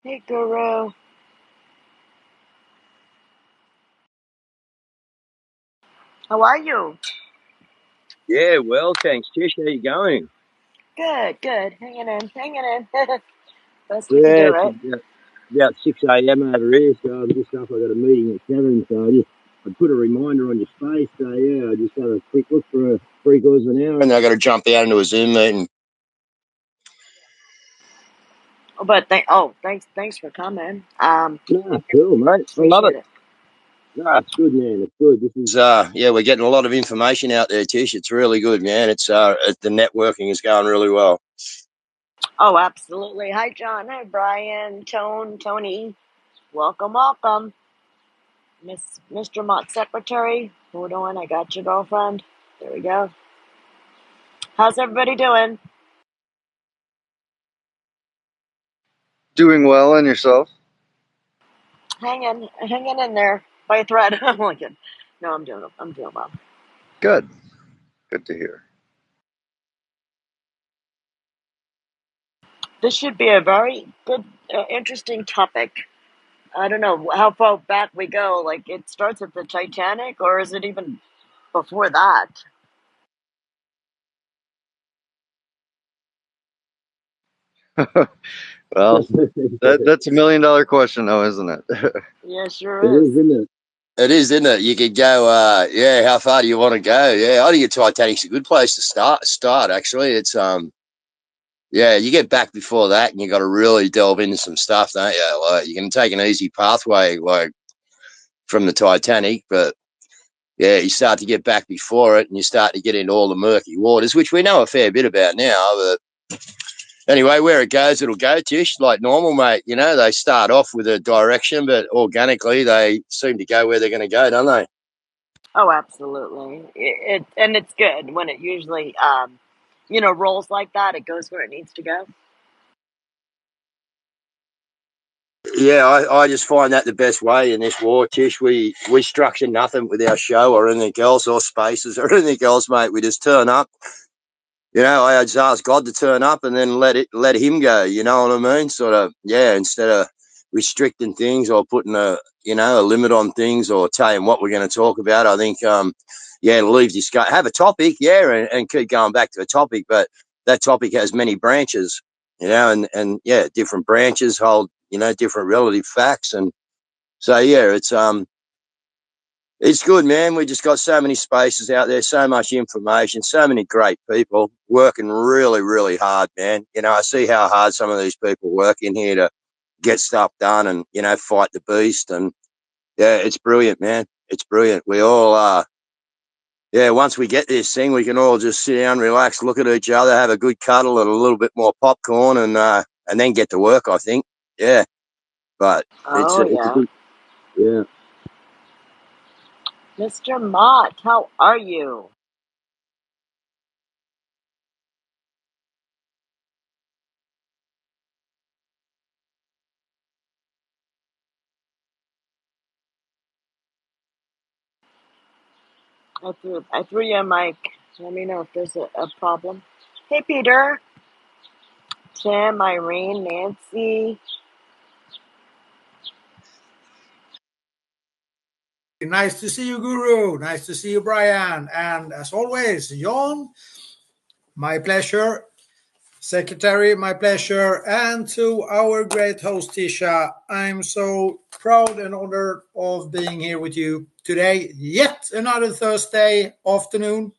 Hey, Guru. How are you? Yeah, well, thanks, Tish. How you going? Good, good. Hanging in. Best we can Yeah, do, it's right? about 6 a.m. over here, so I'm just up. I got a meeting at 7, so I put a reminder on your space. So yeah, I just have a quick look for three-quarters of an hour, and I got to jump out into a Zoom meeting. Thanks for coming. Nah, cool, mate. I love it. Appreciate it. Nah, it's good, man. It's good. This is yeah, we're getting a lot of information out there, Tish. It's really good, man. The networking is going really well. Oh, absolutely. Hi, John. Hi, Brian. Tony. Welcome, welcome. Mr. Mott Secretary. Hold on, I got your girlfriend. There we go. How's everybody doing? Doing well, and yourself? Hanging in there by a thread. I'm looking. No, I'm doing well. Good. Good to hear. This should be a very good, interesting topic. I don't know how far back we go. Like, it starts at the Titanic, or is it even before that? Well, It that's $1 million question, though, isn't it? Yeah, sure is, is. isn't it? It is, isn't it? You could go, yeah. How far do you want to go? Yeah, I think Titanic's a good place to start, actually, yeah. You get back before that, and you got to really delve into some stuff, don't you? Like you can take an easy pathway, like from the Titanic, but yeah, you start to get back before it, and you start to get into all the murky waters, which we know a fair bit about now. But anyway, where it goes, it'll go, Tish, like normal, mate. You know, they start off with a direction, but organically, they seem to go where they're going to go, don't they? Oh, absolutely. And it's good when it usually, rolls like that. It goes where it needs to go. Yeah, I just find that the best way in this war, Tish. We structure nothing with our show or anything else or spaces or anything else, mate. We just turn up. You know, I just ask God to turn up and then let him go. You know what I mean? Sort of, yeah. Instead of restricting things or putting a limit on things or telling what we're going to talk about, I think yeah, leave this go. Have a topic, yeah, and keep going back to a topic, but that topic has many branches, and yeah, different branches hold different relative facts, and so yeah, it's good, man. We just got so many spaces out there, so much information, so many great people working really, really hard, man. You know, I see how hard some of these people work in here to get stuff done and, fight the beast. And yeah, it's brilliant, man. It's brilliant. We all yeah, once we get this thing, we can all just sit down, relax, look at each other, have a good cuddle and a little bit more popcorn and then get to work, I think. Yeah. But Oh, it's a yeah. good, yeah. Mr. Mott, how are you? I threw you a mic. Let me know if there's a problem. Hey, Peter, Tim, Irene, Nancy. Nice to see you, Guru. Nice to see you, Brian. And as always, John, my pleasure. Secretary, my pleasure. And to our great host, Tisha, I'm so proud and honored of being here with you today. Yet another Thursday afternoon,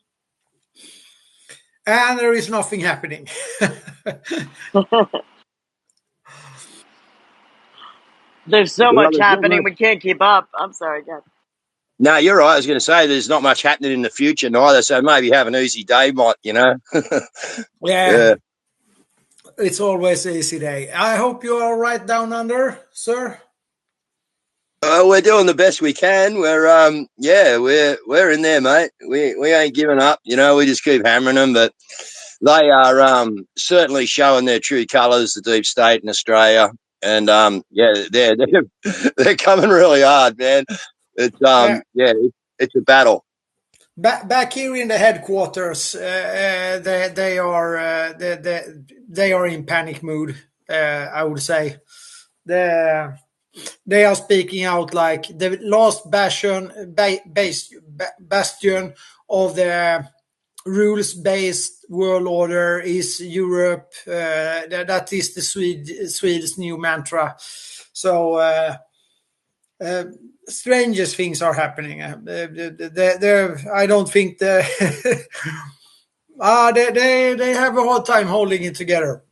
and there is nothing happening. There's so Well, much there's not happening, much. we can't keep up. I'm sorry, guys. No, you're right. I was going to say there's not much happening in the future neither, so maybe have an easy day, might. Yeah, Yeah. it's always an easy day. I hope you are right down under, sir. We're doing the best we can. Yeah, we're in there, mate. We ain't giving up. We just keep hammering them, but they are certainly showing their true colours, the deep state in Australia, and yeah, they're coming really hard, man. It's Yeah. yeah, it's a battle. Back here in the headquarters, they are in panic mood. I would say they are speaking out like the last bastion of the rules-based world order is Europe. That is the Swedes' new mantra. So strangest things are happening. I don't think they have a hard time holding it together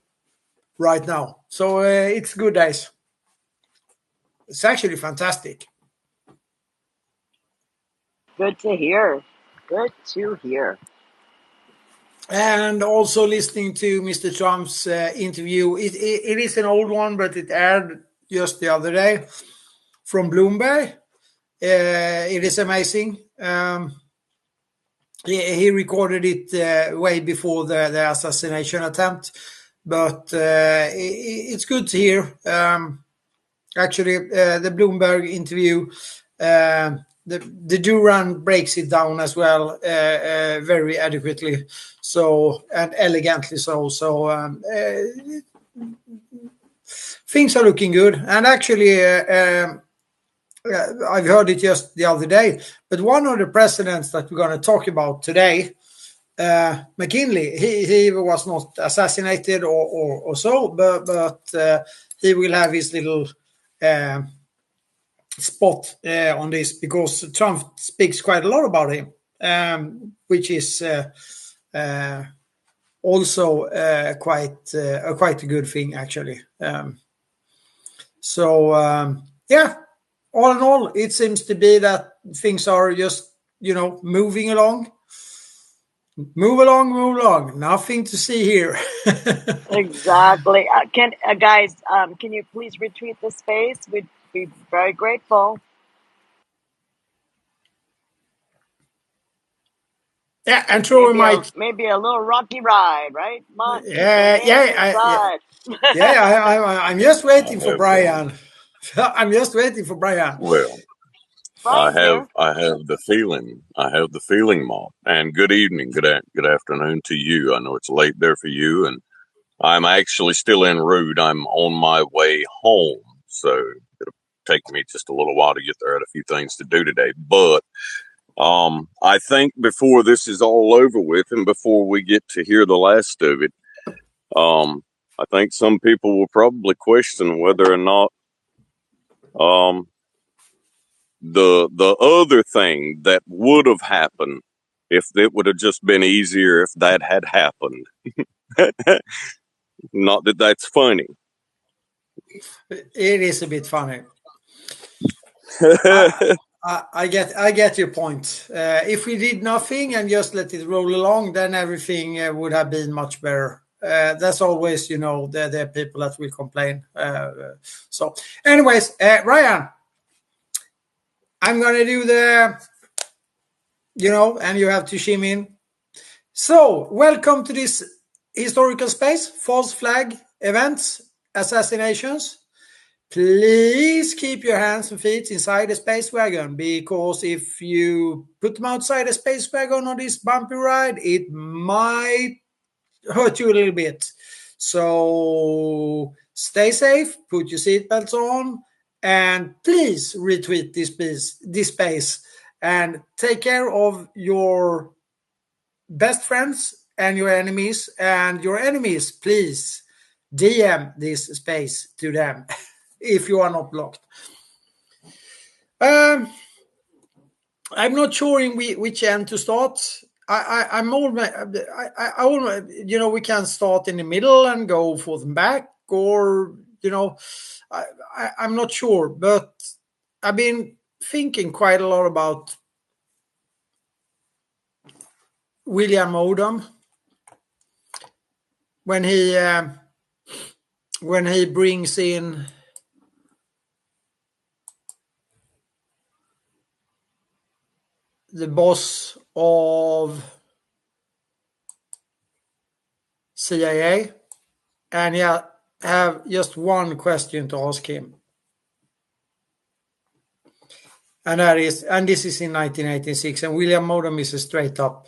right now. So it's good days. It's actually fantastic. Good to hear. Good to hear. And also listening to Mr. Trump's interview. It is an old one, but it aired just the other day from Bloomberg. It is amazing. He recorded it way before the assassination attempt, but it's good to hear. Actually, the Bloomberg interview, the Duran breaks it down as well, very adequately, so and elegantly so. So things are looking good, and actually. I've heard it just the other day, but one of the presidents that we're going to talk about today, McKinley, he was not assassinated or so, but he will have his little spot on this because Trump speaks quite a lot about him, which is also quite a good thing, actually. Yeah. All in all, it seems to be that things are just, moving along. Move along. Nothing to see here. Exactly. Guys, can you please retweet the space? We'd be very grateful. Yeah, and Troy might. Maybe a little rocky ride, right? Mont, keep your hands inside. I'm just waiting for Brian. I'm just waiting for Brian. Well, Brian's here. I have the feeling, Mom. And good evening, good afternoon to you. I know it's late there for you, and I'm actually still en route. I'm on my way home, so it'll take me just a little while to get there. I had a few things to do today, but I think before this is all over with, and before we get to hear the last of it, I think some people will probably question whether or not the other thing that would have happened if it would have just been easier if that had happened. Not that that's funny. It is a bit funny. I get your point. If we did nothing and just let it roll along, then everything would have been much better. That's always, there are people that will complain. So, anyways, Ryan, I'm going to do and you have to shim in. So, welcome to this historical space, false flag events, assassinations. Please keep your hands and feet inside the space wagon, because if you put them outside the space wagon on this bumpy ride, it might hurt you a little bit. So stay safe, put your seatbelts on, and please retweet this space, and take care of your best friends and your enemies. And your enemies, please DM this space to them if you are not blocked. I'm not sure in which end to start. I'm almost, we can start in the middle and go forth and back, or I'm not sure, but I've been thinking quite a lot about William Odom when he brings in the boss of CIA, and I have just one question to ask him. And this is in 1986, and William Odom is a straight up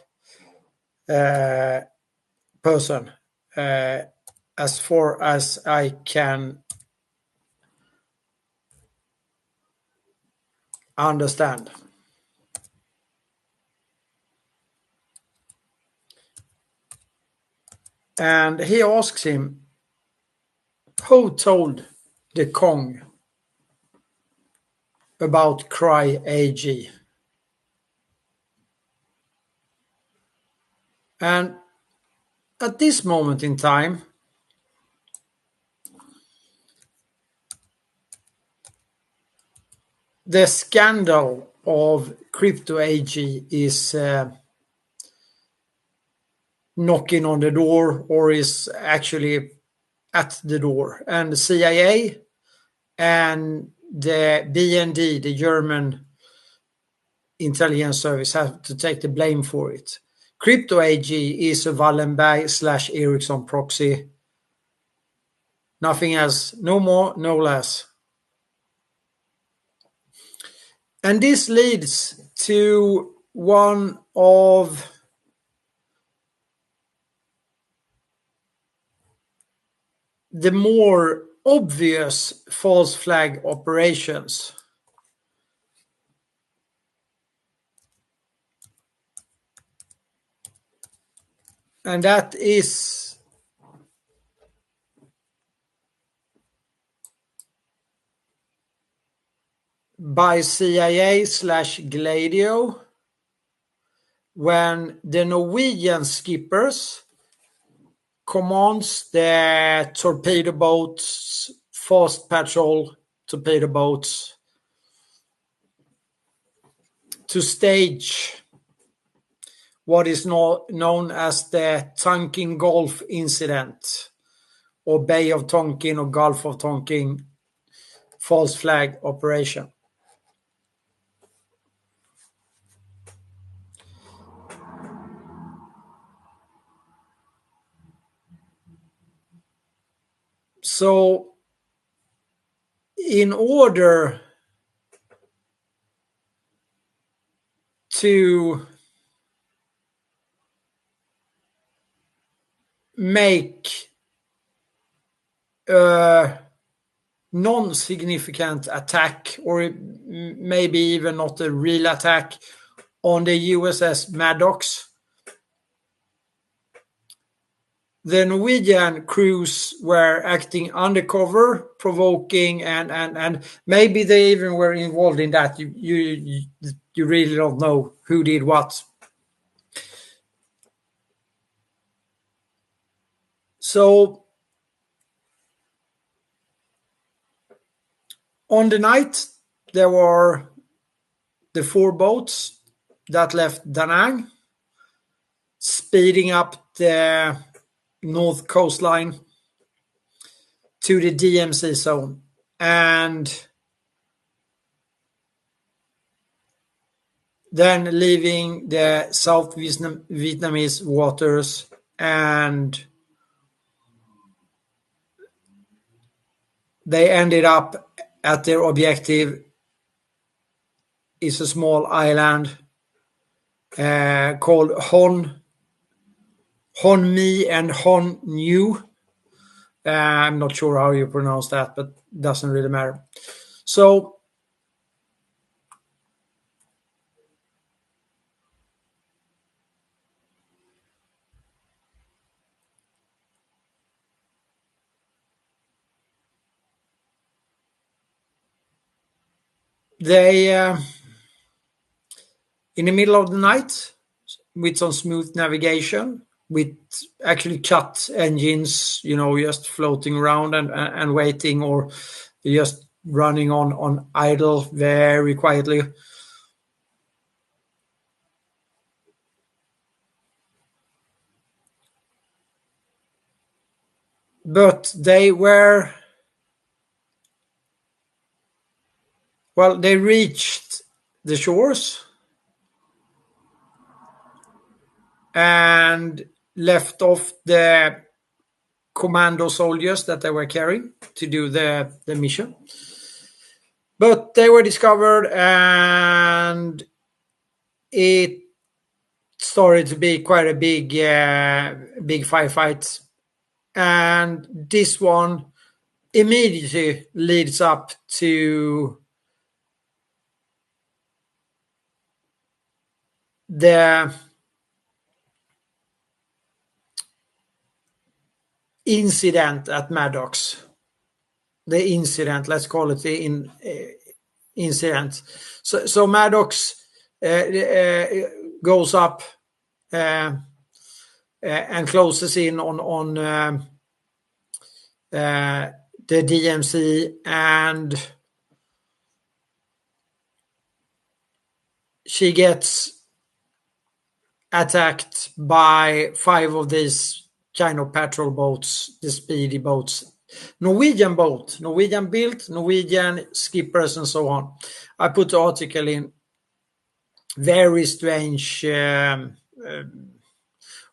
person, as far as I can understand. And he asks him, who told the Kong about Cry AG? And at this moment in time, the scandal of Crypto AG is knocking on the door, or is actually at the door. And the CIA and the BND, the German intelligence service, have to take the blame for it. Crypto AG is a Wallenberg/Ericsson proxy. Nothing else, no more, no less. And this leads to one of the more obvious false flag operations. And that is by CIA/Gladio, when the Norwegian skippers commands the torpedo boats, fast patrol torpedo boats, to stage what is known as the Tonkin Gulf incident, or Bay of Tonkin or Gulf of Tonkin false flag operation. So, in order to make a non-significant attack, or maybe even not a real attack, on the USS Maddox, the Norwegian crews were acting undercover, provoking, and maybe they even were involved in that. You really don't know who did what. So on the night, there were the 4 boats that left Da Nang, speeding up the north coastline to the DMZ zone, and then leaving the South Vietnamese waters, and they ended up at their objective. Is a small island called Hon Mi and Hon New. I'm not sure how you pronounce that, but doesn't really matter. So they, in the middle of the night, with some smooth navigation, with actually cut engines, just floating around and waiting, or just running on idle very quietly. But they reached the shores and left off the commando soldiers that they were carrying to do the mission. But they were discovered, and it started to be quite a big firefight. And this one immediately leads up to the incident at Maddox. The incident, let's call it the incident. So Maddox goes up and closes in on the DMC, and she gets attacked by 5 of these kind of patrol boats, the speedy boats. Norwegian boat, Norwegian built, Norwegian skippers and so on. I put the article in. Very strange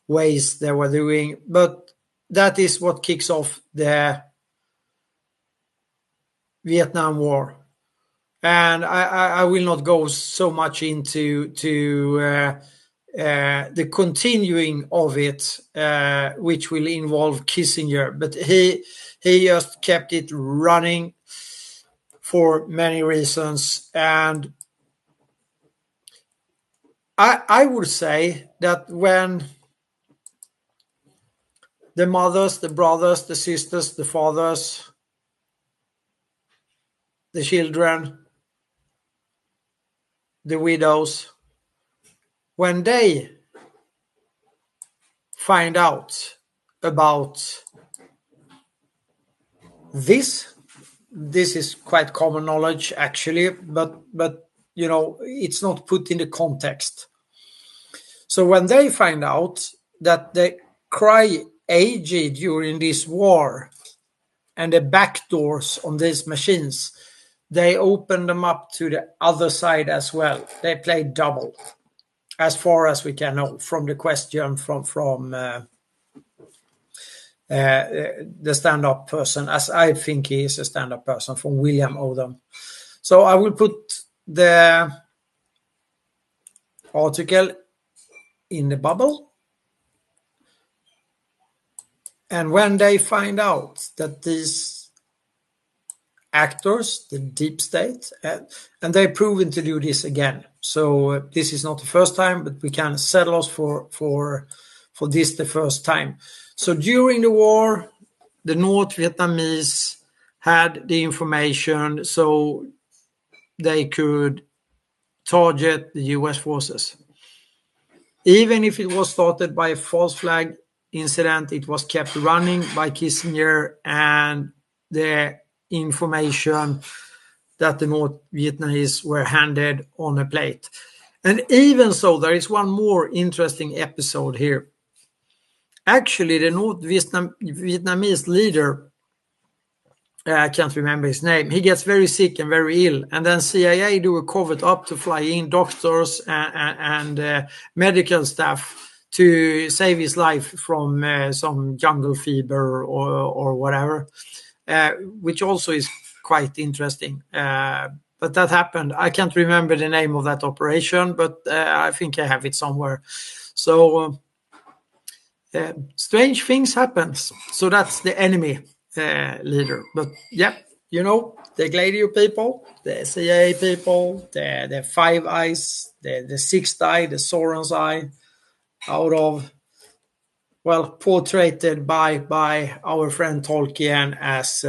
ways they were doing, but that is what kicks off the Vietnam War. And I will not go so much into the continuing of it, which will involve Kissinger, but he just kept it running for many reasons. And I would say that when the mothers, the brothers, the sisters, the fathers, the children, the widows, when they find out about this is quite common knowledge actually, but it's not put in the context. So when they find out that they cry AG during this war and the back doors on these machines, they open them up to the other side as well. They play double, as far as we can know from the question from the stand-up person, as I think he is a stand-up person, from William Odom. So I will put the article in the bubble. And when they find out that these actors, the deep state, and they've proven to do this again. So this is not the first time, but we can settle us for this the first time. So during the war, the North Vietnamese had the information so they could target the US forces. Even if it was started by a false flag incident, it was kept running by Kissinger, and the information that the North Vietnamese were handed on a plate. And even so, there is one more interesting episode here. Actually, the North Vietnamese leader, I can't remember his name, he gets very sick and very ill, and then CIA do a covert up to fly in doctors and medical staff to save his life from some jungle fever or whatever, which also is quite interesting. But that happened. I can't remember the name of that operation, but I think I have it somewhere. So strange things happen. So that's the enemy leader. But yeah, the Gladio people, the CIA people, the Five Eyes, the Sixth Eye, the Sauron's Eye, out of, portrayed by our friend Tolkien as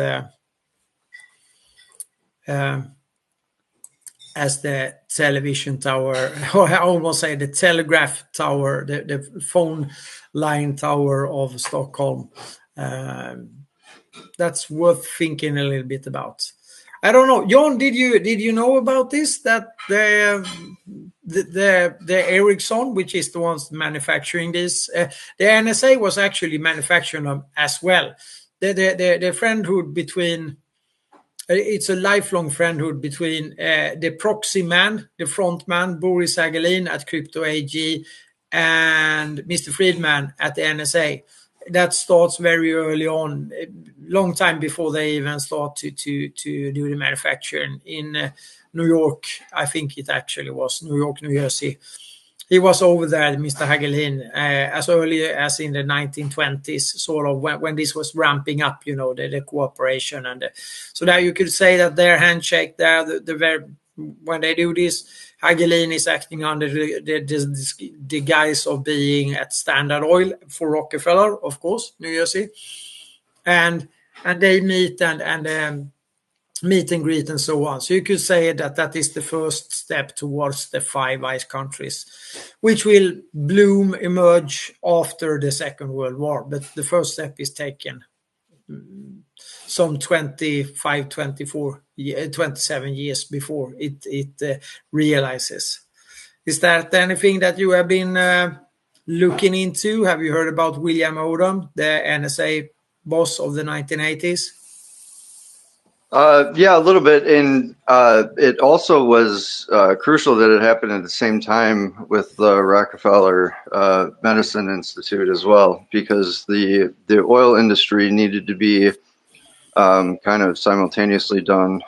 the television tower, or I almost say the telegraph tower, the phone line tower of Stockholm. That's worth thinking a little bit about. I don't know, John, did you know about this, that the Ericsson, which is the ones manufacturing this, the NSA was actually manufacturing them as well. The friendhood between, it's a lifelong friendhood between the proxy man, the front man, Boris Agelin at Crypto AG, and Mr. Friedman at the NSA. That starts very early on, a long time before they even start to do the manufacturing in New York. I think it actually was New York, New Jersey. He was over there, Mr. Hagelin, as early as in the 1920s, sort of when this was ramping up, the cooperation. And so now you could say that their handshake there, when they do this, Hagelin is acting under the guise of being at Standard Oil for Rockefeller, of course, New Jersey, and they meet and meet and greet and so on. So you could say that is the first step towards the Five Eyes countries, which will emerge after the Second World War. But the first step is taken some 25, 24, 27 years before it realizes. Is that anything that you have been looking into? Have you heard about William Odom, the NSA boss of the 1980s? Yeah, a little bit. And it also was crucial that it happened at the same time with the Rockefeller Medicine Institute as well, because the oil industry needed to be kind of simultaneously done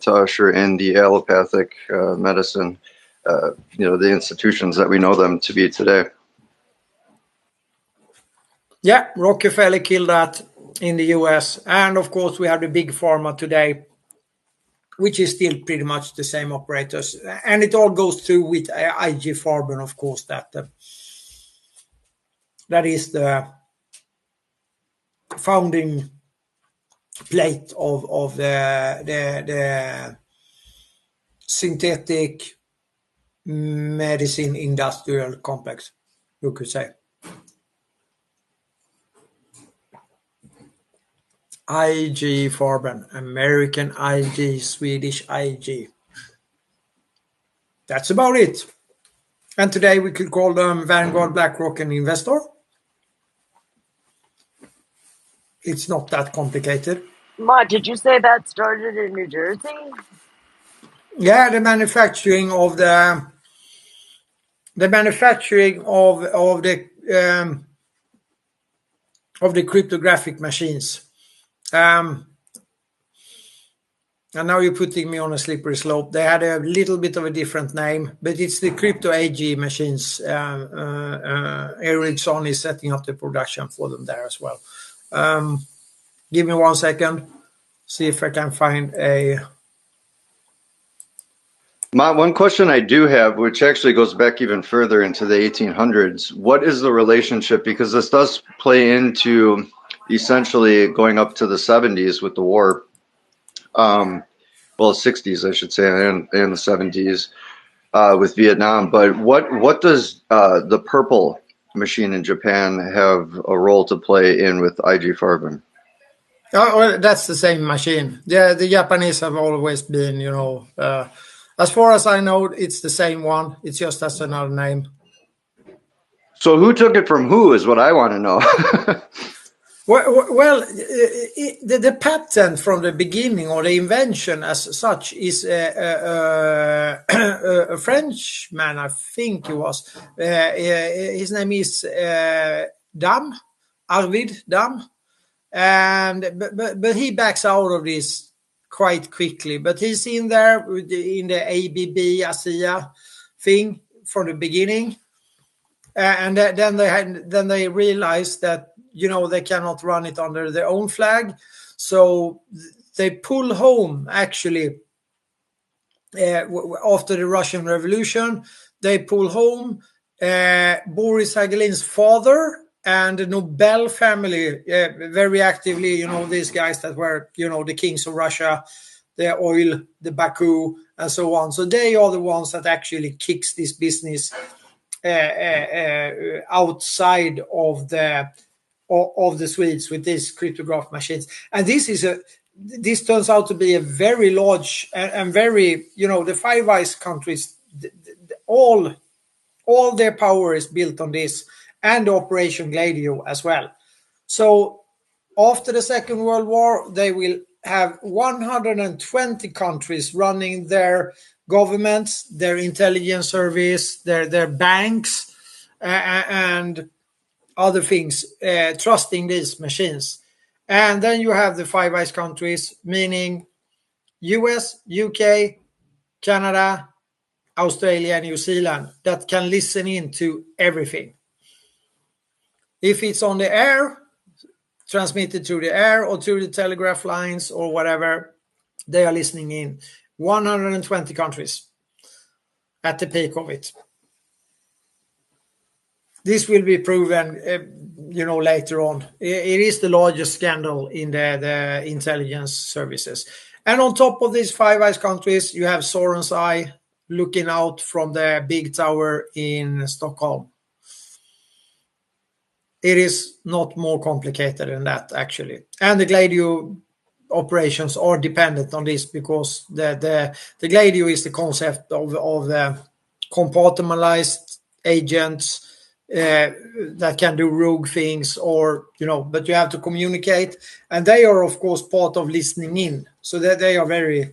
to usher in the allopathic medicine, the institutions that we know them to be today. Yeah, Rockefeller killed that in the US. And of course, we have the big pharma today, which is still pretty much the same operators. And it all goes through with IG Farben, of course, that is the founding plate of the synthetic medicine industrial complex, you could say. IG Farben, American IG, Swedish IG. That's about it. And today we could call them Vanguard, BlackRock, and Investor. It's not that complicated. Mott, did you say that started in New Jersey? Yeah, the manufacturing of the cryptographic machines. And now you're putting me on a slippery slope. They had a little bit of a different name, but it's the crypto AG machines. Ericsson is setting up the production for them there as well. Give me 1 second. See if I can find a... One question I do have, which actually goes back even further into the 1800s, what is the relationship? Because this does play into essentially going up to the 70s with the war. 60s, I should say, and the 70s with Vietnam. But what does the purple machine in Japan have a role to play in with IG Farben? Oh, well, that's the same machine. The Japanese have always been, as far as I know, it's the same one. It's just as another name. So who took it from who is what I want to know. Well, the patent from the beginning, or the invention as such, is a Frenchman, I think he was. His name is Arvid Dam, but he backs out of this quite quickly. But he's in there in the ABB ASEA thing from the beginning, and then they realized that they cannot run it under their own flag, so they pull home. Actually, after the Russian Revolution, they pull home Boris Hagelin's father and the Nobel family very actively. These guys that were the kings of Russia, the oil, the Baku, and so on. So they are the ones that actually kicks this business outside of the Swedes with these cryptograph machines. And this turns out to be a very large and very, the Five Eyes countries, all their power is built on this, and Operation Gladio as well. So after the Second World War, they will have 120 countries running their governments, their intelligence service, their banks, and other things, trusting these machines. And then you have the Five Eyes countries, meaning US, UK, Canada, Australia, and New Zealand, that can listen in to everything. If it's on the air, transmitted through the air or through the telegraph lines or whatever, they are listening in. 120 countries. at the peak of it. This will be proven, later on. It is the largest scandal in the intelligence services. And on top of these Five Eyes countries, you have Soren's Eye looking out from the big tower in Stockholm. It is not more complicated than that, actually. And the Gladio operations are dependent on this, because the Gladio is the concept of the compartmentalized agents that can do rogue things, or but you have to communicate, and they are of course part of listening in, so that they are very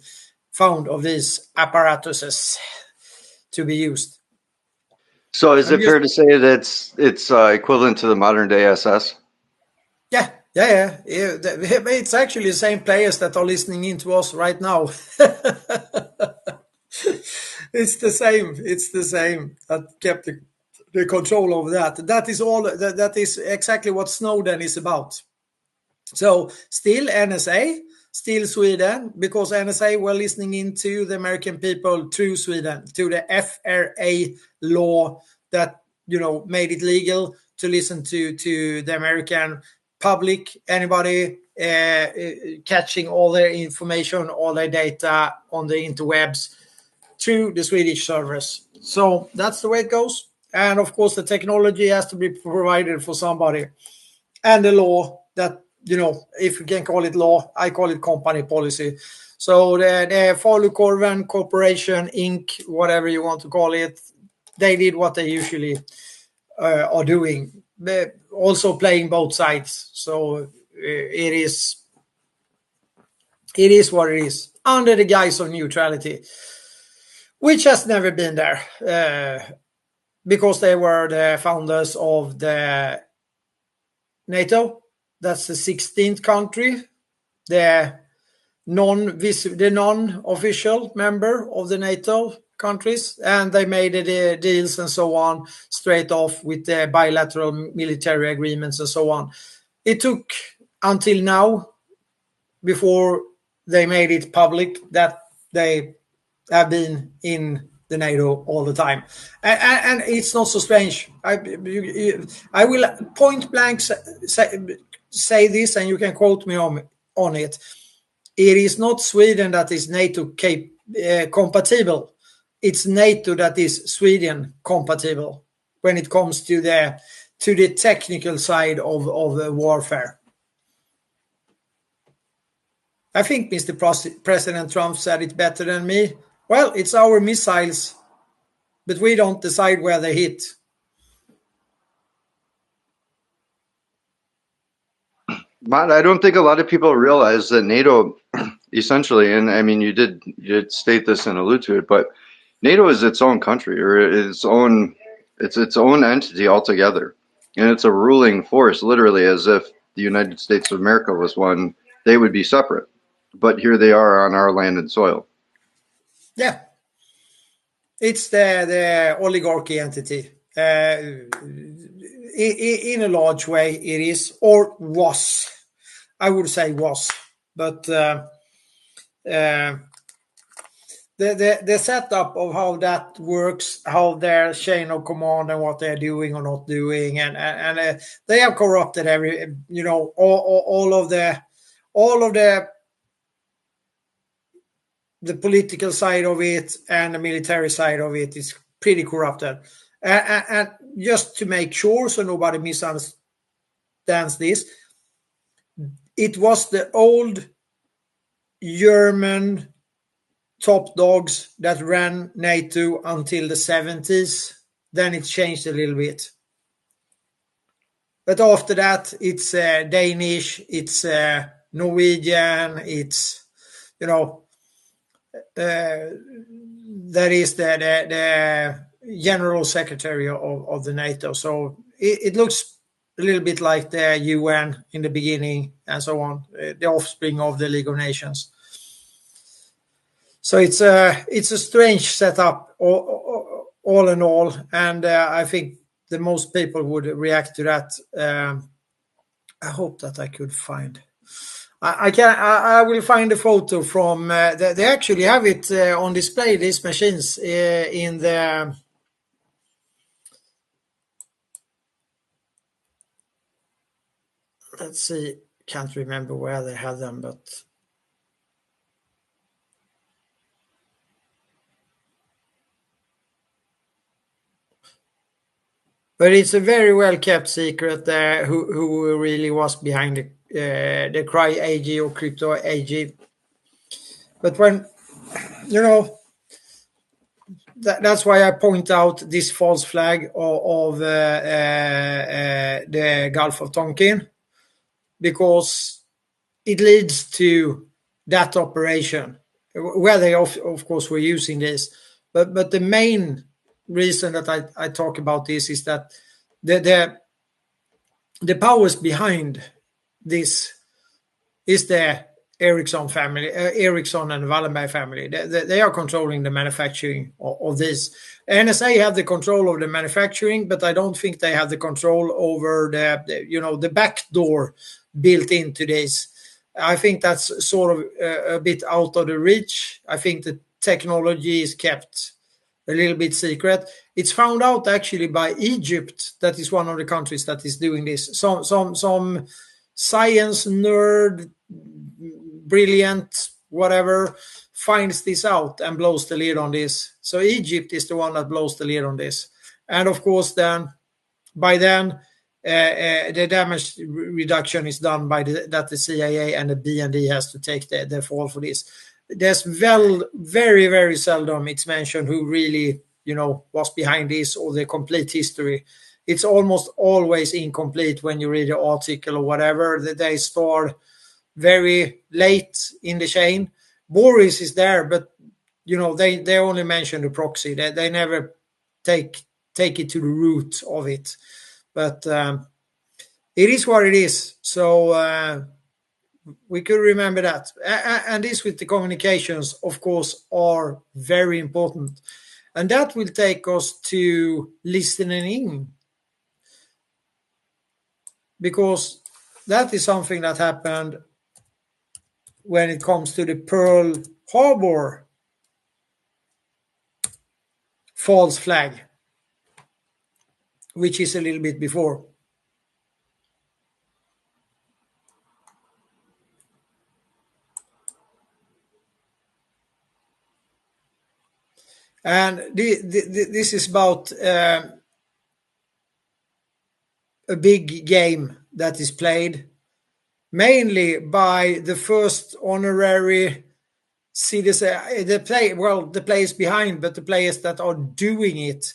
fond of these apparatuses to be used. So is it fair to say that it's equivalent to the modern day SS? Yeah. It's actually the same players that are listening in to us right now. It's the same that kept the control over that. That is all. That is exactly what Snowden is about. So still NSA, still Sweden, because NSA were listening into the American people through Sweden, to the FRA law that made it legal to listen to the American public, anybody catching all their information, all their data on the interwebs through the Swedish servers. So that's the way it goes. And of course, the technology has to be provided for somebody. And the law that, if you can call it law, I call it company policy. So the Falukorven Corporation, Inc., whatever you want to call it, they did what they usually are doing. They're also playing both sides. So it is what it is, under the guise of neutrality, which has never been there, because they were the founders of the NATO. That's the 16th country, the non-official member of the NATO countries, and they made the deals and so on straight off with the bilateral military agreements and so on. It took until now, before they made it public, that they have been in the NATO all the time, and it's not so strange. I will point blank say this, and you can quote me on it. It is not Sweden that is NATO compatible. It's NATO that is Sweden compatible when it comes to the technical side of warfare. I think Mr. President Trump said it better than me. Well, it's our missiles, but we don't decide where they hit. Matt, I don't think a lot of people realize that NATO essentially, and I mean, you did state this and allude to it, but NATO is its own country, or its own entity altogether. And it's a ruling force, literally, as if the United States of America was one. They would be separate. But here they are on our land and soil. Yeah. It's the oligarchy entity. In a large way, it is, or was. I would say was. But the setup of how that works, how their chain of command and what they're doing or not doing, and they have corrupted all of the political side of it, and the military side of it is pretty corrupted. And just to make sure so nobody misunderstands this, it was the old German top dogs that ran NATO until the 70s. Then it changed a little bit. But after that, it's Danish, it's Norwegian, it's, that is the general secretary of the NATO. So it looks a little bit like the UN in the beginning and so on, the offspring of the League of Nations. So it's a strange setup all in all, and I think the most people would react to that. I hope that I could find. I will find a photo from. They actually have it on display. These machines in the. Let's see. Can't remember where they have them, but. But it's a very well kept secret who really was behind the Cry AG or Crypto AG. But when, that's why I point out this false flag of the Gulf of Tonkin, because it leads to that operation where they of course were using this. But the main reason that I talk about this is that the powers behind this is the Ericsson family, Ericsson and Wallenberg family. They are controlling the manufacturing of this. NSA have the control of the manufacturing, but I don't think they have the control over the back door built into this. I think that's sort of a bit out of the reach. I think the technology is kept a little bit secret. It's found out actually by Egypt. That is one of the countries that is doing this. Some science nerd, brilliant, whatever, finds this out and blows the lid on this. So Egypt is the one that blows the lid on this. And of course, then the damage reduction is done by that the CIA and the BND has to take the fall for this. There's very, very seldom it's mentioned who really, was behind this or the complete history. It's almost always incomplete when you read the article or whatever. They start very late in the chain. Boris is there, but they only mention the proxy. They never take it to the root of it. But it is what it is. So we could remember that. And this with the communications, of course, are very important. And that will take us to listening in. Because that is something that happened when it comes to the Pearl Harbor false flag, which is a little bit before. And this is about a big game that is played mainly by the first honorary citizen. The players behind, but the players that are doing it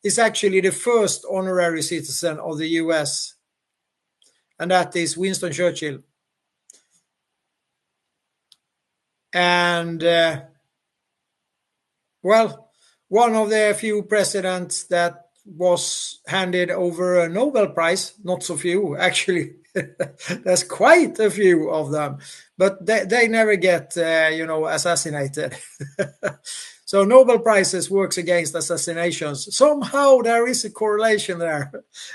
is actually the first honorary citizen of the US, and that is Winston Churchill. And one of the few presidents that was handed over a Nobel Prize, not so few, actually. There's quite a few of them, but they never get, assassinated. So Nobel Prizes works against assassinations. Somehow there is a correlation there.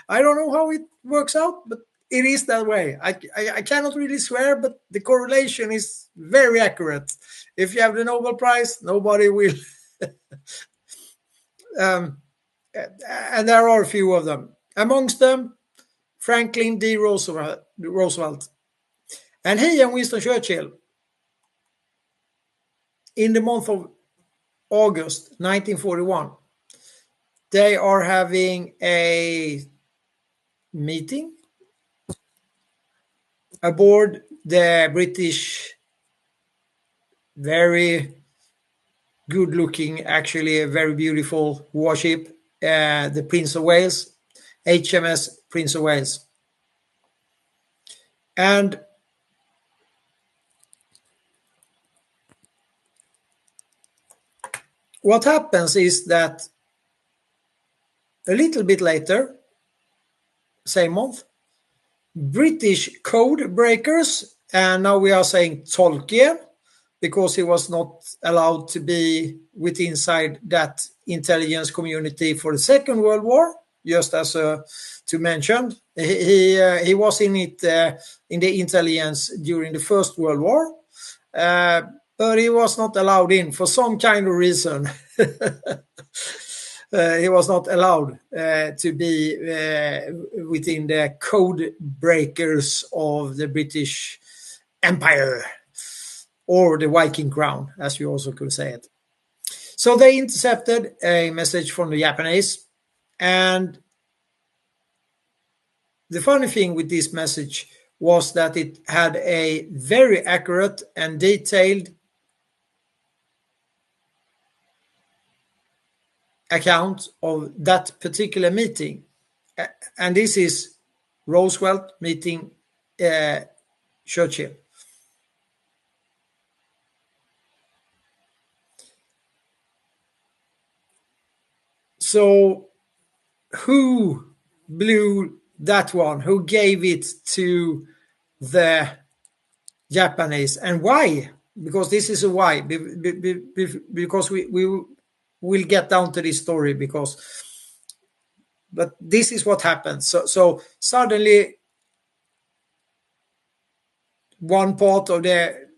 I don't know how it works out, but it is that way. I cannot really swear, but the correlation is very accurate. If you have the Nobel Prize, nobody will. And there are a few of them. Amongst them, Franklin D. Roosevelt. And he and Winston Churchill, in the month of August 1941, they are having a meeting aboard the British, very good looking, actually a very beautiful warship, the Prince of Wales, HMS Prince of Wales. And what happens is that a little bit later, same month, British code breakers, and now we are saying Tonkin, because he was not allowed to be inside that intelligence community for the Second World War. just as to mention. He was in it in the intelligence during the First World War, but he was not allowed in for some kind of reason. He was not allowed to be within the code breakers of the British Empire, or the Viking Crown, as you also could say it. So they intercepted a message from the Japanese, and the funny thing with this message was that it had a very accurate and detailed account of that particular meeting. And this is Roosevelt meeting Churchill. So who blew that one? Who gave it to the Japanese, and why? Because this is a why. Because we will get down to this story, but this is what happened. So suddenly one part of the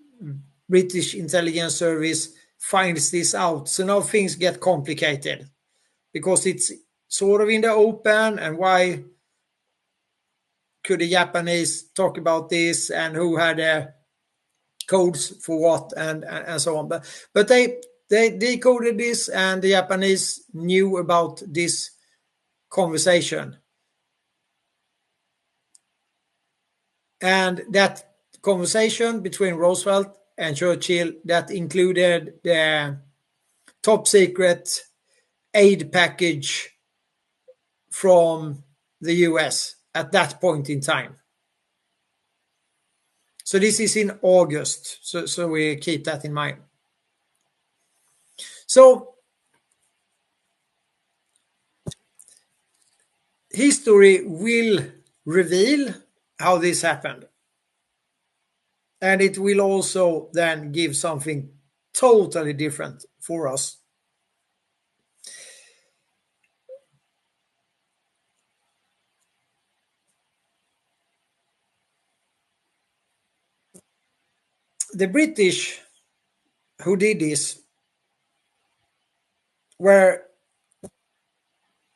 British intelligence service finds this out. So now things get complicated because it's sort of in the open, and why could the Japanese talk about this, and who had codes for what, and so on. But they decoded this, and the Japanese knew about this conversation. And that conversation between Roosevelt and Churchill, that included the top secret aid package from the US at that point in time. So this is in August, so we keep that in mind. So history will reveal how this happened. And it will also then give something totally different for us. The British who did this were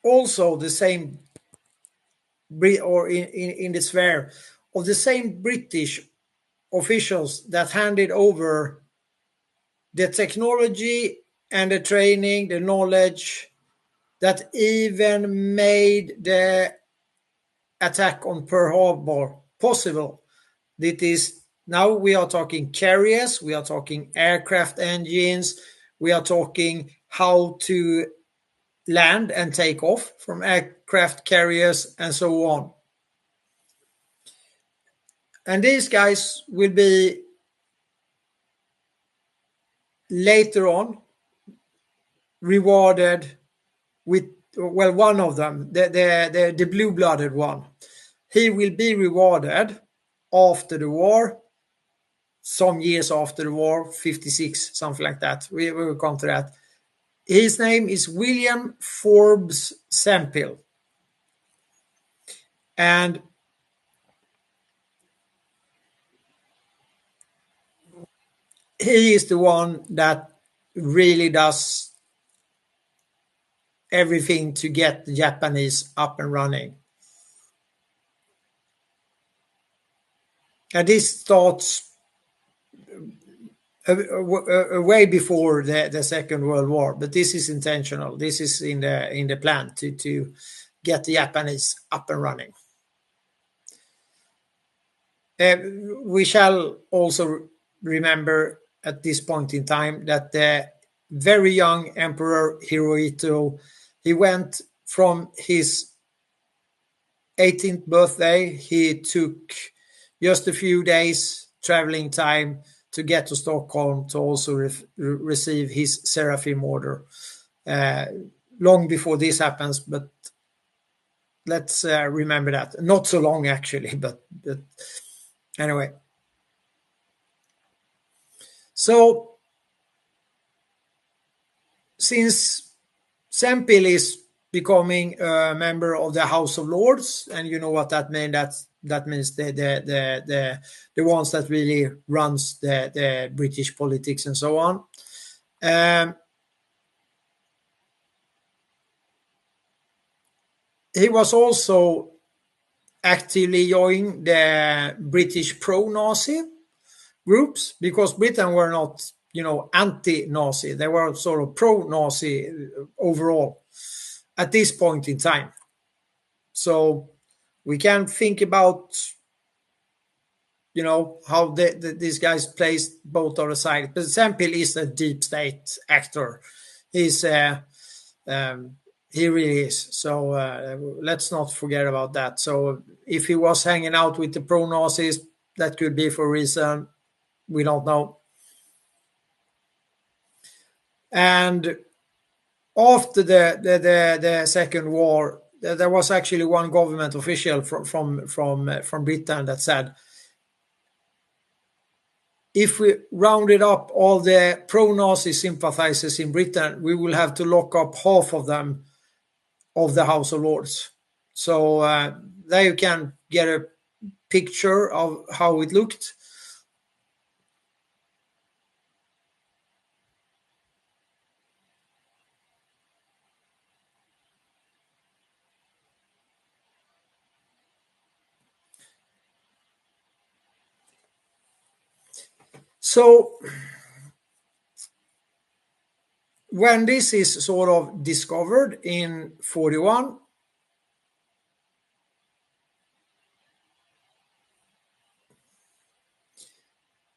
also the same, or in the sphere of the same British officials that handed over the technology and the training, the knowledge that even made the attack on Pearl Harbor possible. That is, now we are talking carriers, we are talking aircraft engines, we are talking how to land and take off from aircraft carriers, and so on. And these guys will be later on rewarded with, well, one of them, the blue-blooded one, he will be rewarded after the war, some years after the war, 56, something like that. We will come to that. His name is William Forbes Sempill. And he is the one that really does everything to get the Japanese up and running. And this starts way before the Second World War, but this is intentional. This is in the plan to get the Japanese up and running. We shall also remember at this point in time that the very young Emperor Hirohito, he went from his 18th birthday, he took just a few days traveling time to get to Stockholm to also receive his Seraphim Order. Long before this happens, but let's remember that. Not so long, actually, but anyway. So, since Sempill is becoming a member of the House of Lords, and you know what that means. That means the ones that really runs the British politics and so on. He was also actively joining the British pro-Nazi groups, because Britain were not, anti-Nazi. They were sort of pro-Nazi overall at this point in time. So we can think about, how these guys placed both on the side. But Sempill is a deep state actor. He's he really is. So let's not forget about that. So if he was hanging out with the pro-Nazis, that could be for a reason. We don't know. And after the Second War, there was actually one government official from Britain that said, if we rounded up all the pro-Nazi sympathizers in Britain, we will have to lock up half of them of the House of Lords. So there you can get a picture of how it looked. So when this is sort of discovered in 41,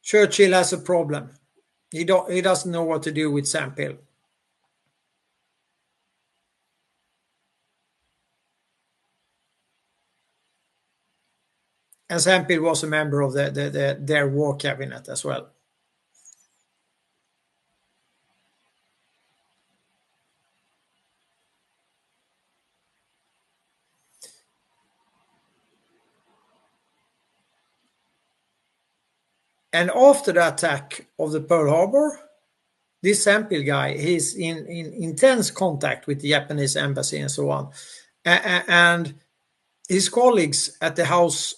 Churchill has a problem. He doesn't know what to do with Sempill. And Sempill was a member of their war cabinet as well. And after the attack of the Pearl Harbor, this Sempill guy, he's in intense contact with the Japanese embassy and so on. And his colleagues at the House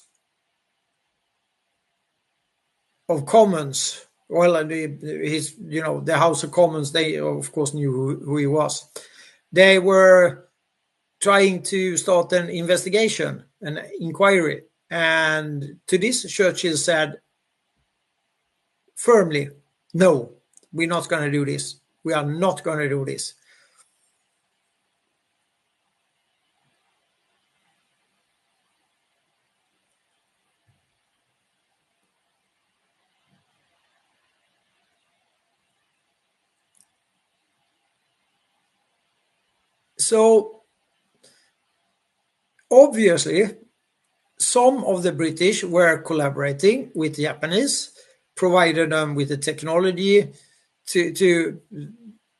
of Commons, well, the House of Commons, they of course knew who he was. They were trying to start an investigation, an inquiry. And to this, Churchill said firmly, no, we're not going to do this. We are not going to do this. So obviously, some of the British were collaborating with the Japanese, provided them with the technology to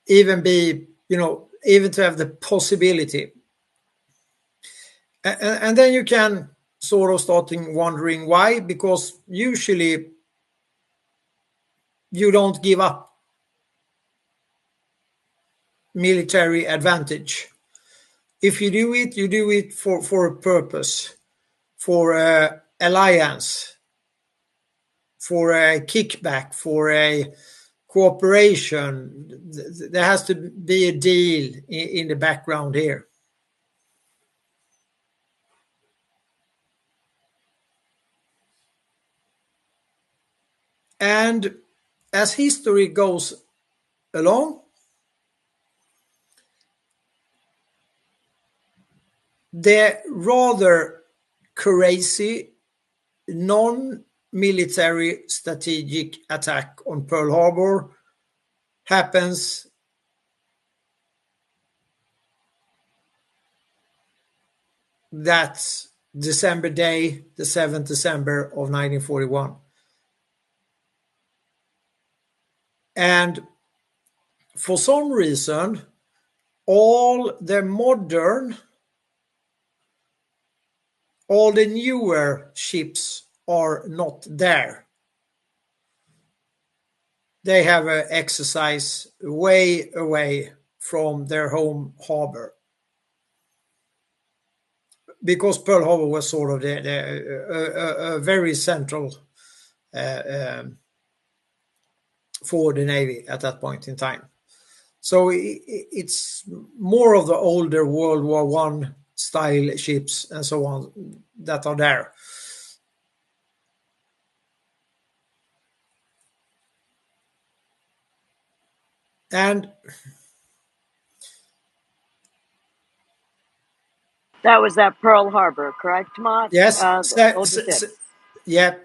even be, even to have the possibility. And then you can sort of start wondering why, because usually you don't give up military advantage. If you do it for a purpose, for an alliance, for a kickback, for a cooperation. There has to be a deal in the background here. And as history goes along, the rather crazy non-military strategic attack on Pearl Harbor happens that December day, the 7th December of 1941. And for some reason, all the newer ships are not there. They have an exercise way away from their home harbor. because Pearl Harbor was sort of a very central for the Navy at that point in time. So it's more of the older World War I style ships and so on that are there. And That was that Pearl Harbor, correct, Mott? yes, The older ships. yeah.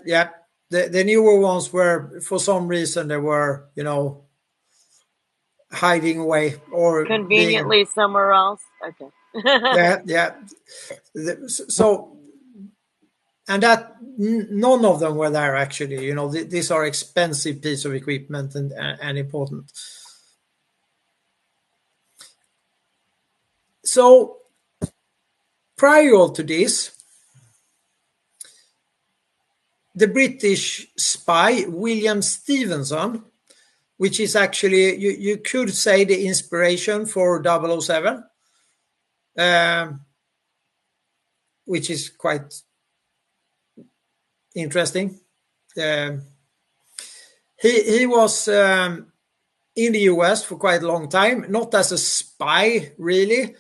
The newer ones were, for some reason, they were, hiding away or Conveniently somewhere else. Okay. yeah. So, and that none of them were there actually. These are expensive piece of equipment and important. So prior to this, the British spy William Stevenson, which is actually, you could say, the inspiration for 007, which is quite interesting. He was in the US for quite a long time, not as a spy really,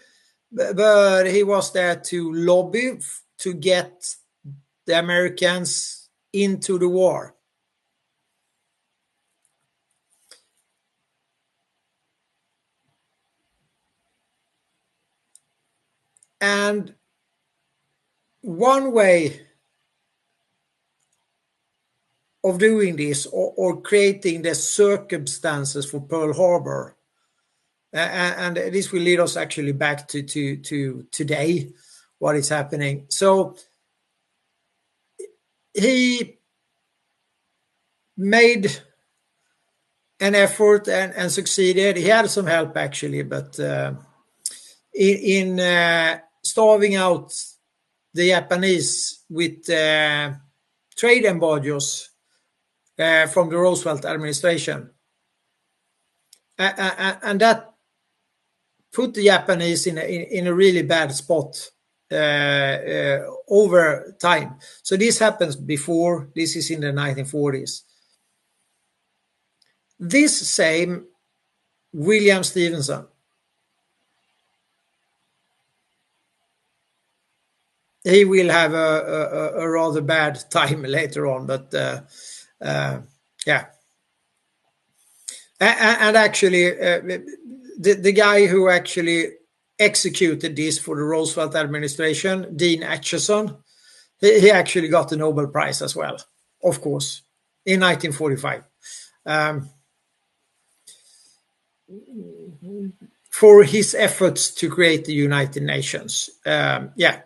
but he was there to lobby to get the Americans into the war. And one way of doing this, or creating the circumstances for Pearl Harbor, and this will lead us actually back to today, what is happening. So he made an effort and succeeded. He had some help actually, but in starving out the Japanese with trade embargoes from the Roosevelt administration. And that put the Japanese in a really bad spot over time. So this happens before, this is in the 1940s. This same William Stevenson, he will have a rather bad time later on, but yeah. And actually, the guy who actually executed this for the Roosevelt administration, Dean Acheson, he actually got the Nobel Prize as well, of course, in 1945. For his efforts to create the United Nations. Yeah,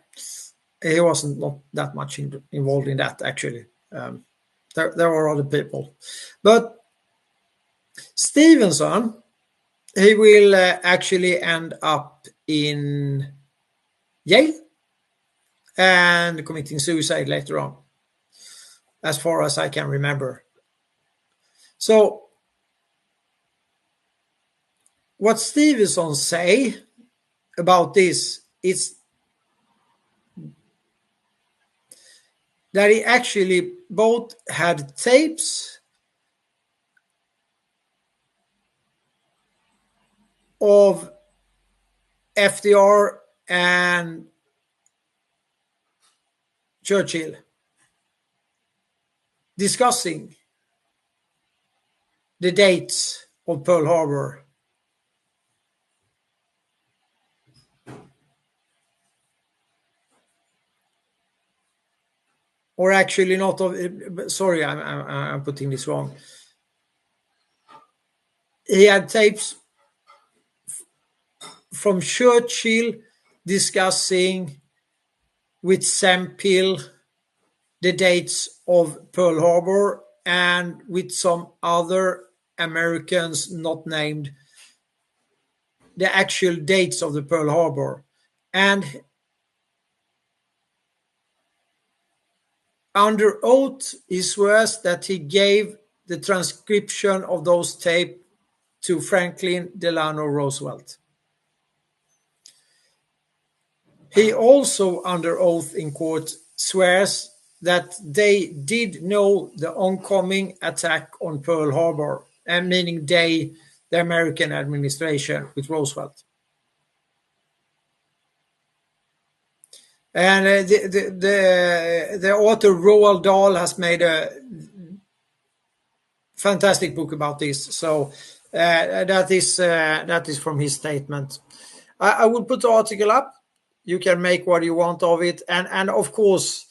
he wasn't not that much involved in that, actually. There were other people. But Stevenson, he will actually end up in jail and committing suicide later on, as far as I can remember. So what Stevenson say about this is that he actually both had tapes of FDR and Churchill discussing the dates of Pearl Harbor. Or actually not of, sorry, I'm putting this wrong. He had tapes from Churchill discussing with Sam Peel the dates of Pearl Harbor, and with some other Americans not named, the actual dates of the Pearl Harbor. And under oath, he swears that he gave the transcription of those tapes to Franklin Delano Roosevelt. He also, under oath in court, swears that they did know the oncoming attack on Pearl Harbor, and meaning they, the American administration with Roosevelt. And the author Roald Dahl has made a fantastic book about this. So that is from his statement. I will put the article up. You can make what you want of it, and of course,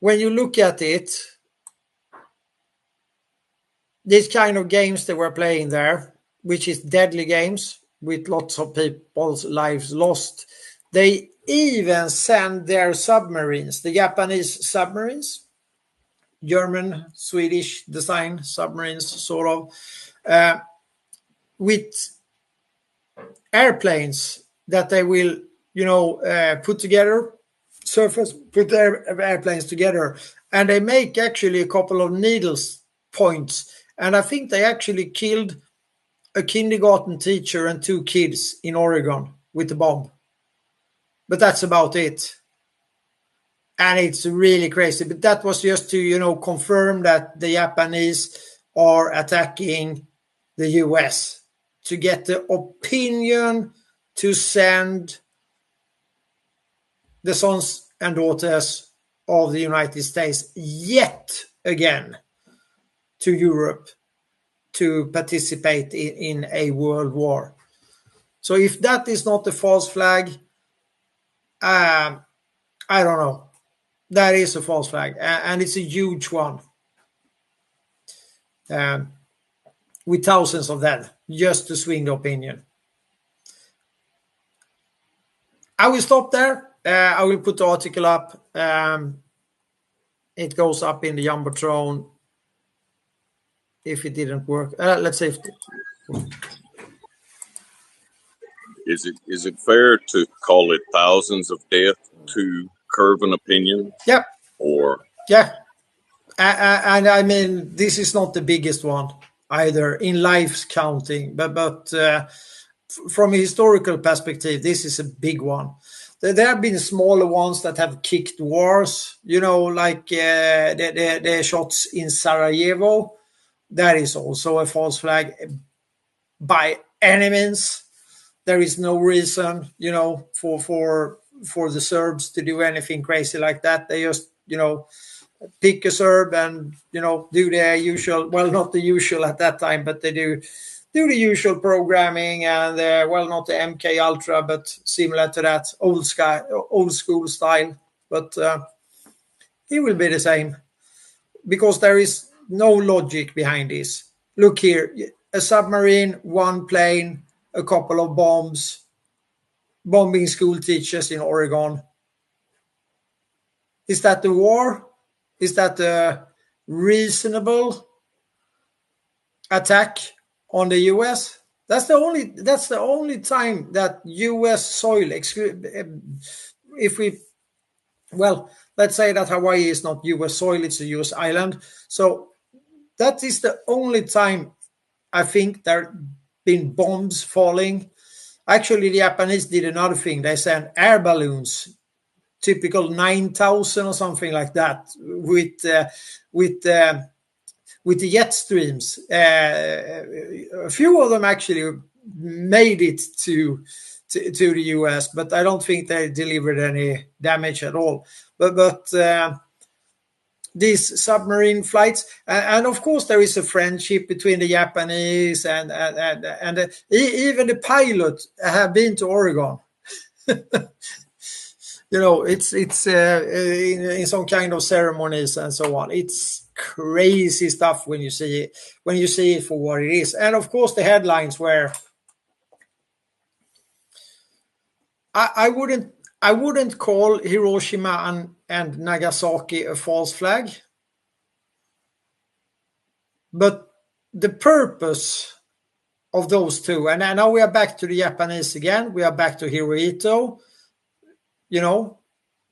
when you look at it, these kind of games they were playing there, which is deadly games with lots of people's lives lost, they even send their submarines, the Japanese submarines, German, Swedish design submarines, sort of, with airplanes that they will, put together, put their airplanes together, and they make actually a couple of needles points. And I think they actually killed a kindergarten teacher and 2 kids in Oregon with the bomb. But that's about it. And it's really crazy. But that was just to, confirm that the Japanese are attacking the US to get the opinion to send the sons and daughters of the United States yet again to Europe to participate in a world war. So if that is not a false flag, I don't know. That is a false flag, and it's a huge one, with thousands of them just to swing the opinion. I will stop there. I will put the article up. It goes up in the Jumbotron. If it didn't work, let's see. Is it fair to call it thousands of deaths to curve an opinion? Yep. Or yeah, and I mean, this is not the biggest one either in lives counting, but from a historical perspective, this is a big one. There have been smaller ones that have kicked wars, like the shots in Sarajevo. That is also a false flag by any means. There is no reason, for the Serbs to do anything crazy like that. They just, pick a Serb and, do their usual, well, not the usual at that time, but they do the usual programming and, not the MK Ultra, but similar to that, old school style. But it will be the same because there is no logic behind this. Look here, a submarine, 1 plane, a couple of bombs, bombing school teachers in Oregon. Is that the war? Is that a reasonable attack on the US? That's the only time that US soil, if we, well, let's say that Hawaii is not US soil, it's a US island. So that is the only time I think there have been bombs falling. Actually, the Japanese did another thing. They sent air balloons, typical 9,000 or something like that, with the jet streams. A few of them actually made it to the US, but I don't think they delivered any damage at all. But these submarine flights, and of course there is a friendship between the Japanese and even the pilot have been to Oregon. It's in some kind of ceremonies and so on. It's crazy stuff when you see it for what it is. And of course the headlines were, I wouldn't call Hiroshima and Nagasaki a false flag, but the purpose of those two, and now we are back to the Japanese again. We are back to Hirohito,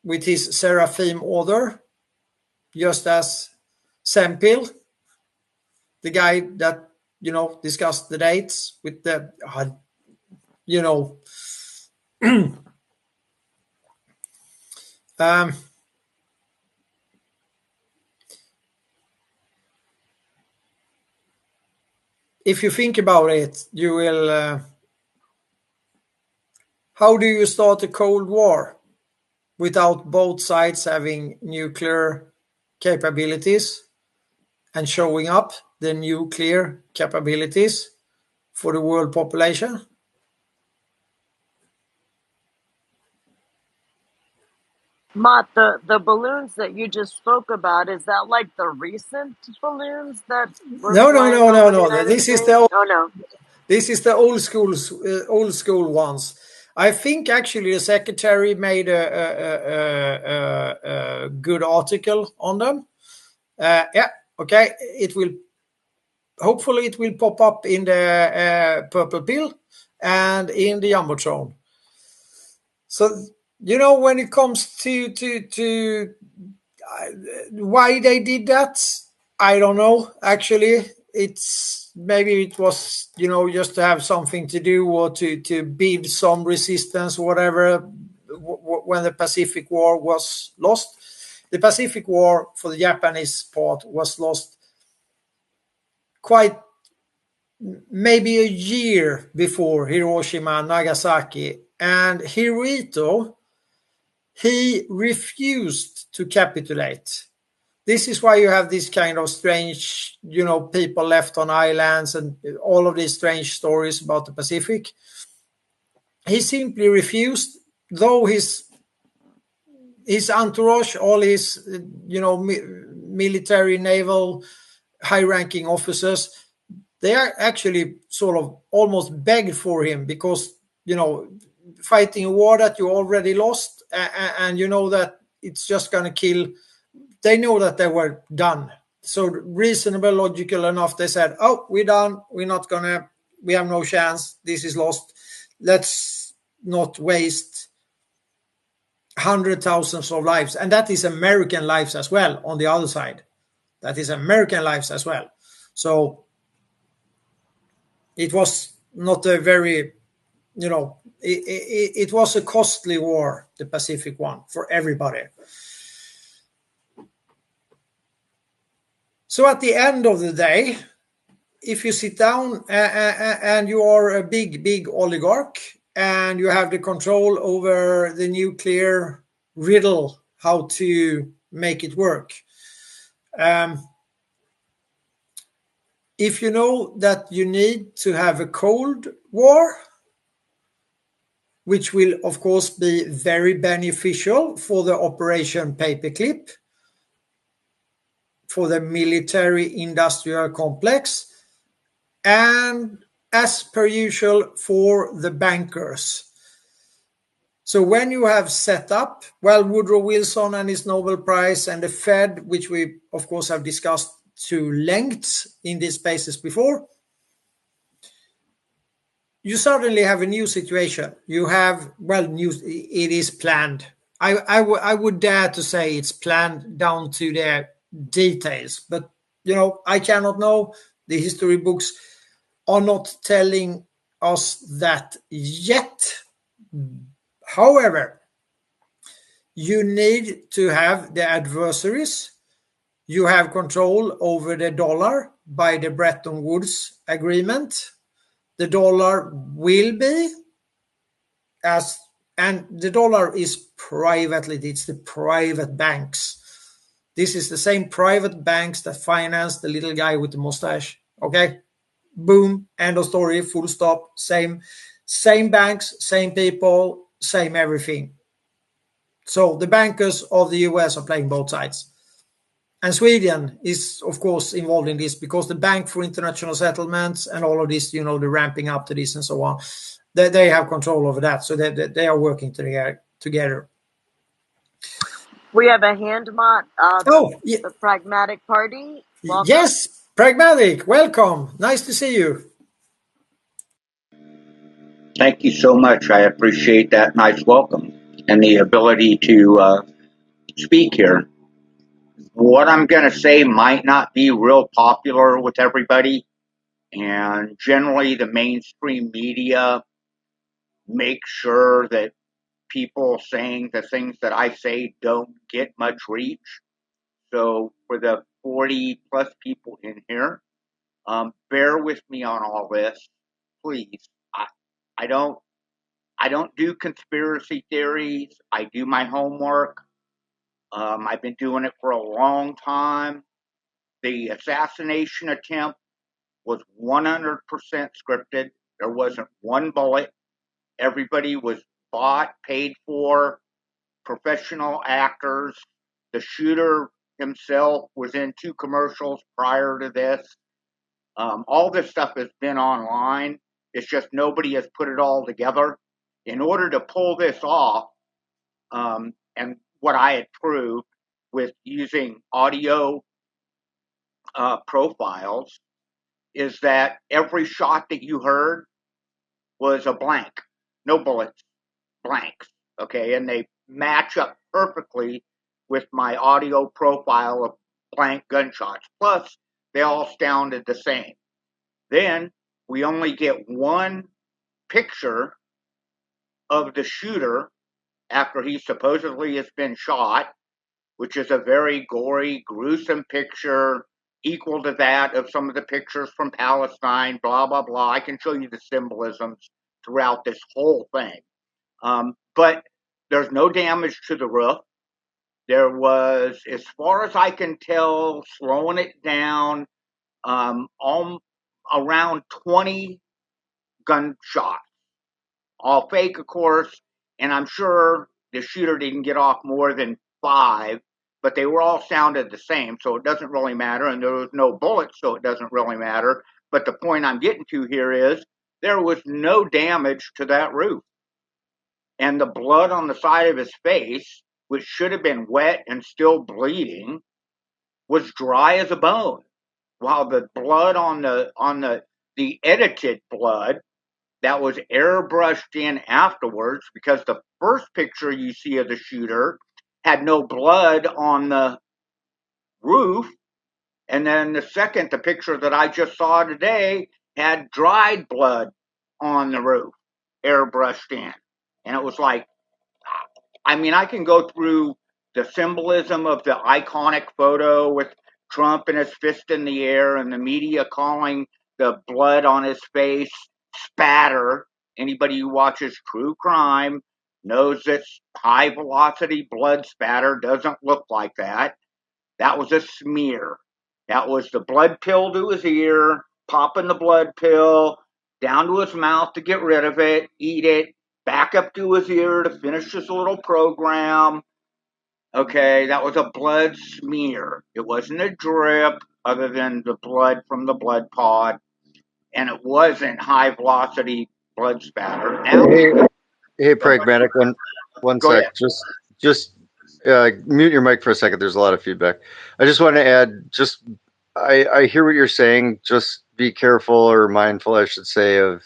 with his Seraphim order, just as Sempil, the guy that, discussed the dates with the, If you think about it, you will. How do you start a Cold War without both sides having nuclear capabilities and showing up the nuclear capabilities for the world population? Mott, the balloons that you just spoke about, is that like the recent balloons that were No. flying over the United This is States? the Oh, no. This is the old school ones. I think actually the secretary made a good article on them. Yeah, okay. It will hopefully it will pop up in the purple pill and in the jumbotron. So when it comes to why they did that, I don't know. Actually, maybe it was just to have something to do or to build some resistance, whatever. When the Pacific War was lost, the Pacific War for the Japanese part was lost quite maybe a year before Hiroshima and Nagasaki, and Hirohito, he refused to capitulate. This is why you have this kind of strange, people left on islands and all of these strange stories about the Pacific. He simply refused, though his entourage, all his, military, naval, high-ranking officers, they are actually sort of almost begged for him because, fighting a war that you already lost and you know that it's just going to kill. They know that they were done. So reasonable, logical enough, they said, oh, we're done. We have no chance. This is lost. Let's not waste hundreds of thousands of lives. And that is American lives as well on the other side. That is American lives as well. So it was not a very, it was a costly war, the Pacific one, for everybody. So at the end of the day, if you sit down and you are a big oligarch and you have the control over the nuclear riddle, how to make it work. If you know that you need to have a Cold War, which will of course be very beneficial for the Operation Paperclip, for the military industrial complex, and as per usual for the bankers. So when you have set up, Woodrow Wilson and his Nobel Prize and the Fed, which we of course have discussed to length in these spaces before, you suddenly have a new situation. You have, it is planned. I would dare to say it's planned down to the details, but I cannot know. The history books are not telling us that yet. However, you need to have the adversaries. You have control over the dollar by the Bretton Woods Agreement. The dollar will be and the dollar is privately, it's the private banks. This is the same private banks that finance the little guy with the mustache. Okay? Boom, end of story, full stop. Same banks, same people, same everything. So the bankers of the US are playing both sides. And Sweden is, of course, involved in this because the Bank for International Settlements and all of this, the ramping up to this and so on, they have control over that. So they are working together. We have a hand, Mott. The Pragmatic Party. Welcome. Yes, Pragmatic. Welcome. Nice to see you. Thank you so much. I appreciate that nice welcome and the ability to speak here. What I'm going to say might not be real popular with everybody, and generally the mainstream media makes sure that people saying the things that I say don't get much reach. So for the 40 plus people in here, bear with me on all this, please. I don't do conspiracy theories. I do my homework. I've been doing it for a long time. The assassination attempt was 100% scripted. There wasn't one bullet. Everybody was bought, paid for, professional actors. The shooter himself was in 2 commercials prior to this. All this stuff has been online. It's just nobody has put it all together. In order to pull this off, and what I had proved with using audio profiles, is that every shot that you heard was a blank, no bullets, blanks. Okay, and they match up perfectly with my audio profile of blank gunshots. Plus, they all sounded the same. Then we only get one picture of the shooter after he supposedly has been shot, which is a very gory, gruesome picture, equal to that of some of the pictures from Palestine, blah, blah, blah. I can show you the symbolisms throughout this whole thing. But there's no damage to the roof. There was, as far as I can tell, slowing it down, around 20 gunshots. All fake, of course, and I'm sure the shooter didn't get off more than 5, but they were all sounded the same, so it doesn't really matter, and there was no bullets, so it doesn't really matter. But the point I'm getting to here is there was no damage to that roof. And the blood on the side of his face, which should have been wet and still bleeding, was dry as a bone, while the blood on the edited blood that was airbrushed in afterwards, because the first picture you see of the shooter had no blood on the roof, and then the picture that I just saw today had dried blood on the roof, airbrushed in. And it was like, I mean, I can go through the symbolism of the iconic photo with Trump and his fist in the air and the media calling the blood on his face spatter. Anybody who watches true crime knows that high velocity blood spatter doesn't look like that. That was a smear. That was the blood pill to his ear, popping the blood pill down to his mouth to get rid of it, eat it, back up to his ear to finish his little program. Okay, that was a blood smear. It wasn't a drip other than the blood from the blood pod, and it wasn't high velocity blood spatter. Now, Hey, pragmatic, one go sec. ahead. Just mute your mic for a second. There's a lot of feedback. I just want to add, I hear what you're saying. Just be careful or mindful, I should say, of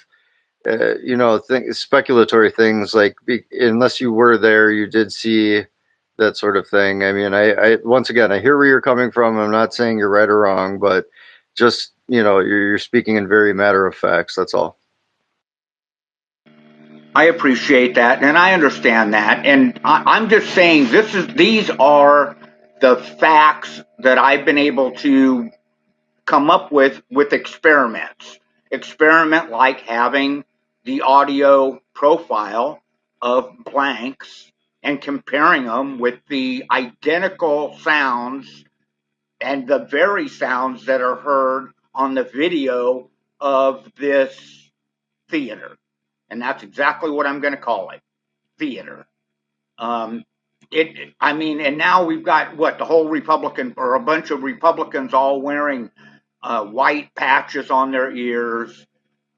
speculatory things like unless you were there, you did see that sort of thing. I mean, I once again, I hear where you're coming from. I'm not saying you're right or wrong, but just you're speaking in very matter of facts. That's all. I appreciate that, and I understand that, and I'm just saying these are the facts that I've been able to come up with experiments. Experiment like having the audio profile of blanks and comparing them with the identical sounds and the very sounds that are heard on the video of this theater. And that's exactly what I'm going to call it, theater. And now we've got the whole Republican or a bunch of Republicans all wearing white patches on their ears.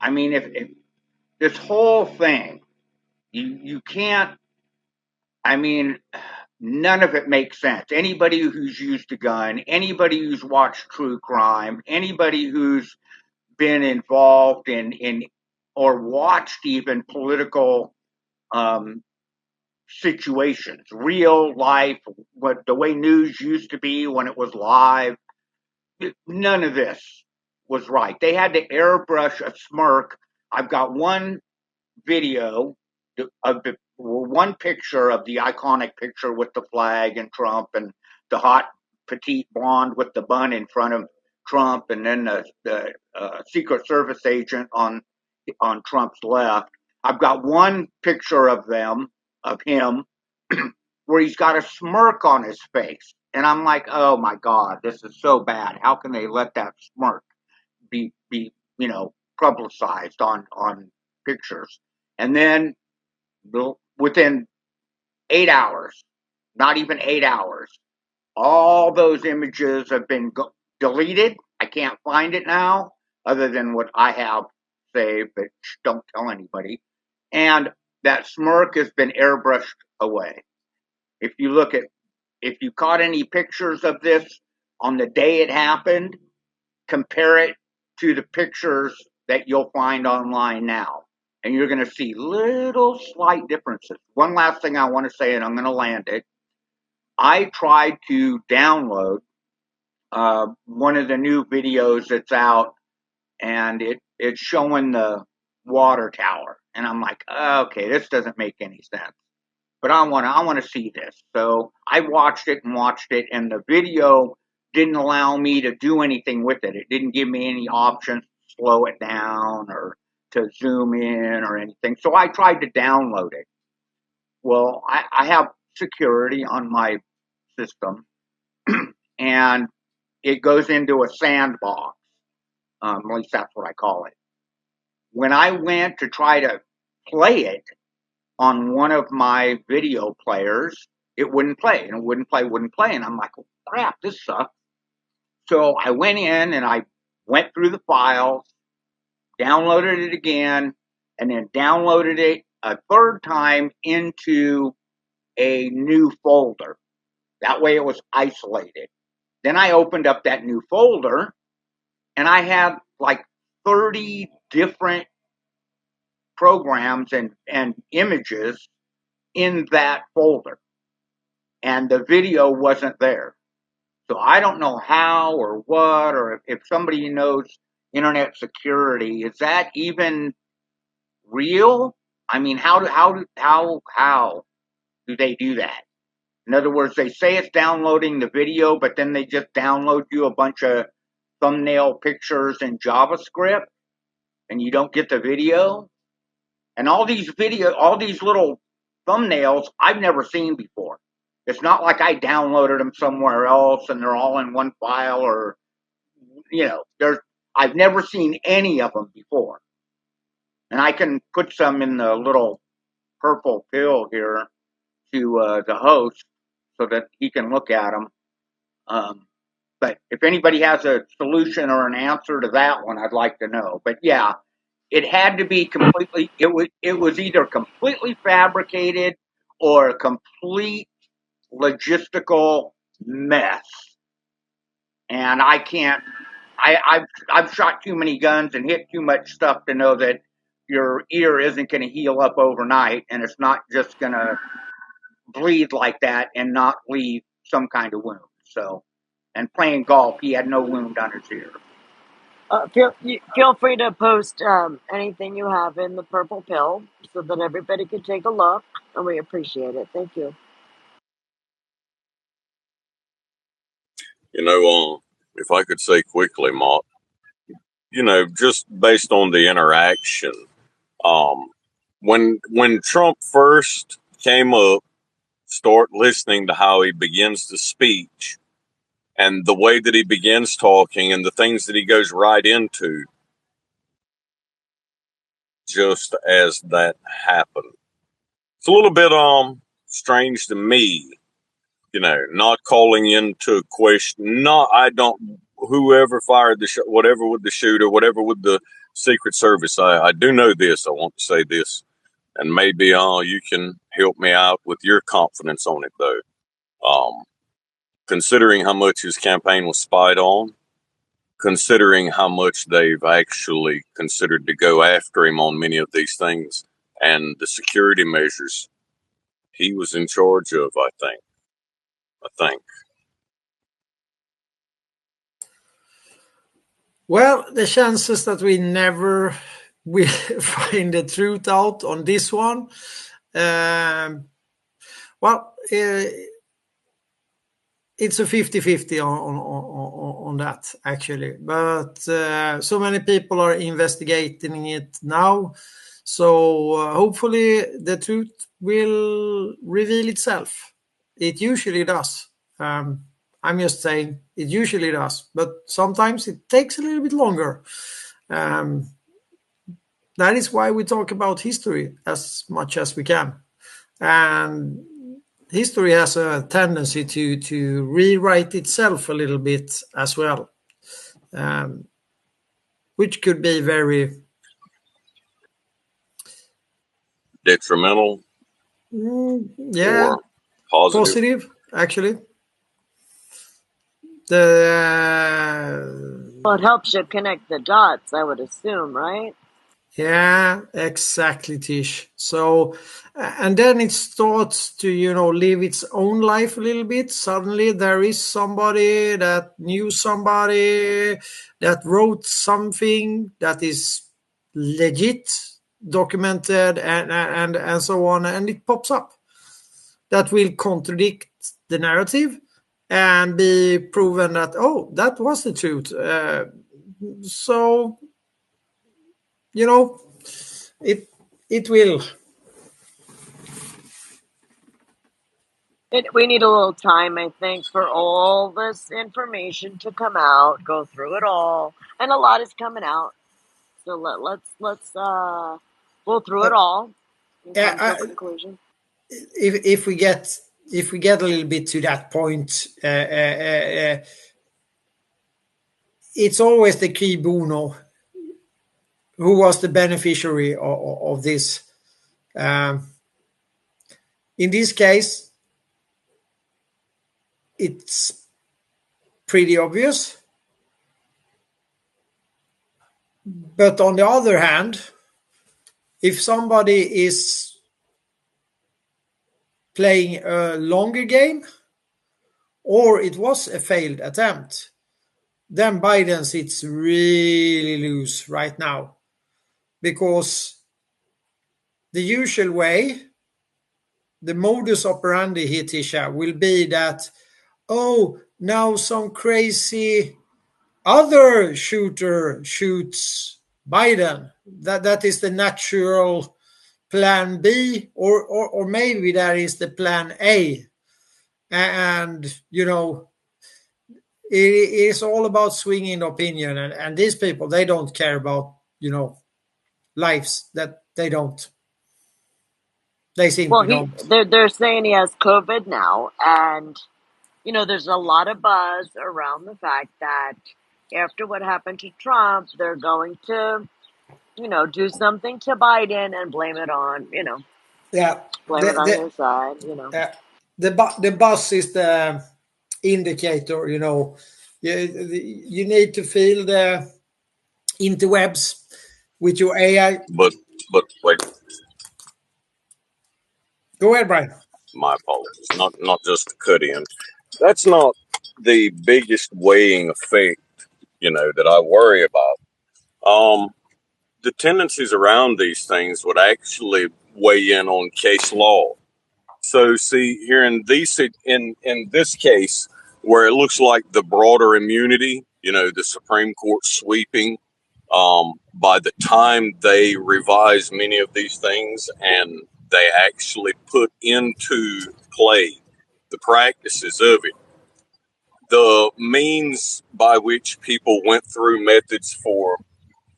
I mean, if this whole thing, you can't. I mean, none of it makes sense. Anybody who's used a gun, anybody who's watched true crime, anybody who's been involved in or watched even political situations, real life, what the way news used to be when it was live. None of this was right. They had to airbrush a smirk. I've got one video of one picture of the iconic picture with the flag and Trump and the hot petite blonde with the bun in front of Trump, and then the Secret Service agent on Trump's left. I've got one picture of him, where he's got a smirk on his face. And I'm like, oh my God, this is so bad. How can they let that smirk be publicized on pictures? And then within 8 hours, not even 8 hours, all those images have been deleted. I can't find it now, other than what I have saved, but don't tell anybody. And that smirk has been airbrushed away. If you caught any pictures of this on the day it happened, compare it to the pictures that you'll find online now, and you're going to see little slight differences. One last thing I want to say, and I'm going to land it. I tried to download one of the new videos that's out, and it's showing the water tower, and I'm like, okay, this doesn't make any sense. But I want to see this. So I watched it, and the video didn't allow me to do anything with it. It didn't give me any options to slow it down or to zoom in or anything. So I tried to download it. Well, I have security on my system, and it goes into a sandbox. At least that's what I call it. When I went to try to play it on one of my video players, it wouldn't play, and it wouldn't play. And I'm like, oh, crap, this sucks. So I went in and I went through the files, downloaded it again, and then downloaded it a third time into a new folder. That way it was isolated. Then I opened up that new folder, and I had like 30 different programs and images in that folder, and the video wasn't there. So I don't know how or what, or if somebody knows internet security, is that even real? I mean, how do they do that? In other words, they say it's downloading the video, but then they just download you a bunch of thumbnail pictures in JavaScript, and you don't get the video. And all these little thumbnails I've never seen before. It's not like I downloaded them somewhere else and they're all in one file, or I've never seen any of them before. And I can put some in the little purple pill here to the host so that he can look at them. But if anybody has a solution or an answer to that one, I'd like to know. But yeah, it had to be completely, it was either completely fabricated or a complete logistical mess. And I can't, I've shot too many guns and hit too much stuff to know that your ear isn't going to heal up overnight, and it's not just going to bleed like that and not leave some kind of wound. So, and playing golf, he had no wound on his ear. Feel free to post anything you have in the purple pill so that everybody can take a look, and we appreciate it. Thank you. If I could say quickly, Mott, just based on the interaction, when Trump first came up, start listening to how he begins the speech and the way that he begins talking and the things that he goes right into, just as that happened. It's a little bit strange to me, not calling into question, whoever fired the shot, whatever with the shooter, whatever with the Secret Service. I do know this. I want to say this, and maybe you can help me out with your confidence on it, though. Considering how much his campaign was spied on, considering how much they've actually considered to go after him on many of these things, and the security measures he was in charge of, I think. Well, the chances that we never will find the truth out on this one Well, it's a 50-50 on that, actually. But so many people are investigating it now. So hopefully the truth will reveal itself. It usually does. I'm just saying it usually does. But sometimes it takes a little bit longer. That is why we talk about history as much as we can. And history has a tendency to rewrite itself a little bit as well, which could be very detrimental yeah, or positive. positive, actually. Well, it helps you connect the dots, I would assume, right? Yeah, exactly, Tish. So, and then it starts to, live its own life a little bit. Suddenly there is somebody that knew somebody that wrote something that is legit, documented, and so on, and it pops up. That will contradict the narrative and be proven that, oh, that was the truth. So, it will. We need a little time, I think, for all this information to come out, go through it all, and a lot is coming out. So let's go through it all and come to a Yeah, conclusion. if we get a little bit to that point, it's always the key bono who was the beneficiary of this. Um, in this case, it's pretty obvious. But on the other hand, if somebody is playing a longer game or it was a failed attempt, then Biden sits really loose right now. Because the usual way, the modus operandi here, Tisha, will be that, oh, now some crazy other shooter shoots Biden. That is the natural plan B, or maybe that is the plan A. And, it is all about swinging opinion. And these people, they don't care about, lives, that they don't. They Well, simply don't. they're saying he has COVID now, and there's a lot of buzz around the fact that after what happened to Trump, they're going to do something to Biden and blame it on Yeah. blame it on his side. The bus is the indicator. You need to feel the interwebs with your AI. But wait, Go ahead, Brian. my apologies. Not just to cut in. That's not the biggest weighing effect, that I worry about. The tendencies around these things would actually weigh in on case law. So see here in this case where it looks like the broader immunity, the Supreme Court sweeping, by the time they revise many of these things and they actually put into play the practices of it, the means by which people went through methods for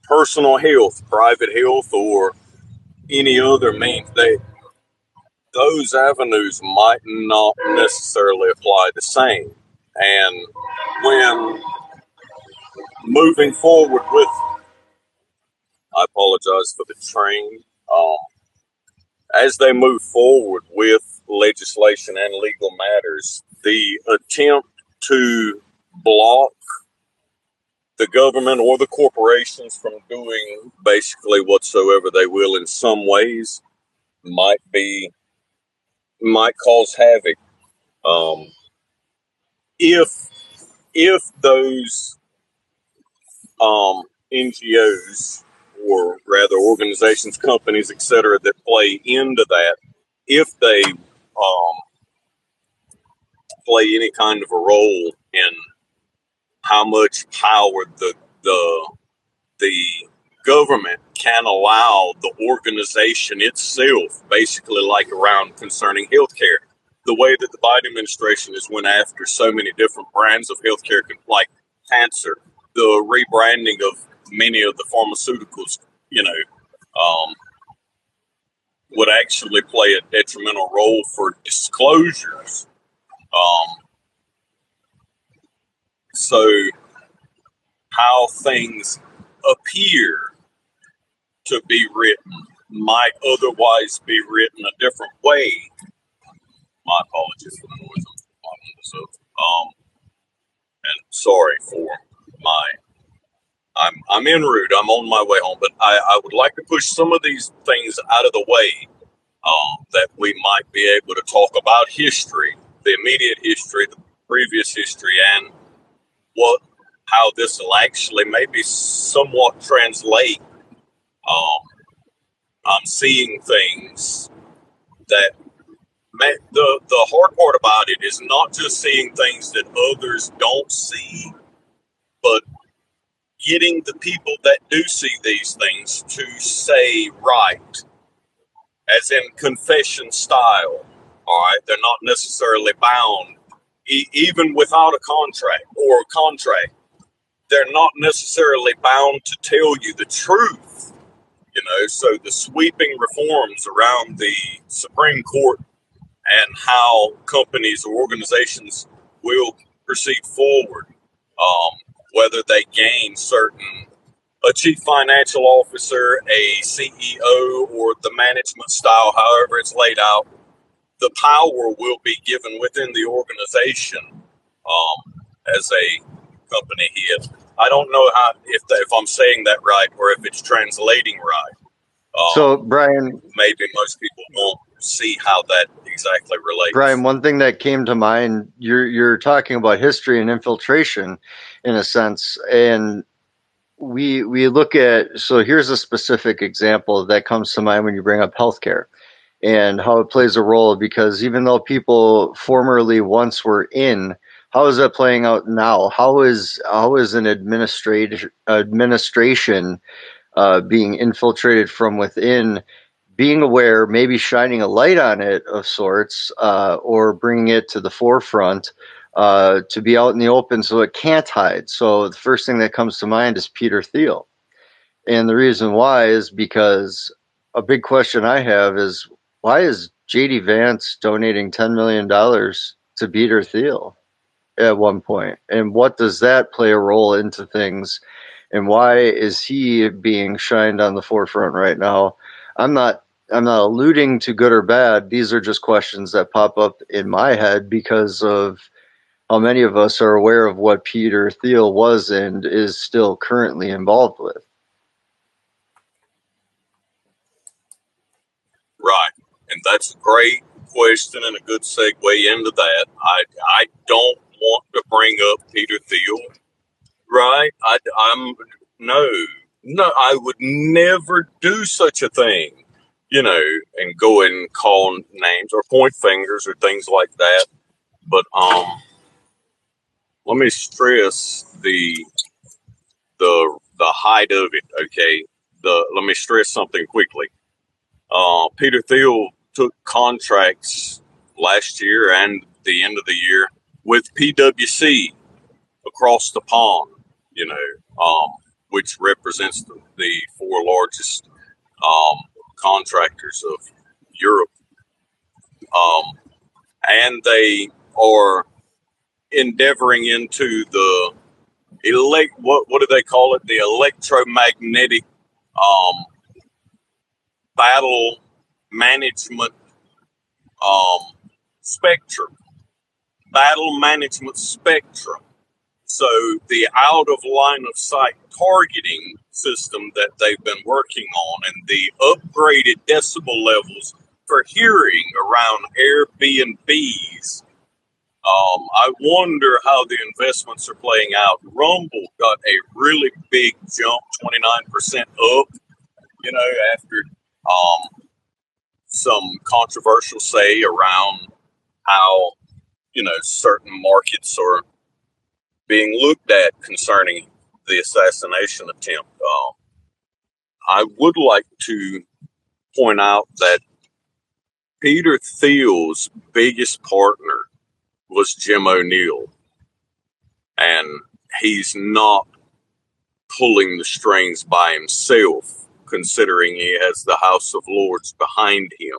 personal health, private health, or any other means, those avenues might not necessarily apply the same. And when moving forward with, I apologize for the train, as they move forward with legislation and legal matters, the attempt to block the government or the corporations from doing basically whatsoever they will in some ways might cause havoc. If those NGOs, or rather organizations, companies, etc., that play into that if they play any kind of a role in how much power the government can allow the organization itself, basically like around concerning healthcare. The way that the Biden administration has went after so many different brands of healthcare, like cancer, the rebranding of many of the pharmaceuticals, would actually play a detrimental role for disclosures. So how things appear to be written might otherwise be written a different way. My apologies for the noise. I'm on this up. And sorry for I'm en route. I'm on my way home, but I would like to push some of these things out of the way that we might be able to talk about history, the immediate history, the previous history, and how this will actually maybe somewhat translate. I'm seeing things that the hard part about it is not just seeing things that others don't see, but getting the people that do see these things to say right, as in confession style. All right, they're not necessarily bound, even without a contract or a contract. They're not necessarily bound to tell you the truth. So the sweeping reforms around the Supreme Court and how companies or organizations will proceed forward, whether they gain a chief financial officer, a CEO, or the management style, however it's laid out, the power will be given within the organization as a company head. I don't know if I'm saying that right or if it's translating right. So, Brian, maybe most people won't see how that exactly relates. Brian, one thing that came to mind, you're talking about history and infiltration in a sense, and we look at, so here's a specific example that comes to mind when you bring up healthcare and how it plays a role, because even though people formerly once were in, how is that playing out now? How is an administration being infiltrated from within, being aware, maybe shining a light on it of sorts, or bringing it to the forefront, to be out in the open so it can't hide. So the first thing that comes to mind is Peter Thiel. And the reason why is because a big question I have is, why is JD Vance donating $10 million to Peter Thiel at one point? And what does that play a role into things? And why is he being shined on the forefront right now? I'm not alluding to good or bad. These are just questions that pop up in my head because of how many of us are aware of what Peter Thiel was and is still currently involved with. Right. And that's a great question and a good segue into that. I don't want to bring up Peter Thiel. Right. No, I would never do such a thing, and go and call names or point fingers or things like that. But let me stress the height of it. Okay. Let me stress something quickly. Peter Thiel took contracts last year and the end of the year with PwC across the pond, which represents the four largest contractors of Europe. And they are endeavoring into the what do they call it? The electromagnetic battle management spectrum. Battle management spectrum. So the out of line of sight targeting system that they've been working on and the upgraded decibel levels for hearing around Airbnbs. I wonder how the investments are playing out. Rumble got a really big jump, 29% up, after some controversial say around how, certain markets are being looked at concerning the assassination attempt. I would like to point out that Peter Thiel's biggest partner was Jim O'Neill, and he's not pulling the strings by himself, considering he has the House of Lords behind him,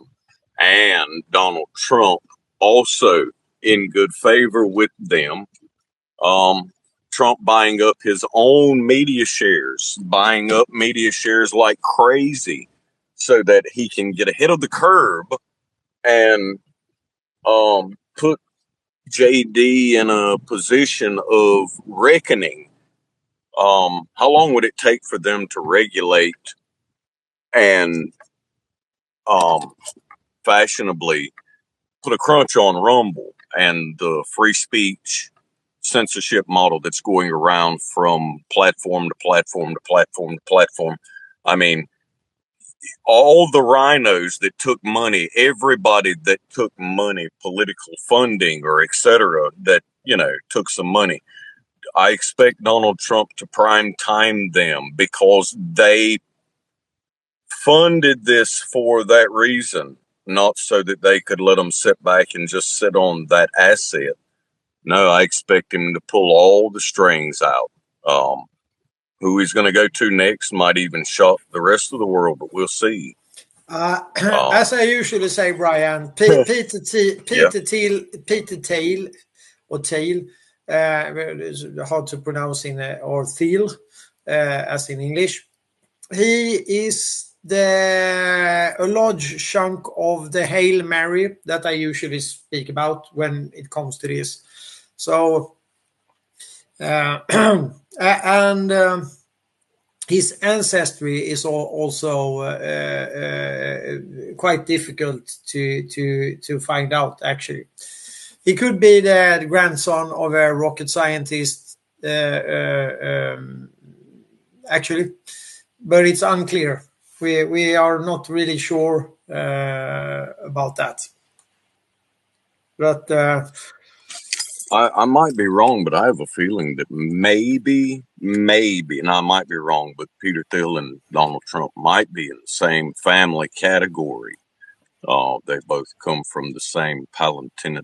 and Donald Trump also in good favor with them. Trump buying up his own media shares, buying up media shares like crazy so that he can get ahead of the curve and put JD in a position of reckoning. How long would it take for them to regulate and fashionably put a crunch on Rumble and the free speech censorship model that's going around from platform to platform to platform to platform? I mean, all the rhinos that took money, everybody that took money, political funding or etc., that, took some money, I expect Donald Trump to prime time them because they funded this for that reason, not so that they could let them sit back and just sit on that asset. No, I expect him to pull all the strings out. Who he's going to go to next might even shock the rest of the world, but we'll see. As I usually say, Brian, Peter Thiel, or Thiel, it's hard to pronounce or Thiel, as in English. He is a large chunk of the Hail Mary that I usually speak about when it comes to this. So, and his ancestry is also quite difficult to find out, actually. He could be the grandson of a rocket scientist, actually, but it's unclear. We are not really sure about that. But I might be wrong, but I have a feeling that maybe, and I might be wrong, but Peter Thiel and Donald Trump might be in the same family category. They both come from the same Palatine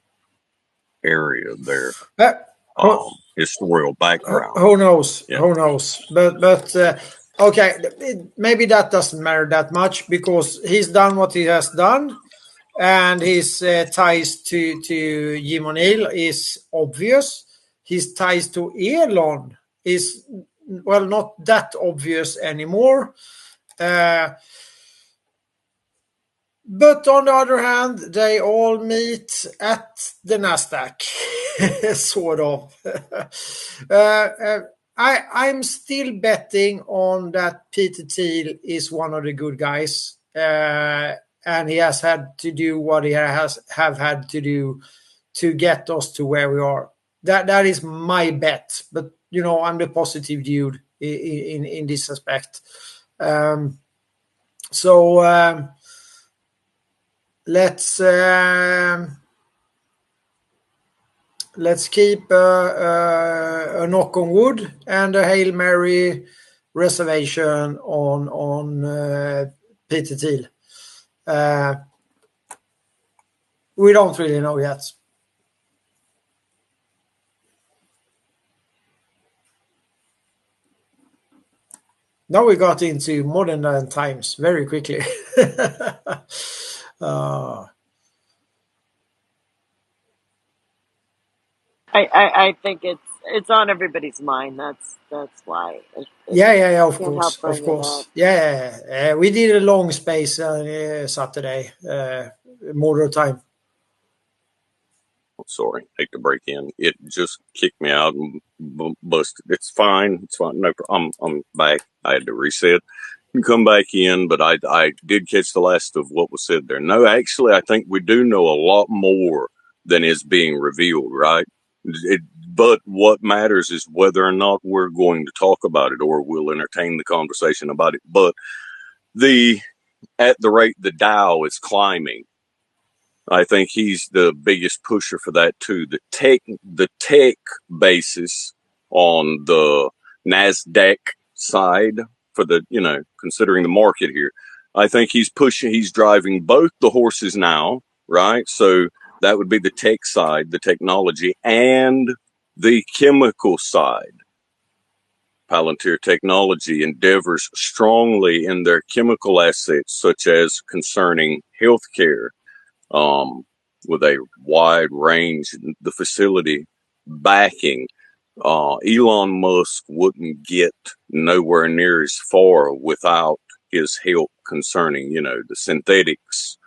area there. Historical background. Who knows? Yeah. Who knows? But okay, maybe that doesn't matter that much because he's done what he has done, and his ties to Jim O'Neill is obvious. His ties to Elon is, well, not that obvious anymore. But on the other hand, they all meet at the NASDAQ, sort of. I'm still betting on that Peter Thiel is one of the good guys, and he has had to do what he have had to do to get us to where we are. That is my bet, but I'm the positive dude in this aspect. Let's keep a knock on wood and a Hail Mary reservation on Peter Thiel. We don't really know yet. Now we got into modern times very quickly. I think it's on everybody's mind. That's why. Yeah. Of course. Yeah. We did a long space Saturday, more time. Sorry, hate to break in. It just kicked me out and busted. It's fine. No, I'm back. I had to reset and come back in, but I did catch the last of what was said there. No, actually, I think we do know a lot more than is being revealed, right? But what matters is whether or not we're going to talk about it or we'll entertain the conversation about it. But the at the rate the Dow is climbing. I think he's the biggest pusher for that too. The tech basis on the NASDAQ side for the, considering the market here, I think he's driving both the horses now, right? So that would be the tech side, the technology, and the chemical side. Palantir Technology endeavors strongly in their chemical assets, such as concerning healthcare, with a wide range, the facility backing. Elon Musk wouldn't get nowhere near as far without his help concerning, the synthetics,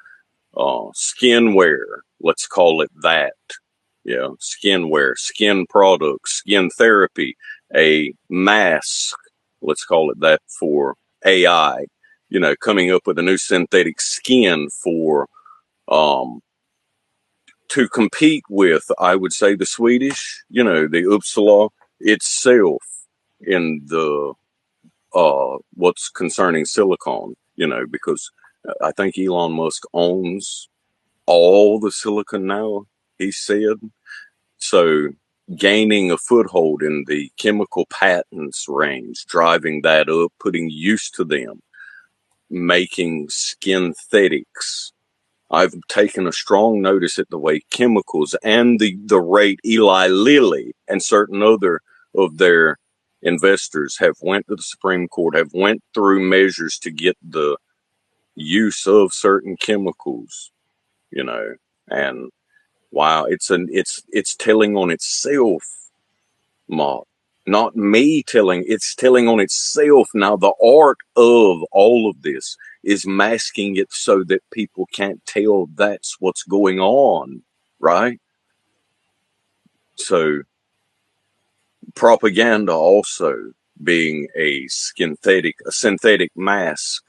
skin wear, let's call it that. Yeah, skin wear, skin products, skin therapy, a mask, let's call it that, for AI, coming up with a new synthetic skin for, to compete with, I would say, the Swedish, the Uppsala itself in the, what's concerning silicon, because I think Elon Musk owns all the silicon now, he said. So gaining a foothold in the chemical patents range, driving that up, putting use to them, making synthetics. I've taken a strong notice at the way chemicals and the rate Eli Lilly and certain other of their investors have went to the Supreme Court, have went through measures to get the use of certain chemicals, and wow, it's telling on itself, Mark. Not me telling, it's telling on itself. Now, the art of all of this is masking it so that people can't tell that's what's going on, right? So, propaganda also being a synthetic mask,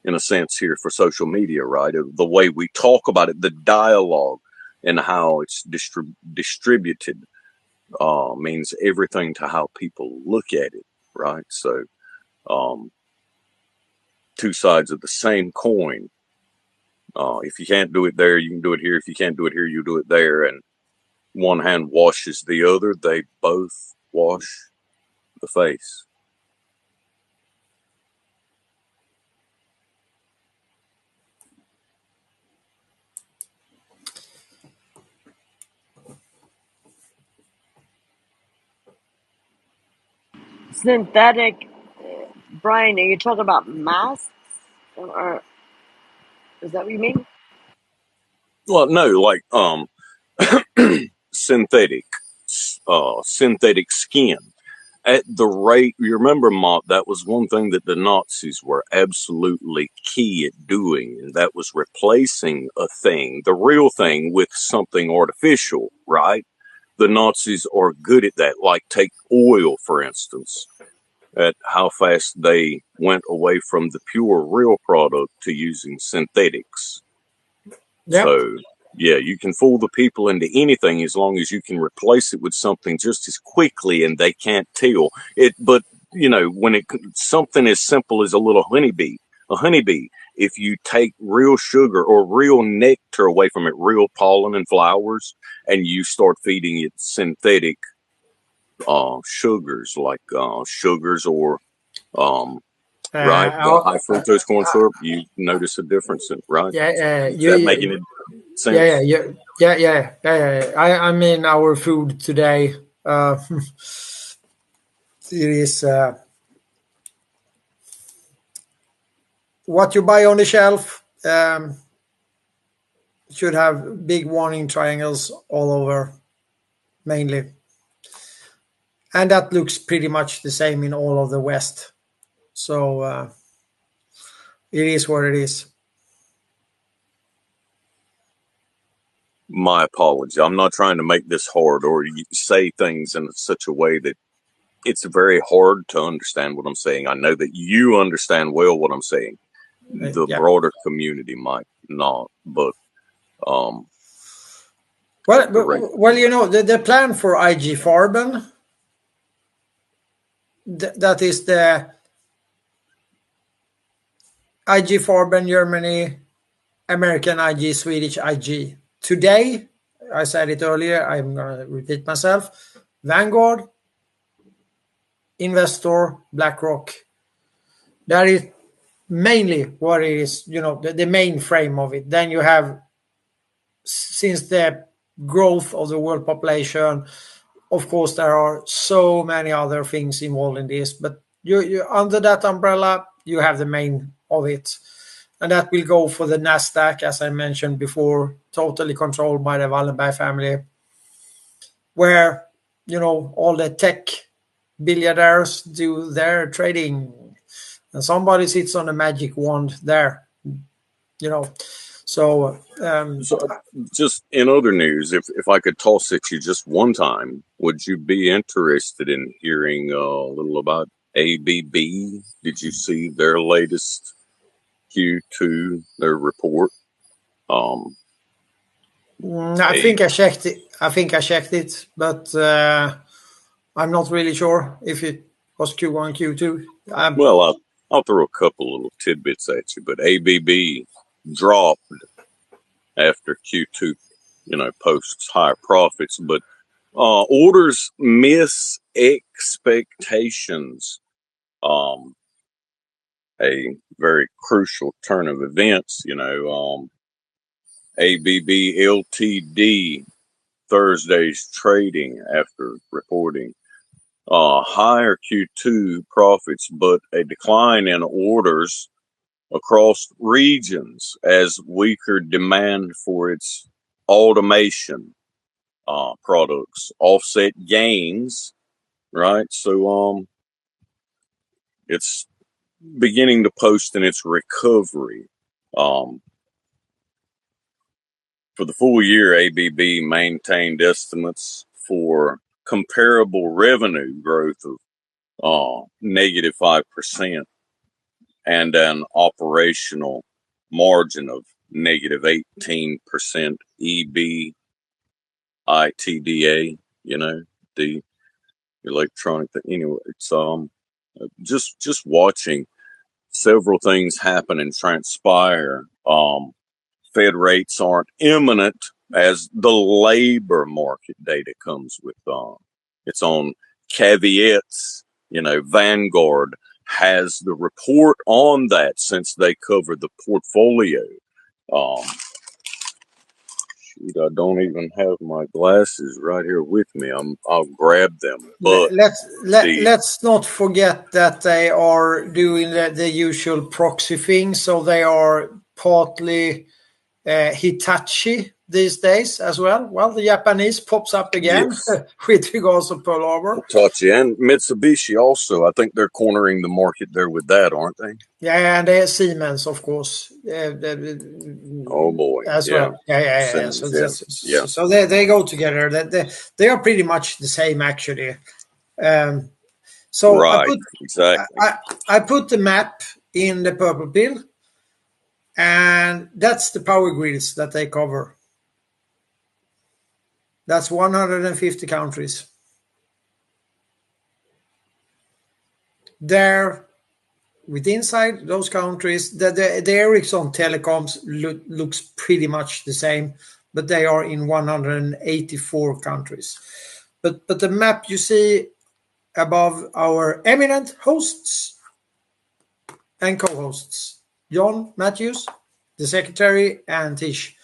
in a sense, here for social media, right? The way we talk about it, the dialogue, and how it's distributed. Means everything to how people look at it, right? So, two sides of the same coin. If you can't do it there, you can do it here. If you can't do it here, you do it there. And one hand washes the other. They both wash the face. Synthetic, Brian, are you talking about masks? Or is that what you mean? Well, no, like synthetic skin. At the rate, you remember, Mott, that was one thing that the Nazis were absolutely key at doing, and that was replacing a thing, the real thing, with something artificial, right? The Nazis are good at that. Like, take oil, for instance, at how fast they went away from the pure real product to using synthetics. Yep. So, yeah, you can fool the people into anything as long as you can replace it with something just as quickly and they can't tell it. But, when something as simple as a honeybee, if you take real sugar or real nectar away from it, real pollen and flowers, and you start feeding it synthetic sugars like sugars or right, the high fructose corn syrup, you notice a difference in, right? Yeah, Is that making it sense? Yeah. I mean, our food today, it is what you buy on the shelf. Should have big warning triangles all over, mainly, and that looks pretty much the same in all of the West. So it is what it is. My apology. I'm not trying to make this hard or say things in such a way that it's very hard to understand what I'm saying. I know that you understand well what I'm saying. The broader community might not, but well, the plan for IG Farben, that is the IG Farben Germany, American IG, Swedish IG. Today, I said it earlier, I'm going to repeat myself, Vanguard, Investor, BlackRock. That is mainly what it is, the main frame of it. Then you have, since the growth of the world population, of course, there are so many other things involved in this, but you under that umbrella, you have the main of it. And that will go for the NASDAQ, as I mentioned before, totally controlled by the Wallenberg family, where, all the tech billionaires do their trading. And somebody sits on a magic wand there, So, So, just in other news, if I could toss at you just one time, would you be interested in hearing a little about ABB? Did you see their latest Q2, their report? I think I checked it, but I'm not really sure if it was Q1, Q2. Well, I'll throw a couple little tidbits at you, but ABB dropped after Q2, posts higher profits, but orders miss expectations. A very crucial turn of events, ABB LTD Thursday's trading after reporting higher Q2 profits, but a decline in orders across regions as weaker demand for its automation products offset gains, right? So it's beginning to post in its recovery. For the full year, ABB maintained estimates for comparable revenue growth of -5% and an operational margin of -18% EBITDA, the electronic thing. Anyway, it's just watching several things happen and transpire. Fed rates aren't imminent as the labor market data comes with its own caveats. Vanguard has the report on that since they cover the portfolio. I don't even have my glasses right here with me. I'll grab them. But let's not forget that they are doing the usual proxy thing, so they are partly Hitachi these days as well. Well, the Japanese pops up again, yes, with regards to Pearl Harbor. Hitachi and Mitsubishi also. I think they're cornering the market there with that, aren't they? Yeah, and they're Siemens, of course. Oh boy, as well. Yeah. Siemens, So they go together. They are pretty much the same, actually. So right, exactly. I put the map in the purple pill, and that's the power grids that they cover. That's 150 countries. There, with inside those countries, the Ericsson telecoms looks pretty much the same, but they are in 184 countries. But the map you see above our eminent hosts and co-hosts, John Matthews, the secretary, and Tish.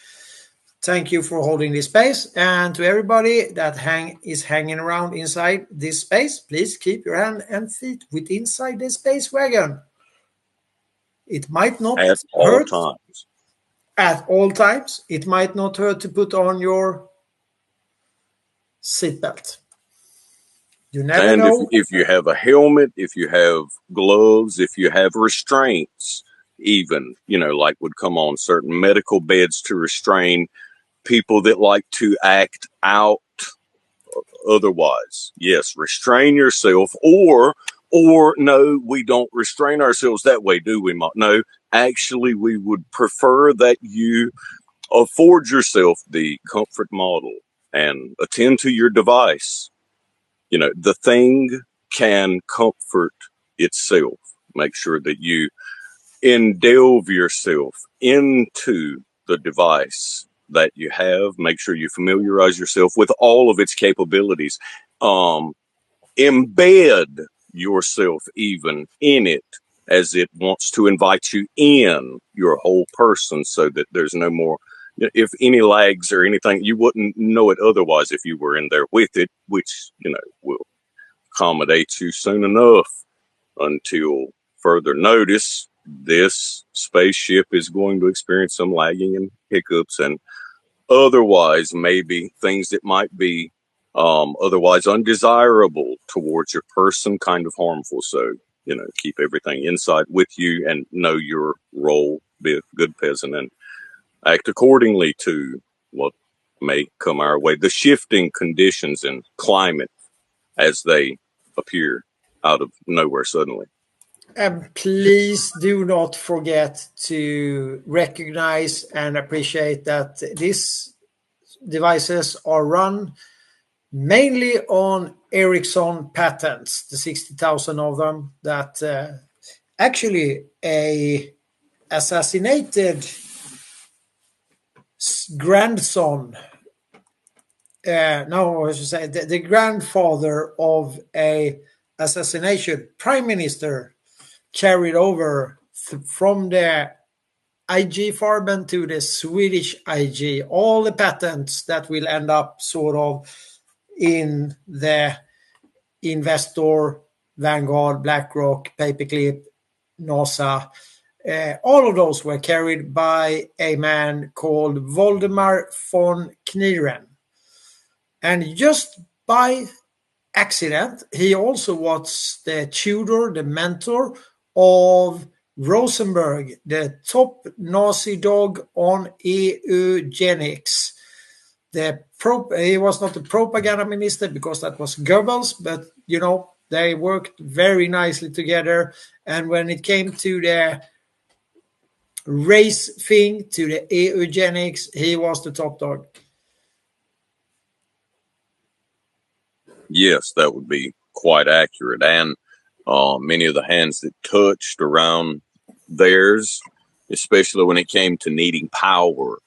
Thank you for holding this space. And to everybody that is hanging around inside this space, please keep your hand and feet within inside the space wagon. It might not hurt at all times. It might not hurt to put on your seatbelt. You never know. If you have a helmet, if you have gloves, if you have restraints, even, like would come on certain medical beds to restrain people that like to act out otherwise. Yes, restrain yourself, or no, we don't restrain ourselves that way, do we? No, actually, we would prefer that you afford yourself the comfort model and attend to your device. The thing can comfort itself. Make sure that you delve yourself into the device that you have. Make sure you familiarize yourself with all of its capabilities. Embed yourself even in it as it wants to invite you in your whole person, so that there's no more, if any lags or anything, you wouldn't know it otherwise if you were in there with it, which, will accommodate you soon enough. Until further notice, this spaceship is going to experience some lagging and hiccups and otherwise maybe things that might be otherwise undesirable towards your person, kind of harmful. So, keep everything inside with you and know your role, be a good peasant, and act accordingly to what may come our way. The shifting conditions and climate as they appear out of nowhere suddenly. And please do not forget to recognize and appreciate that these devices are run mainly on Ericsson patents, the 60,000 of them that actually a assassinated grandson, no, I should say the grandfather of a assassination prime minister carried over from the IG Farben to the Swedish IG, all the patents that will end up sort of in the investor, Vanguard, BlackRock, Paperclip, NASA. All of those were carried by a man called Voldemar von Knieren. And just by accident, he also was the tutor, the mentor of Rosenberg, the top Nazi dog on eugenics. He was not the propaganda minister because that was Goebbels, but they worked very nicely together. And when it came to the race thing, to the eugenics, he was the top dog. Yes, that would be quite accurate. And many of the hands that touched around theirs, especially when it came to needing power,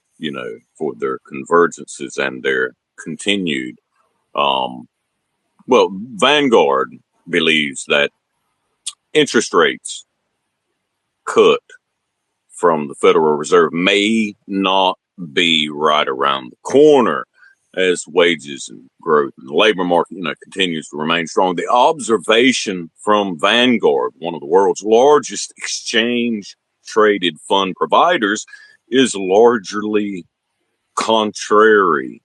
for their convergences and their continued. Vanguard believes that interest rates cut from the Federal Reserve may not be right around the corner as wages and growth in the labor market, continues to remain strong. The observation from Vanguard, one of the world's largest exchange traded fund providers, is largely contrary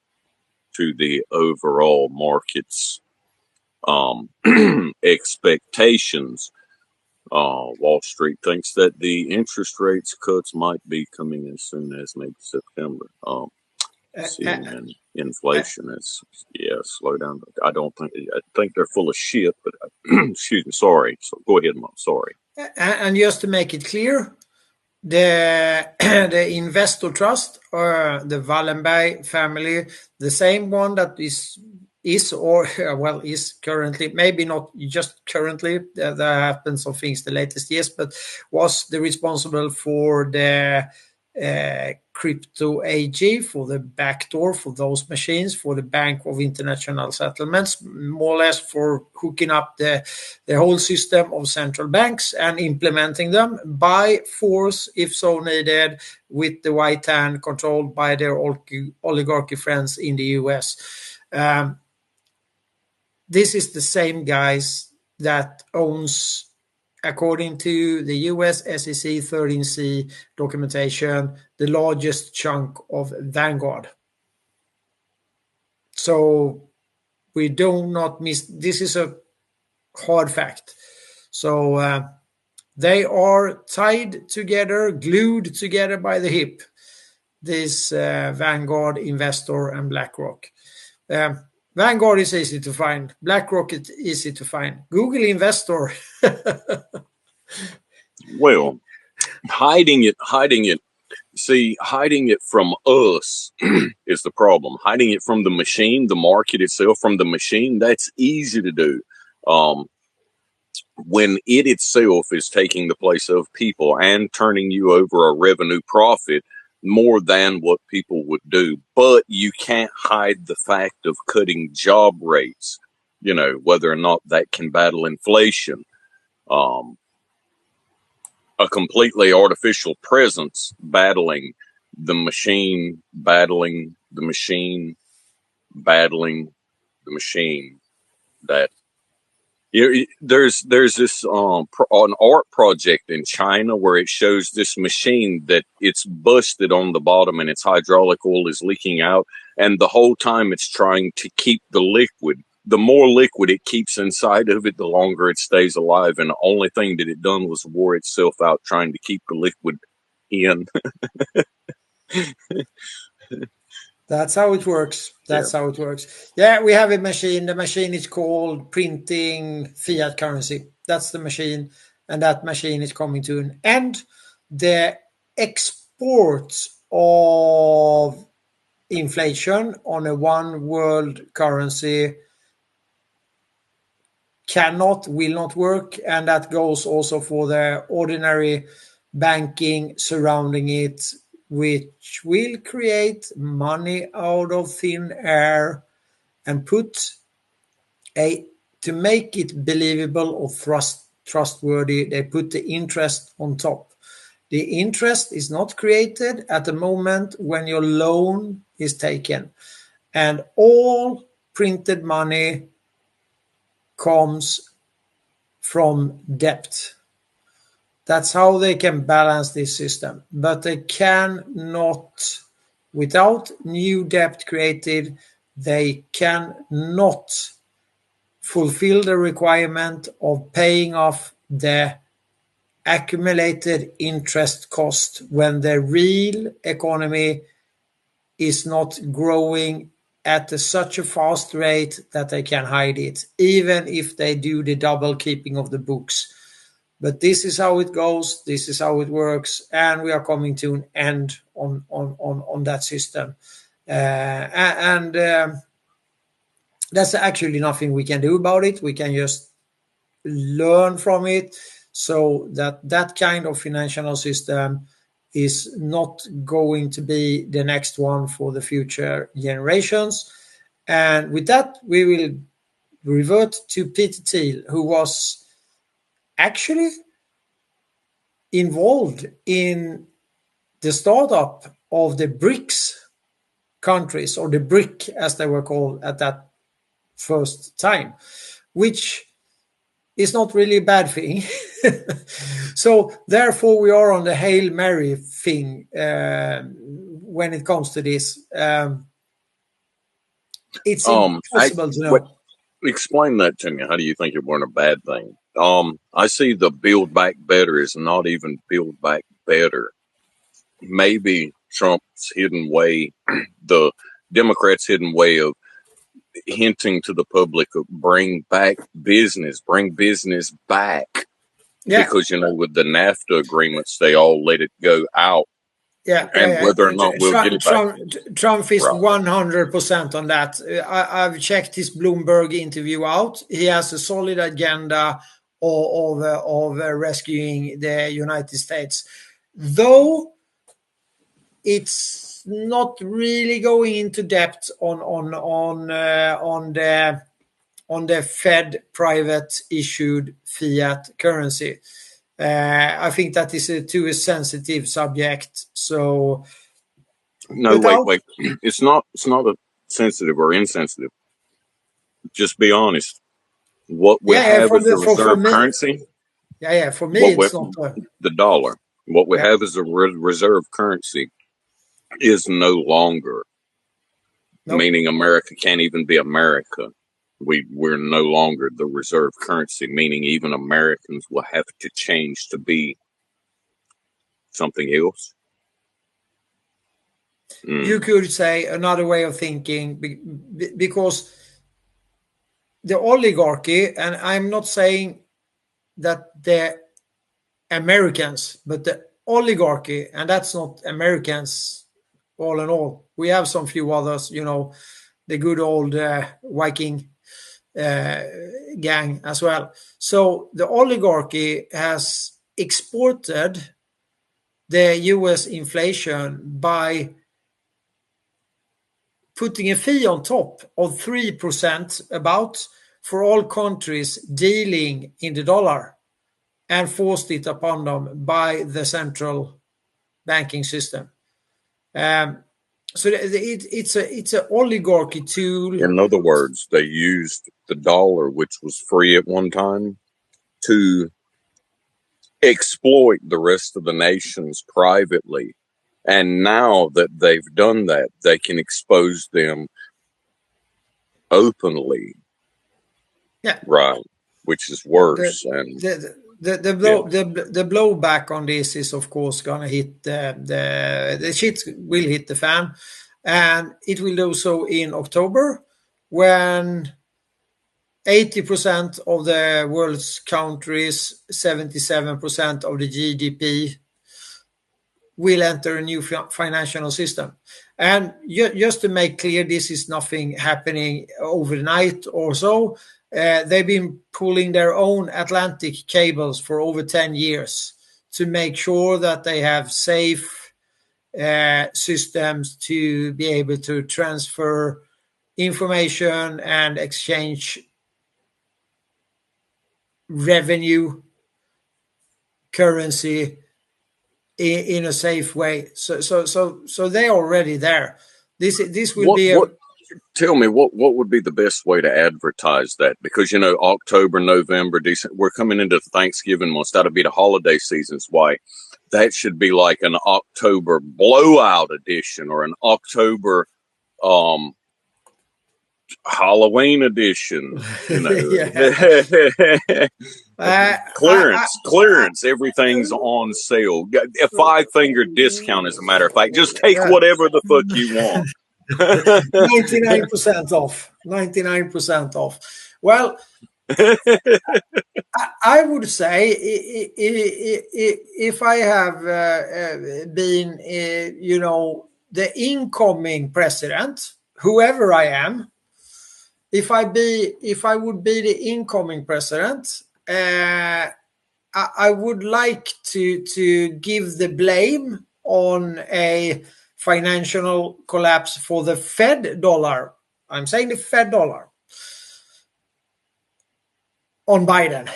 to the overall market's expectations. Wall Street thinks that the interest rates cuts might be coming as soon as maybe September. And inflation is, slow down. I think they're full of shit, but excuse me, sorry. So go ahead, Mom. Sorry. And just to make it clear, the investor trust or the Wallenberg family, the same one that is currently, maybe not just currently, there have been some things the latest years, but was the responsible for the crypto AG, for the backdoor for those machines, for the Bank of International Settlements, more or less for hooking up the whole system of central banks and implementing them by force, if so needed, with the white hand controlled by their oligarchy friends in the US. This is the same guys that owns, according to the US SEC 13C documentation, the largest chunk of Vanguard. So we do not miss, this is a hard fact. So they are tied together, glued together by the hip, this Vanguard investor and BlackRock. Vanguard is easy to find. BlackRock is easy to find. Google investor. Well, hiding it. See, hiding it from us is the problem. Hiding it from the machine, the market itself, from the machine, that's easy to do. when it itself is taking the place of people and turning you over a revenue profit more than what people would do. But you can't hide the fact of cutting job rates, whether or not that can battle inflation. A completely artificial presence battling the machine, battling the machine, battling the machine. That there's this an art project in China where it shows this machine that it's busted on the bottom and its hydraulic oil is leaking out, and the whole time it's trying to keep the liquid. The more liquid it keeps inside of it, the longer it stays alive, and the only thing that it done was wore itself out trying to keep the liquid in. That's how it works. That's how it works. Yeah, we have a machine. The machine is called printing fiat currency. That's the machine, and that machine is coming to an end. The exports of inflation on a one world currency will not work, and that goes also for the ordinary banking surrounding it, which will create money out of thin air and to make it believable or trustworthy, they put the interest on top. The interest is not created at the moment when your loan is taken, and all printed money comes from debt. That's how they can balance this system. But they cannot, without new debt created, they cannot fulfill the requirement of paying off the accumulated interest cost when the real economy is not growing at such a fast rate that they can hide it, even if they do the double keeping of the books. But this is how it goes. This is how it works, and we are coming to an end on that system. And that's actually nothing we can do about it. We can just learn from it, so that kind of financial system is not going to be the next one for the future generations. And with that, we will revert to Peter Thiel, who was actually involved in the startup of the BRICS countries, or the BRIC as they were called at that first time, which is not really a bad thing. So therefore we are on the Hail Mary thing when it comes to this. It's impossible to know. Explain that to me. How do you think it weren't a bad thing? I see the Build Back Better is not even Build Back Better. Maybe Trump's hidden way, the Democrats' hidden way of hinting to the public of bring business back. Yeah. Because, with the NAFTA agreements, they all let it go out. Yeah, whether or not we'll get it back. Trump is 100% on that. I've checked his Bloomberg interview out. He has a solid agenda of rescuing the United States, though it's not really going into depth on the Fed private issued fiat currency. I think that is a sensitive subject. So no, wait. It's not a sensitive or insensitive. Just be honest. What we have is a reserve currency. Yeah. For me, it's not the dollar. What we have as a reserve currency is no longer. Meaning America can't even be America. We're no longer the reserve currency, meaning even Americans will have to change to be something else. You could say another way of thinking, because the oligarchy, and I'm not saying that the Americans, but the oligarchy, and that's not Americans all in all. We have some few others, the good old Viking gang as well. So the oligarchy has exported the US inflation by putting a fee on top of 3% about for all countries dealing in the dollar, and forced it upon them by the central banking system. So it's an oligarchy tool. In other words, they used the dollar, which was free at one time, to exploit the rest of the nations privately. And now that they've done that, they can expose them openly. Yeah. Right. Which is worse. The blowback on this is, of course, gonna hit the shit will hit the fan, and it will do so in October, when 80% of the world's countries, 77% of the GDP will enter a new financial system. And just to make clear, this is nothing happening overnight or so. They've been pulling their own Atlantic cables for over 10 years to make sure that they have safe systems to be able to transfer information and exchange revenue, currency in a safe way. So they're already there. This will be a... Tell me, what would be the best way to advertise that? Because, October, November, December, we're coming into Thanksgiving months. That'll be the holiday seasons. Why? That should be like an October blowout edition, or an October Halloween edition. Clearance. Everything's on sale. A 5-finger discount, as a matter of fact. Just take whatever the fuck you want. 99% off. 99% off. Well, I would say, if I have been, the incoming president, whoever I am, if I would be the incoming president, I would like to give the blame on a financial collapse for the Fed dollar. I'm saying the Fed dollar on Biden.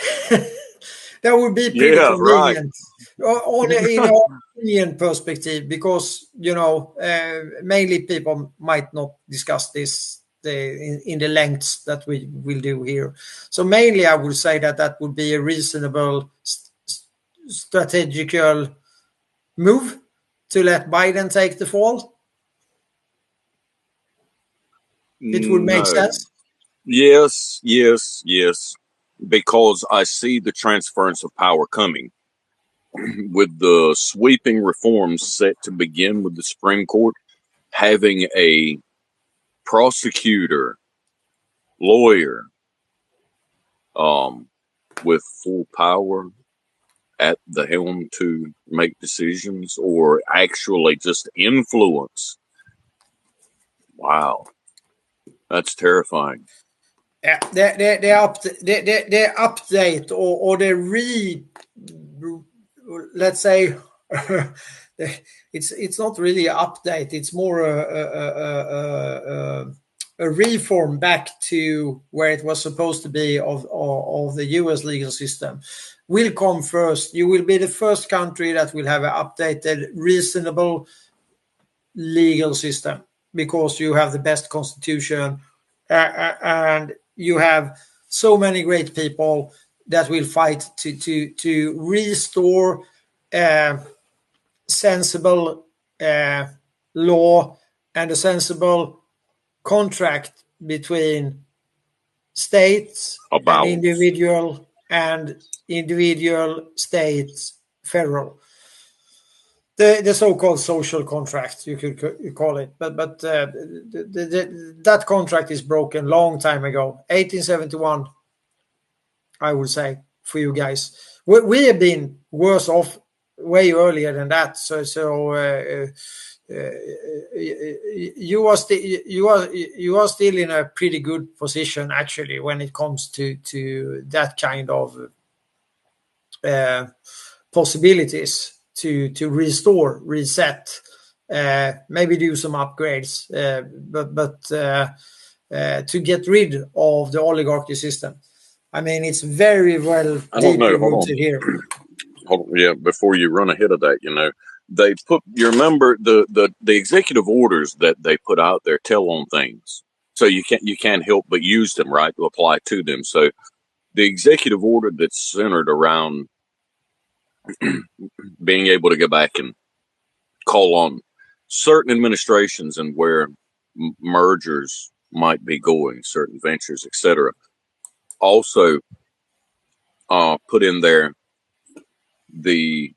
That would be pretty convenient, right. In an opinion perspective, because mainly people might not discuss this in the lengths that we will do here. So mainly, I would say that would be a reasonable strategical move to let Biden take the fall. It would make sense. Yes. Because I see the transference of power coming with the sweeping reforms set to begin with the Supreme Court having a prosecutor, lawyer, with full power at the helm to make decisions or actually just influence. Wow. That's terrifying. Yeah, the update or the let's say it's not really an update. It's more a reform back to where it was supposed to be of the US legal system will come first. You will be the first country that will have an updated, reasonable legal system, because you have the best constitution and you have so many great people that will fight to restore sensible law and a sensible contract between states and individual states, federal. The so-called social contract, you could call it, but that contract is broken long time ago, 1871. I would say, for you guys, we have been worse off way earlier than that. So you are still in a pretty good position actually when it comes to that kind of possibilities to restore, reset, maybe do some upgrades, but to get rid of the oligarchy system. I mean, it's very well I don't know. deeply Hold rooted on. here. Hold on. Yeah, before you run ahead of that, they put. You remember the executive orders that they put out there tell on things, so you can't help but use them, right, to apply to them. So the executive order that's centered around being able to go back and call on certain administrations and where mergers might be going, certain ventures, etc. Also, put in there the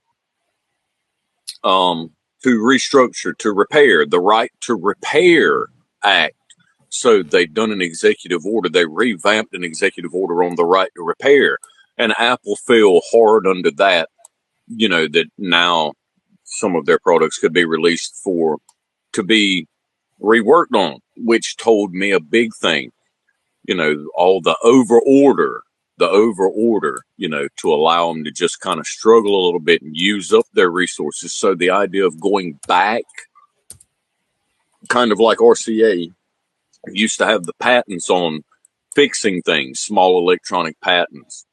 to restructure, to repair, the right to repair act. So they've done an executive order. They revamped an executive order on the right to repair, and Apple fell hard under that. That now some of their products could be released to be reworked on, which told me a big thing. All the over order, to allow them to just kind of struggle a little bit and use up their resources. So the idea of going back, kind of like RCA used to have the patents on fixing things, small electronic patents.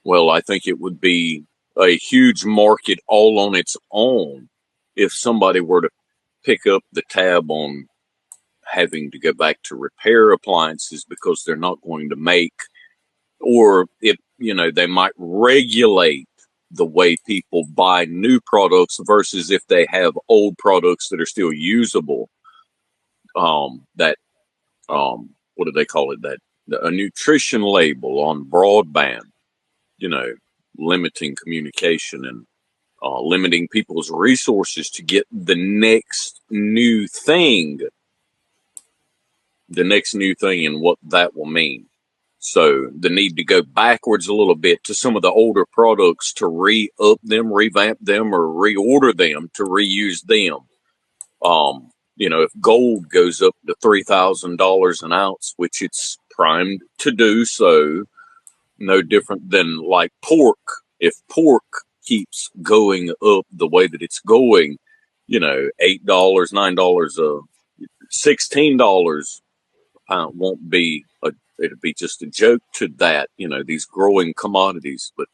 Well, I think it would be a huge market all on its own if somebody were to pick up the tab on having to go back to repair appliances because they're not going to make, or if, they might regulate the way people buy new products versus if they have old products that are still usable. What do they call it? A nutrition label on broadband, limiting communication and limiting people's resources to get the next new thing and what that will mean. So the need to go backwards a little bit to some of the older products to re-up them, revamp them, or reorder them to reuse them. If gold goes up to $3,000 an ounce, which it's primed to do so, no different than like pork. If pork keeps going up the way that it's going, $8, $9, $16 a pound won't be it'll be just a joke to that, these growing commodities. But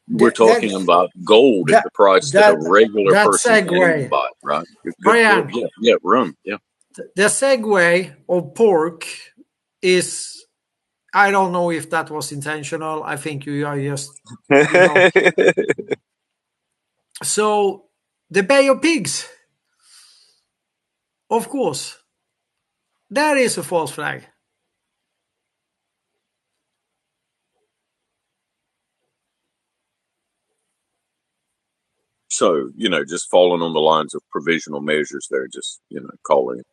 we're talking about gold at the price that a regular person can't even buy, right? Brian, run. Yeah. The segue of pork is, I don't know if that was intentional. I think you are just, So the Bay of Pigs, of course, that is a false flag. So, just falling on the lines of provisional measures there, just, calling it.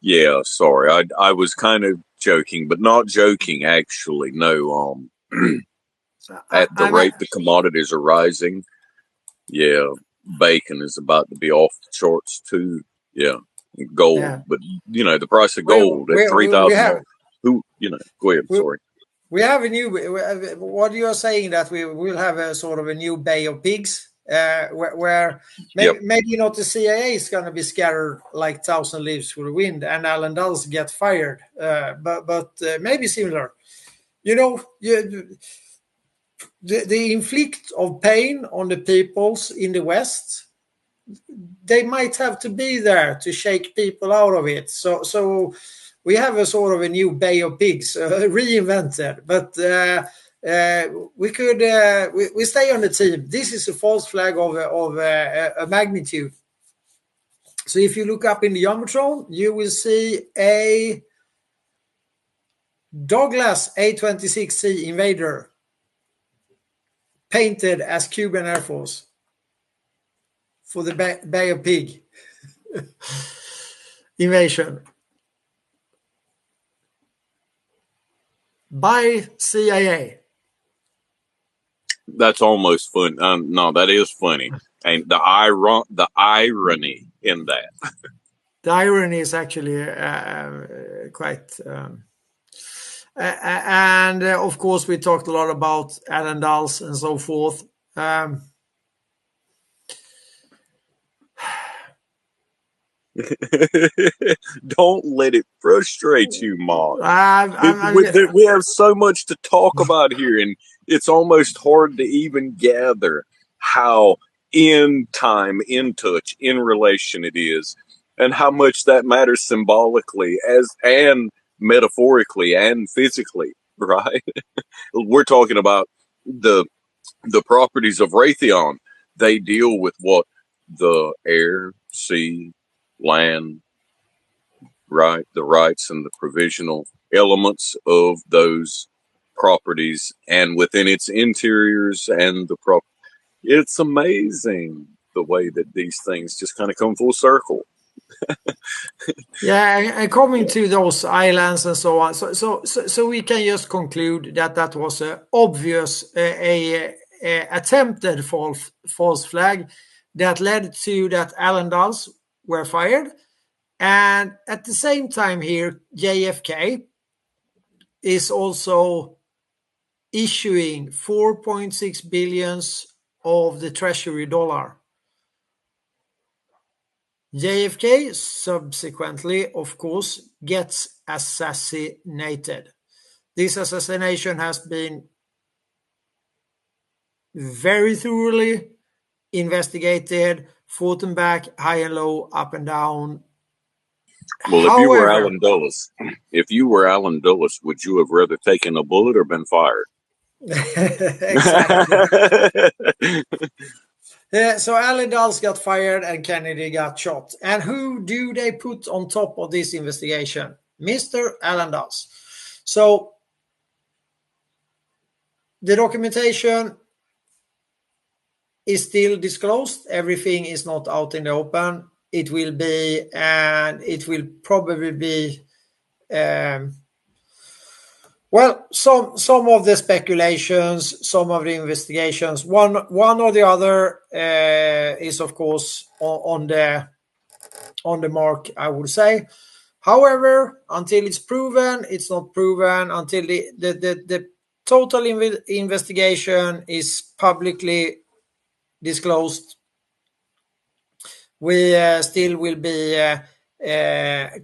Yeah, sorry. I was kind of joking, but not joking, actually. No, at the rate the commodities are rising, yeah, bacon is about to be off the charts too. Yeah, gold. Yeah. But, the price of gold at $3,000. Go ahead, sorry. We have a new, what you are saying that we will have a sort of a new Bay of Pigs, where maybe not the CIA is going to be scattered like 1,000 leaves for the wind and Alan Dulles get fired, but maybe similar. The inflict of pain on the peoples in the West, they might have to be there to shake people out of it. So we have a sort of a new Bay of Pigs reinvented, but we could we stay on the team. This is a false flag of a magnitude. So if you look up in the Jumbotron, you will see a Douglas A-26C Invader painted as Cuban Air Force for the Bay of Pig invasion by CIA. That's almost fun. No, that is funny. And the irony in that. The irony is actually quite... and of course, we talked a lot about Alan Dulles and so forth. Don't let it frustrate you, Mark. I'm We have so much to talk about here, and it's almost hard to even gather how in time, in touch, in relation it is, and how much that matters symbolically and metaphorically and physically, right? We're talking about the properties of Raytheon. They deal with what? The air, sea, land, right? The rights and the provisional elements of those properties, and within its interiors and the it's amazing the way that these things just kind of come full circle. Yeah, and coming to those islands and so on, so we can just conclude that was an obvious a attempted false flag that led to that Alan Dulles were fired, and at the same time here, JFK is also issuing 4.6 billions of the treasury dollar. JFK subsequently, of course, gets assassinated. This assassination has been very thoroughly investigated, forth and back, high and low, up and down. Well, However, if you were Alan Dulles, would you have rather taken a bullet or been fired? Exactly. So Alan Dulles got fired and Kennedy got shot. And who do they put on top of this investigation? Mr. Alan Dulles. So the documentation is still disclosed. Everything is not out in the open. It will be, and it will probably be, well, some of the speculations, some of the investigations, one or the other is of course on the mark, I would say. However, until it's proven, it's not proven. Until the total investigation is publicly disclosed, we still will be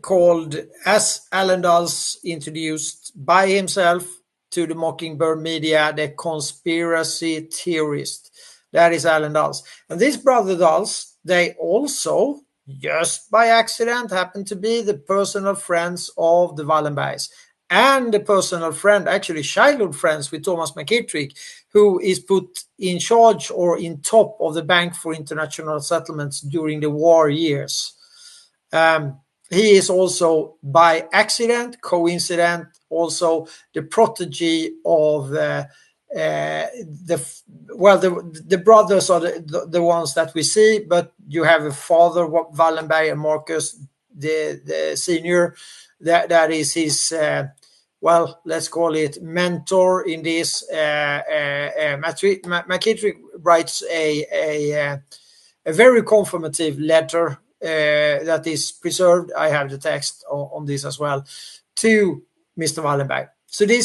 called, as Alan Dulles introduced by himself to the Mockingbird media, the conspiracy theorist. That is Alan Dulles. And this brother Dulles, they also, just by accident, happen to be the personal friends of the Wallenbergs, and the personal friend, actually childhood friends with Thomas McKittrick, who is put in charge or in top of the Bank for International Settlements during the war years. He is also, by accident, coincident, also the protege of the brothers are the ones that we see, but you have a father, Wallenberg, and Marcus, the senior, that is his, let's call it mentor in this. McKittrick writes a very confirmative letter that is preserved. I have the text on this as well, to Mr. Wallenberg. So they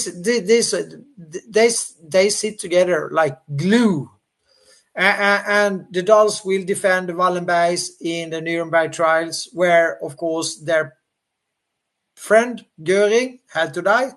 sit together like glue. And the Dulles will defend the Wallenbergs in the Nuremberg trials, where, of course, their friend Göring had to die.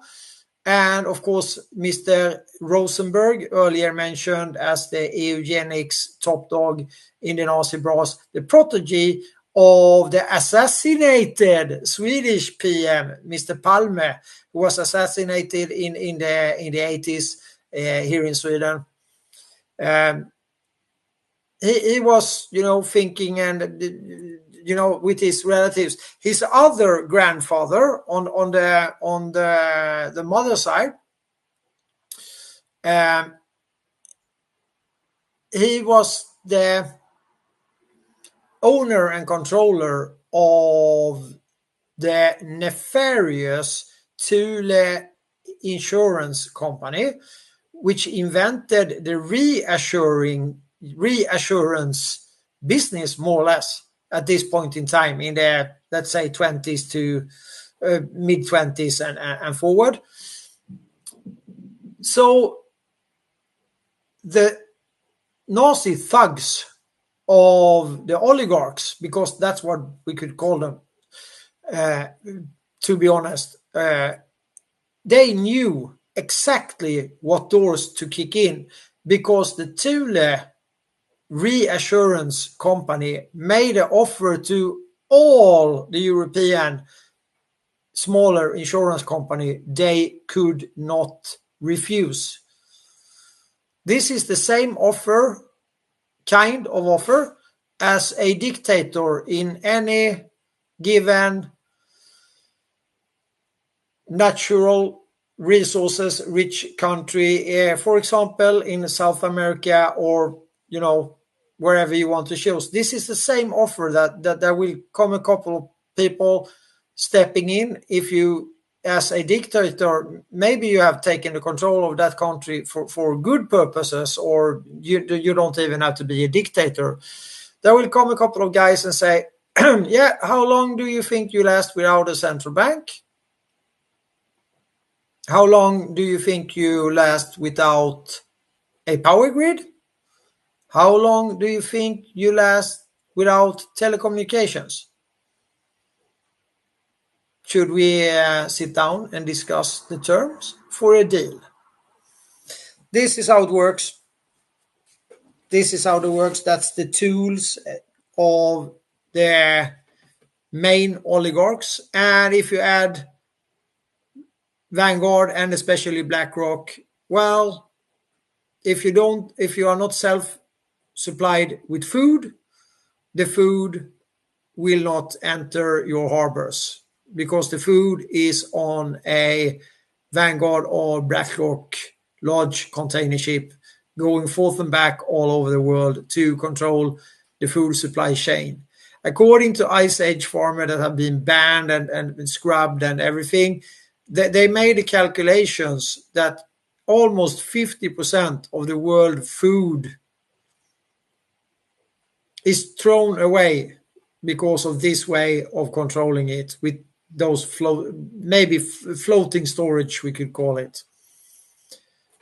And, of course, Mr. Rosenberg, earlier mentioned as the eugenics top dog in the Nazi brass, the protege of the assassinated Swedish PM, Mr. Palme, who was assassinated in the 80s here in Sweden. He was, thinking, and with his relatives. His other grandfather on the mother's side, he was the owner and controller of the nefarious Thule insurance company, which invented the reassurance business, more or less. at this point in time in the, let's say, 20s to mid 20s and forward. So the Nazi thugs of the oligarchs, because that's what we could call them, to be honest, they knew exactly what doors to kick in, because the Thule Reassurance Company made an offer to all the European smaller insurance company they could not refuse. This is the same kind of offer as a dictator in any given natural resources rich country, for example, in South America, or wherever you want to choose. This is the same offer that there will come a couple of people stepping in. If you, as a dictator, maybe you have taken the control of that country for good purposes, or you don't even have to be a dictator. There will come a couple of guys and say, yeah, how long do you think you last without a central bank? How long do you think you last without a power grid? How long do you think you last without telecommunications? Should we sit down and discuss the terms for a deal? This is how it works. This is how it works. That's the tools of the main oligarchs. And if you add Vanguard and especially BlackRock, well, if you are not self-supplied with food, the food will not enter your harbors, because the food is on a Vanguard or BlackRock large container ship going forth and back all over the world to control the food supply chain. According to Ice Age farmers that have been banned and scrubbed and everything, they made the calculations that almost 50% of the world food is thrown away because of this way of controlling it, with those floating storage, we could call it.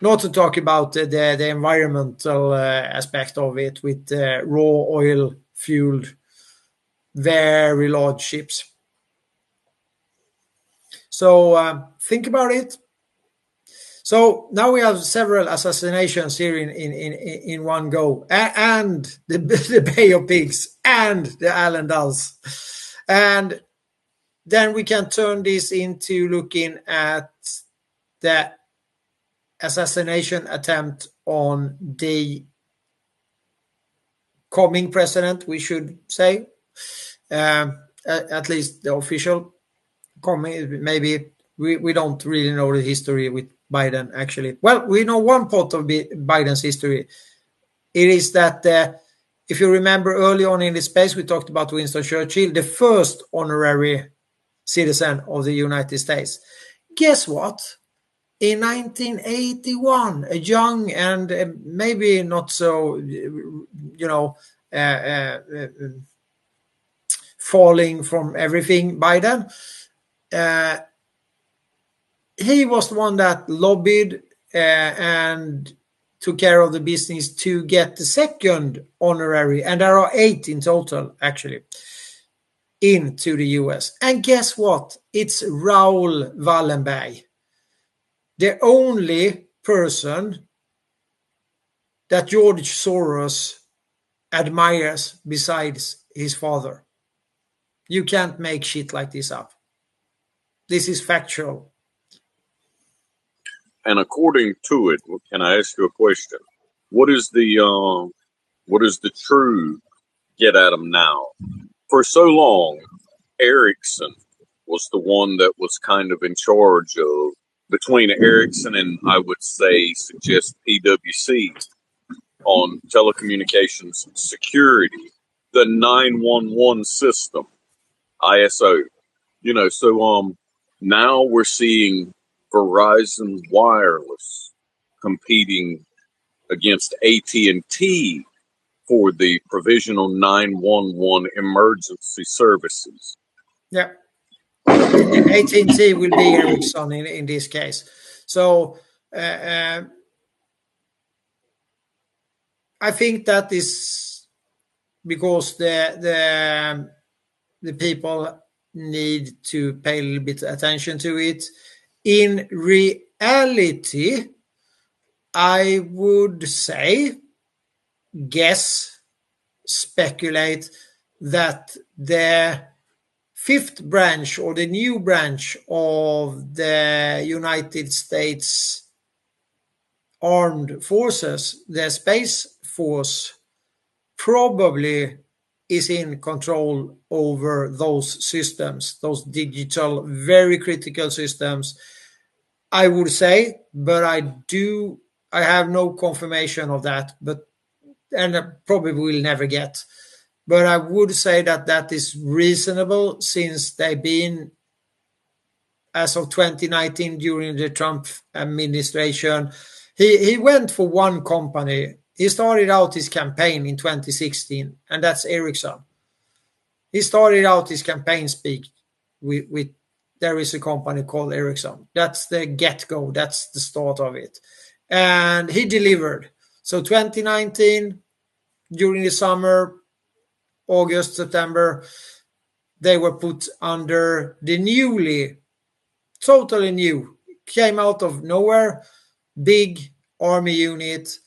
Not to talk about the environmental aspect of it, with raw oil fueled very large ships. So think about it. So now we have several assassinations here in one go, and the Bay of Pigs and the Allen Dulles. And then we can turn this into looking at the assassination attempt on the coming president, we should say, at least the official coming. Maybe we don't really know the history with Biden, actually. Well, we know one part of Biden's history. It is that if you remember early on in this space, we talked about Winston Churchill, the first honorary citizen of the United States. Guess what? In 1981, a young and maybe not so, falling from everything Biden, he was the one that lobbied and took care of the business to get the second honorary, and there are 8 in total, actually, into the US. And guess what? It's Raoul Wallenberg, the only person that George Soros admires besides his father. You can't make shit like this up. This is factual. And according to it, can I ask you a question? What is the true get at him now? For so long, Ericsson was the one that was kind of in charge of, between Ericsson and I would suggest PwC on telecommunications security, the 911 system, ISO. So now we're seeing Verizon Wireless competing against AT&T for the provisional 911 emergency services. Yeah. AT&T will be Ericsson in this case. So I think that is because the people need to pay a little bit attention to it. In reality, I would say, guess, speculate that the fifth branch or the new branch of the United States Armed Forces, the Space Force, probably is in control over those systems, those digital, very critical systems, I would say, but I have no confirmation of that, and I probably will never get. But I would say that is reasonable since they've been, as of 2019, during the Trump administration, he went for one company. He started out his campaign in 2016, and that's Ericsson. He started out his campaign speak with there is a company called Ericsson. That's the get-go. That's the start of it. And he delivered. So 2019, during the summer, August, September, they were put under the totally new, came out of nowhere, big army unit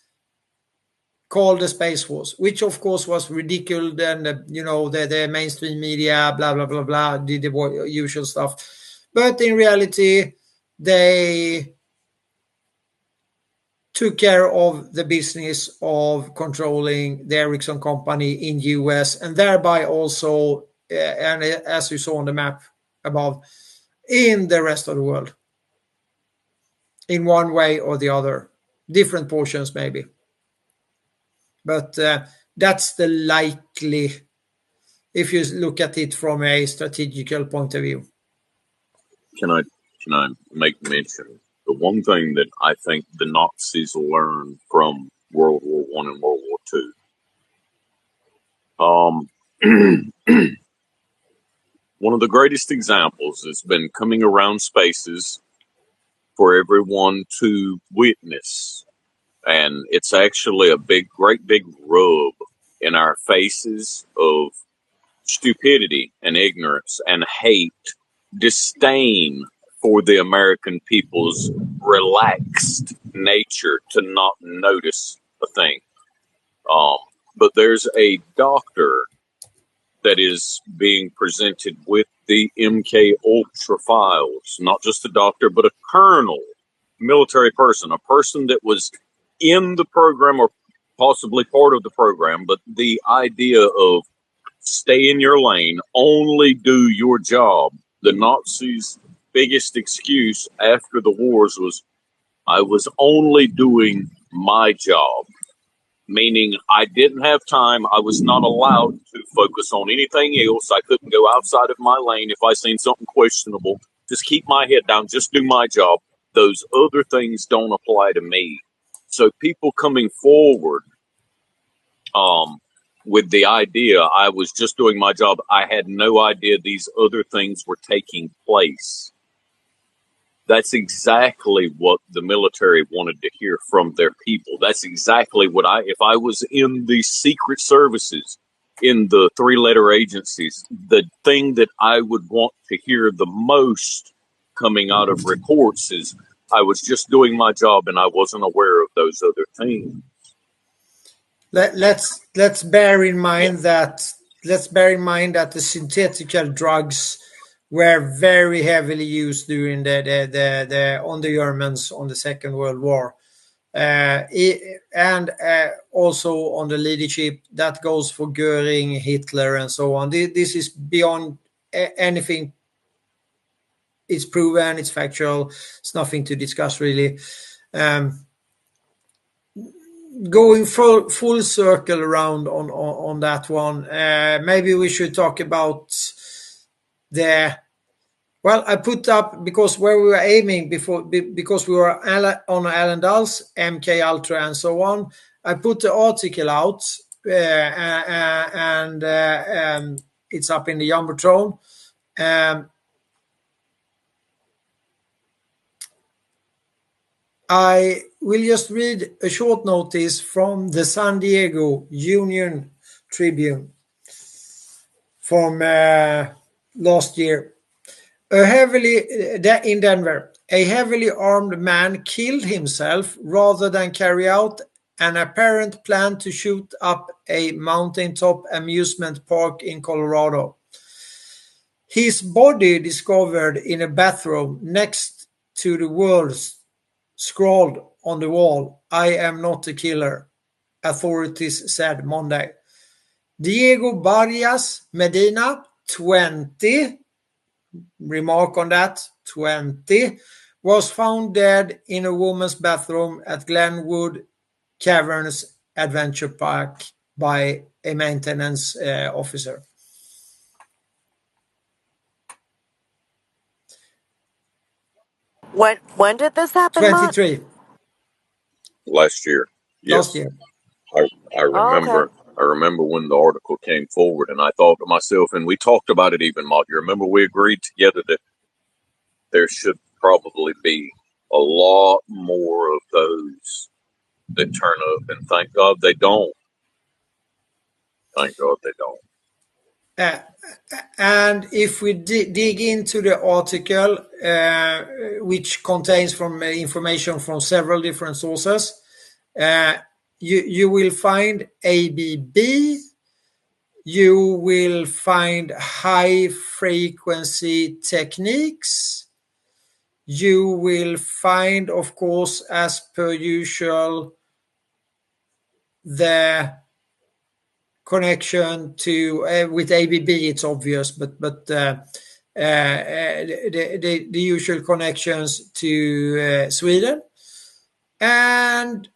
called the Space Force, which of course was ridiculed, and the mainstream media, blah blah blah blah, did the usual stuff. But in reality, they took care of the business of controlling the Ericsson company in US, and thereby also, and as you saw on the map above, in the rest of the world, in one way or the other, different portions maybe. But that's the likely, if you look at it from a strategical point of view. Can I make mention the one thing that I think the Nazis learned from World War I and World War II? One of the greatest examples has been coming around spaces for everyone to witness. And it's actually a great big rub in our faces of stupidity and ignorance and hate, disdain for the American people's relaxed nature to not notice a thing. But there's a doctor that is being presented with the MK Ultra files, not just a doctor, but a colonel, military person, a person that was in the program or possibly part of the program, but the idea of stay in your lane, only do your job. The Nazis' biggest excuse after the wars was, I was only doing my job, meaning I didn't have time. I was not allowed to focus on anything else. I couldn't go outside of my lane if I seen something questionable. Just keep my head down, just do my job. Those other things don't apply to me. So people coming forward with the idea I was just doing my job, I had no idea these other things were taking place. That's exactly what the military wanted to hear from their people. That's exactly what if I was in the secret services, in the three-letter agencies, the thing that I would want to hear the most coming out of reports is I was just doing my job and I wasn't aware of those other things. Let's bear in mind that the synthetic drugs were very heavily used during on the Germans on the Second World War, and also on the leadership. That goes for Goering, Hitler, and so on. This is beyond anything. It's proven. It's factual. It's nothing to discuss really. Going full circle around on that one, maybe we should talk about I put up, because where we were aiming before, because we were on Alan Dulles, MK Ultra and so on, I put the article out and it's up in the Jumbotron. I will just read a short notice from the San Diego Union Tribune from last year. In Denver, a heavily armed man killed himself rather than carry out an apparent plan to shoot up a mountaintop amusement park in Colorado. His body discovered in a bathroom next to the words scrawled on the wall, "I am not a killer," authorities said Monday. Diego Barrias Medina, 20, remark on that, 20, was found dead in a woman's bathroom at Glenwood Caverns Adventure Park by a maintenance officer. When did this happen, Mott? 23, Last year. last Yes. year. I Oh, okay. remember. I remember when the article came forward, and I thought to myself, and we talked about it even, Mott. You remember we agreed together that there should probably be a lot more of those that turn up, and thank God they don't. Thank God they don't. And if we dig into the article, which contains from information from several different sources, you will find ABB, you will find high frequency techniques, you will find, of course, as per usual, the connection to with ABB. It's obvious, but the usual connections to Sweden, and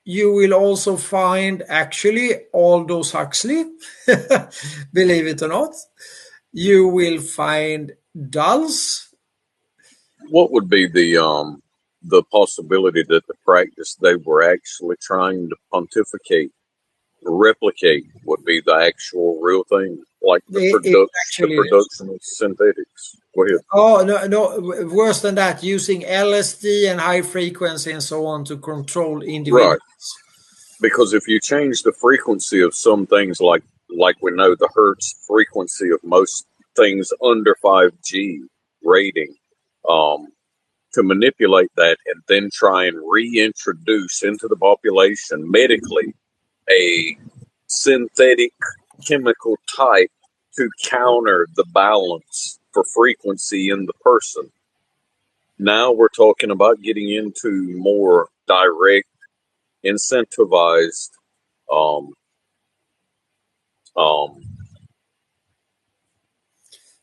you will also find actually Aldous Huxley, believe it or not. You will find Dulles. What would be the possibility that the practice they were actually trying to pontificate, replicate, would be the actual real thing, like the production of synthetics? Go ahead. Oh, no, worse than that, using LSD and high frequency and so on to control individuals. Right. Because if you change the frequency of some things, like we know the hertz frequency of most things under 5G rating, to manipulate that and then try and reintroduce into the population medically a synthetic chemical type to counter the balance for frequency in the person. Now we're talking about getting into more direct, incentivized,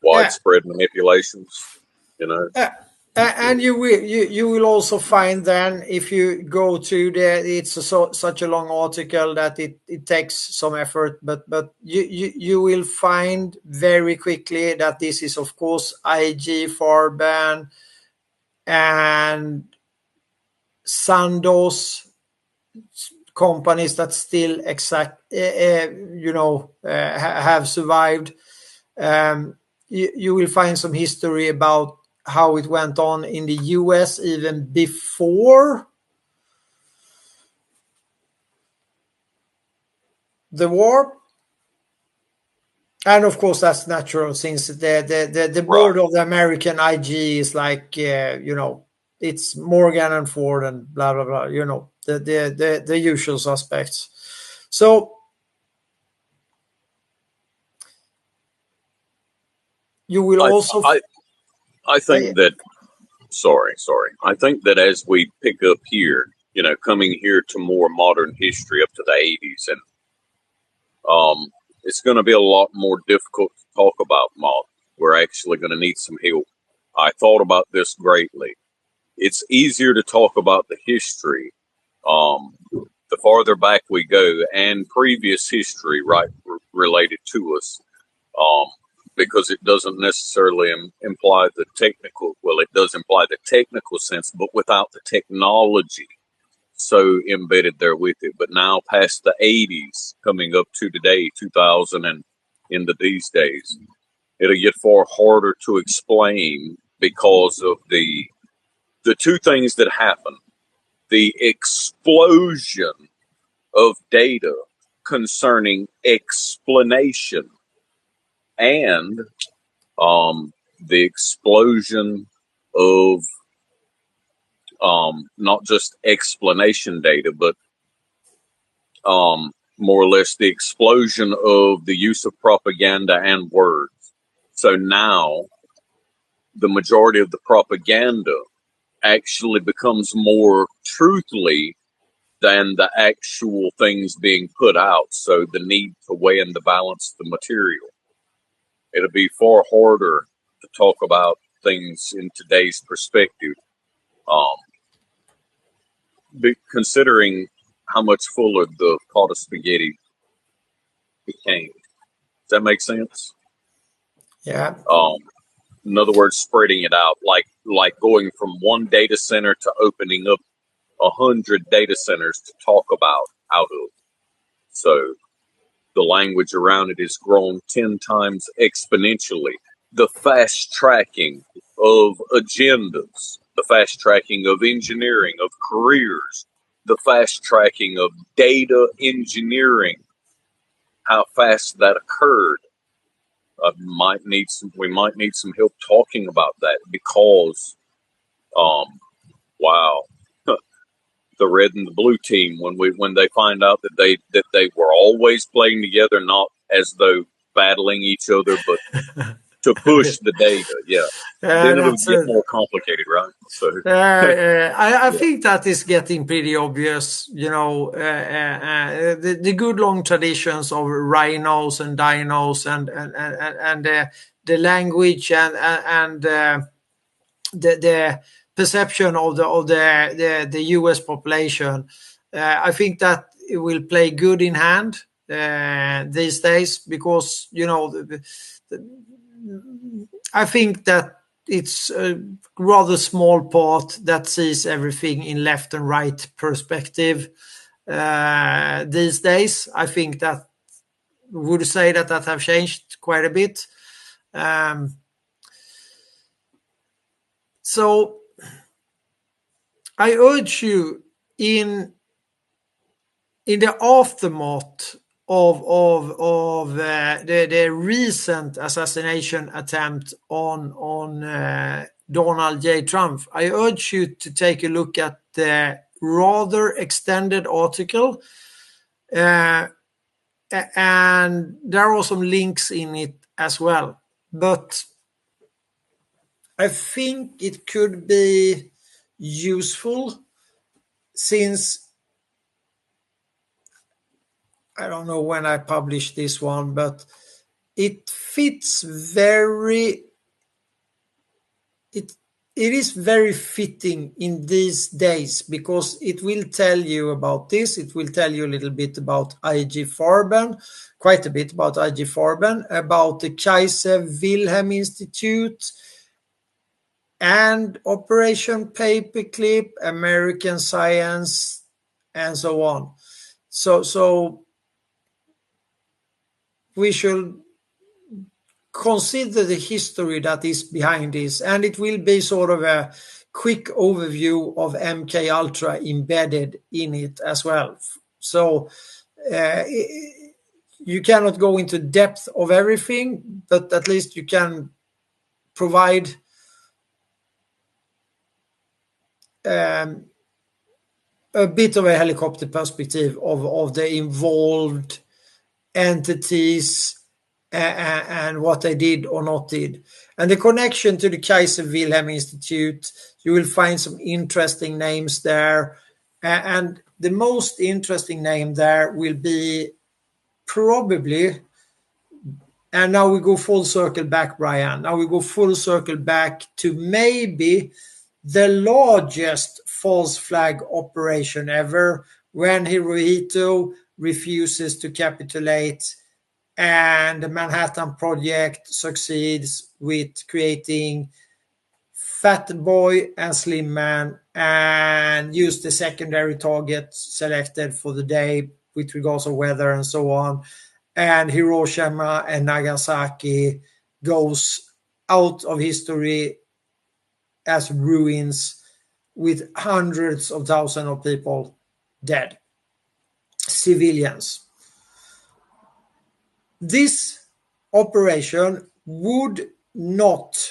widespread manipulations, you know. And you will also find then, if you go to it's such a long article that it takes some effort, but you will find very quickly that this is of course IG Farben and Sandoz companies that still have survived. You will find some history about how it went on in the US even before the war. And of course, that's natural, since the board of the American IG is like, it's Morgan and Ford and blah, blah, blah, the usual suspects. So you will also... I think that, sorry. I think that as we pick up here, coming here to more modern history up to the 80s, and it's going to be a lot more difficult to talk about, Maud. We're actually going to need some help. I thought about this greatly. It's easier to talk about the history, the farther back we go, and previous history, right, related to us, because it doesn't necessarily imply the technical, well, it does imply the technical sense, but without the technology. so embedded there with it. But now past the 80s, coming up to today, 2000 and into these days, it'll get far harder to explain because of the two things that happen. The explosion of data concerning explanation and the explosion of not just explanation data, but more or less the explosion of the use of propaganda and words. So now the majority of the propaganda actually becomes more truthfully than the actual things being put out. So the need to weigh and to balance the material. It'll be far harder to talk about things in today's perspective, considering how much fuller the pot of spaghetti became. Does that make sense? Yeah. In other words, spreading it out, like going from one data center to opening up 100 data centers to talk about out of. So the language around it has grown 10 times exponentially. The fast tracking of agendas, the fast tracking of engineering, of careers, the fast tracking of data engineering, how fast that occurred. We might need some help talking about that because, wow, the red and the blue team, when they find out that they were always playing together, not as though battling each other, but to push the data, then it'll get more complicated, right? So I think that is getting pretty obvious. The good long traditions of rhinos and dinos and the language and the perception of the US population. I think that it will play good in hand these days because I think that it's a rather small part that sees everything in left and right perspective these days. I think that would say that have changed quite a bit. So I urge you in the aftermath of the recent assassination attempt on Donald J. Trump, I urge you to take a look at the rather extended article, and there are some links in it as well. But I think it could be useful since I don't know when I published this one, but it fits it is very fitting in these days because it will tell you about this. It will tell you a little bit about IG Farben, quite a bit about IG Farben, about the Kaiser Wilhelm Institute and Operation Paperclip, American Science, and so on. So we should consider the history that is behind this, and it will be sort of a quick overview of MK Ultra embedded in it as well. So you cannot go into depth of everything, but at least you can provide a bit of a helicopter perspective of the involved entities and what they did or not did. And the connection to the Kaiser Wilhelm Institute, you will find some interesting names there. And the most interesting name there will be probably, and now we go full circle back, Brian. Now we go full circle back to maybe the largest false flag operation ever, when Hirohito refuses to capitulate and the Manhattan Project succeeds with creating Fat Boy and Slim Man and used the secondary target selected for the day with regards to weather and so on. And Hiroshima and Nagasaki goes out of history as ruins with hundreds of thousands of people dead, civilians. This operation would not,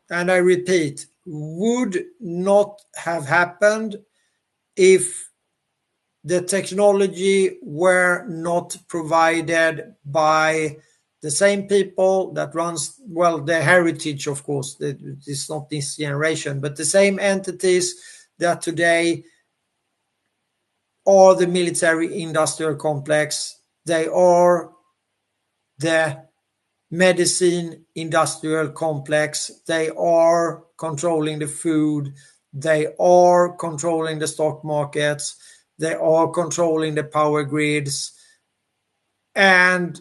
and I repeat, would not have happened if the technology were not provided by the same people that runs, well, the heritage, of course, it's not this generation, but the same entities that today are the military industrial complex. They are the medicine industrial complex. They are controlling the food. They are controlling the stock markets. They are controlling the power grids. And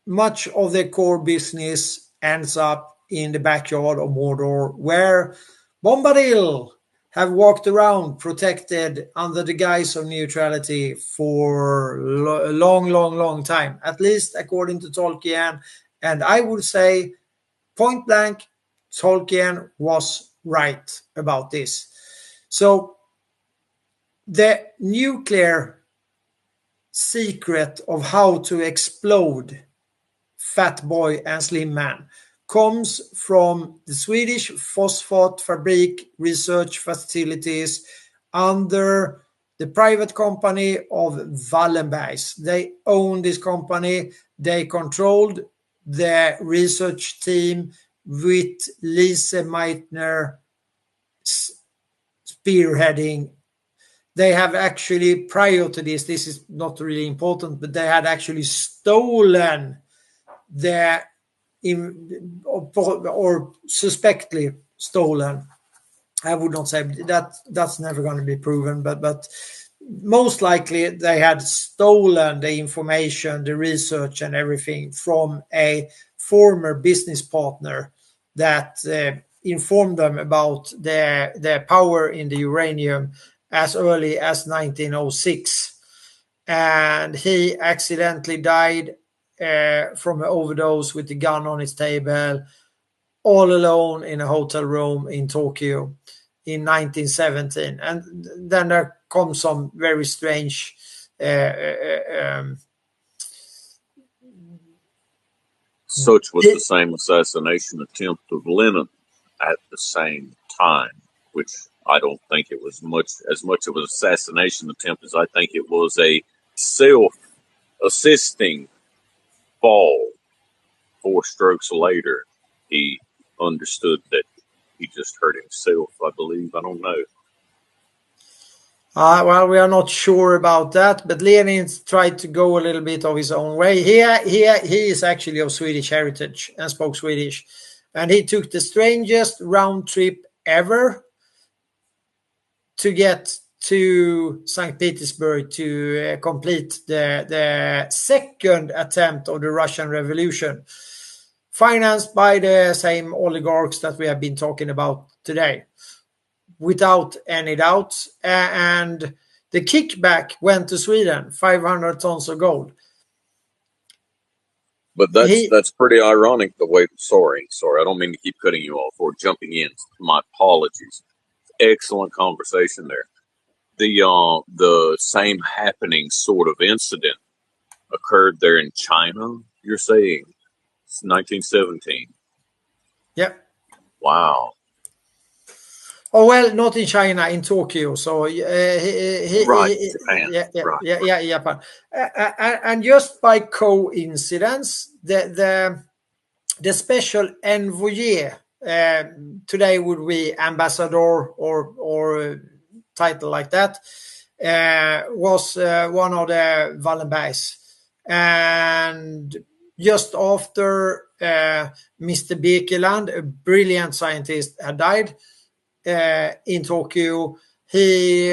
much of their core business ends up in the backyard of Mordor, where Bombadil have walked around protected under the guise of neutrality for a long time, at least according to Tolkien. And I would say, point blank, Tolkien was right about this. So the nuclear secret of how to explode Fat Boy and Slim Man comes from the Swedish phosphate fabric research facilities under the private company of Wallenbergs. They own this company. They controlled the research team with Lise Meitner spearheading. They have actually, prior to this is not really important, but they had actually stolen or suspectly stolen. I would not say that's never going to be proven, but most likely they had stolen the information, the research and everything from a former business partner that informed them about their power in the uranium as early as 1906. And he accidentally died from an overdose with the gun on his table, all alone in a hotel room in Tokyo in 1917. And then there comes some very strange such was the same assassination attempt of Lenin at the same time, which I don't think it was as much of an assassination attempt as I think it was a self-assisting fall. 4 strokes later, he understood that he just hurt himself, I believe. I don't know. Well, we are not sure about that, but Lenin tried to go a little bit of his own way. He is actually of Swedish heritage and spoke Swedish. And he took the strangest round trip ever to get to St. Petersburg to complete the second attempt of the Russian Revolution, financed by the same oligarchs that we have been talking about today, without any doubt. And the kickback went to Sweden, 500 tons of gold. But that's pretty ironic the way. Sorry, I don't mean to keep cutting you off or jumping in. My apologies. Excellent conversation there. The same happening sort of incident occurred there in China. You're saying it's 1917. Yep. Wow. Oh, well, not in China, in Tokyo. So right, Japan. Japan. And just by coincidence, the special envoy today would be ambassador or title like that, was one of the Wallenbergs. And just after Mr. Birkeland, a brilliant scientist, had died in Tokyo, he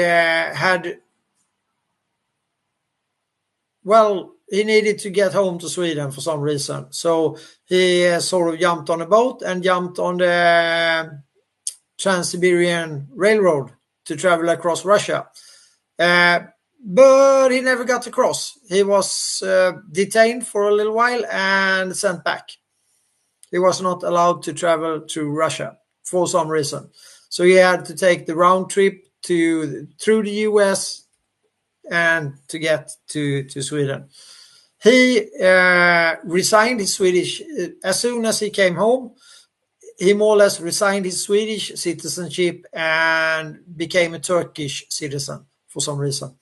he needed to get home to Sweden for some reason. So he sort of jumped on a boat and jumped on the Trans-Siberian Railroad to travel across Russia. But he never got across. He was detained for a little while and sent back. He was not allowed to travel to Russia for some reason. So he had to take the round trip through the US and to get to Sweden. He resigned his Swedish, as soon as he came home, he more or less resigned his Swedish citizenship and became a Turkish citizen for some reason.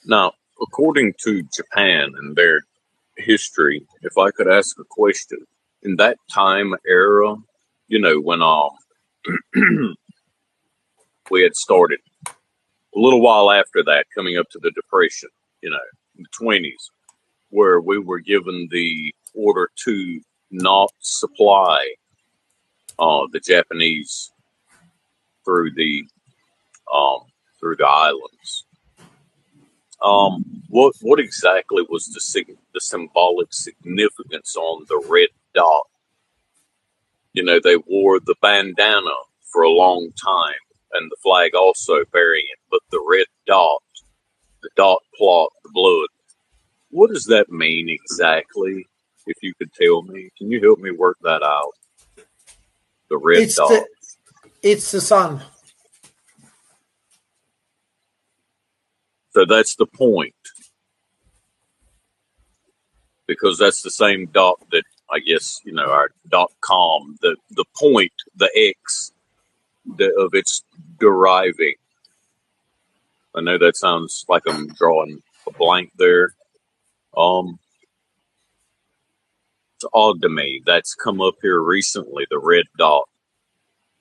Now, according to Japan and their history, if I could ask a question, in that time era, when we had started, a little while after that, coming up to the Depression, in the 20s, where we were given the order to not supply the Japanese through the islands. What exactly was the symbolic significance on the red dot? They wore the bandana for a long time, and the flag also bearing it, but the red dot, the dot plot, the blood. What does that mean exactly? If you could tell me, can you help me work that out? The red dot. It's the sun. So that's the point. Because that's the same dot that, I guess, our .com, the point, the X of its deriving. I know that sounds like I'm drawing a blank there. It's odd to me. That's come up here recently, the red dot,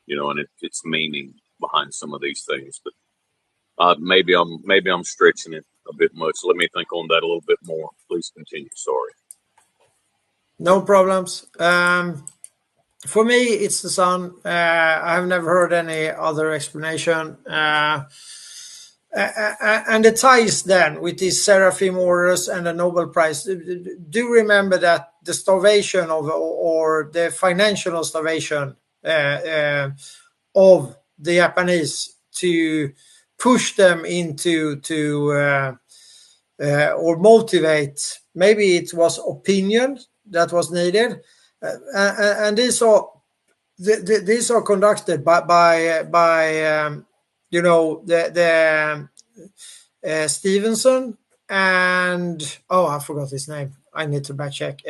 and its meaning behind some of these things. But maybe I'm stretching it a bit much. Let me think on that a little bit more. Please continue. Sorry. No problems. For me, it's the sun. I have never heard any other explanation. And the ties then with these Seraphim orders and the Nobel Prize. Do remember that the starvation or the financial starvation of the Japanese to push them into or motivate. Maybe it was opinion that was needed, and these are conducted by the Stevenson and I forgot his name. I need to back check.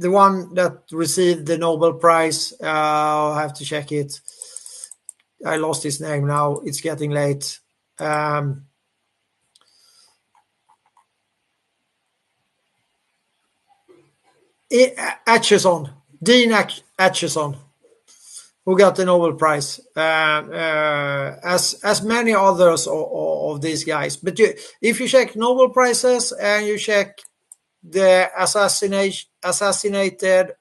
The one that received the Nobel Prize. I'll have to check it. I lost his name now. It's getting late. Acheson, Dean Acheson, who got the Nobel Prize, as many others of these guys. But if you check Nobel Prizes and you check the assassinated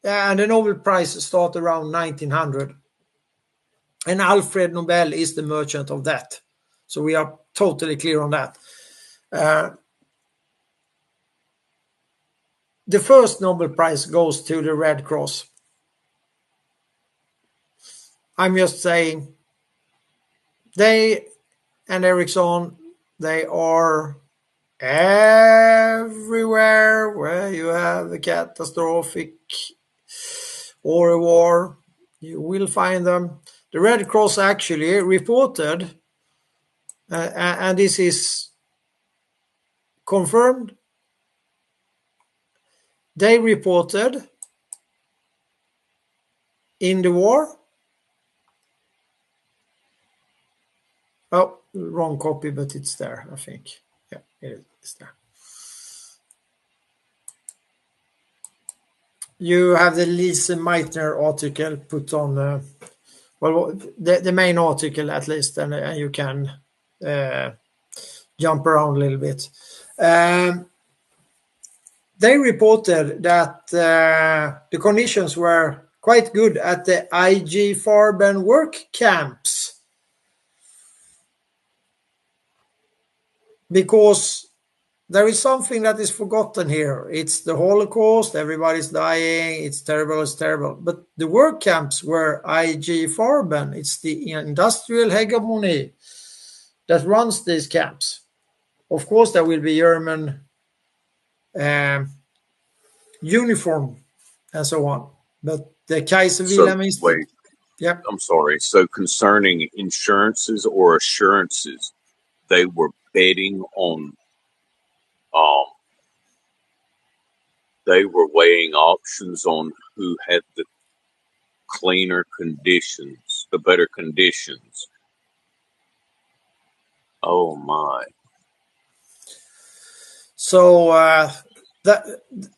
and the Nobel Prize start around 1900, and Alfred Nobel is the merchant of that. So we are totally clear on that. The first Nobel Prize goes to the Red Cross. I'm just saying, they and Ericsson, they are everywhere where you have a catastrophic or a war. You will find them. The Red Cross actually reported, and this is confirmed, they reported in the war. Oh, wrong copy, but it's there, I think. Yeah, it is there. You have the Lise Meitner article put on, the main article at least, and you can jump around a little bit. They reported that the conditions were quite good at the IG Farben work camps because there is something that is forgotten here. It's the Holocaust, everybody's dying, it's terrible. But the work camps were IG Farben, it's the industrial hegemony that runs these camps. Of course, there will be German uniform and so on. But the Kaiser Wilhelm Institute. Wait, Yep. I'm sorry. So concerning insurances or assurances, they were betting on, they were weighing options on who had the cleaner conditions, the better conditions. Oh my. So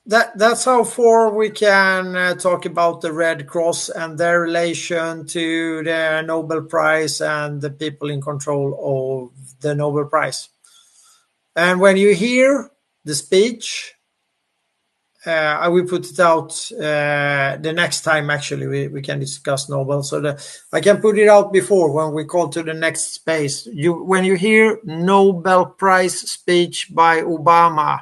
that's how far we can talk about the Red Cross and their relation to the Nobel Prize and the people in control of the Nobel Prize. And when you hear the speech, I will put it out the next time. Actually, we can discuss Nobel. So I can put it out before when we call to the next space. When you hear Nobel Prize speech by Obama,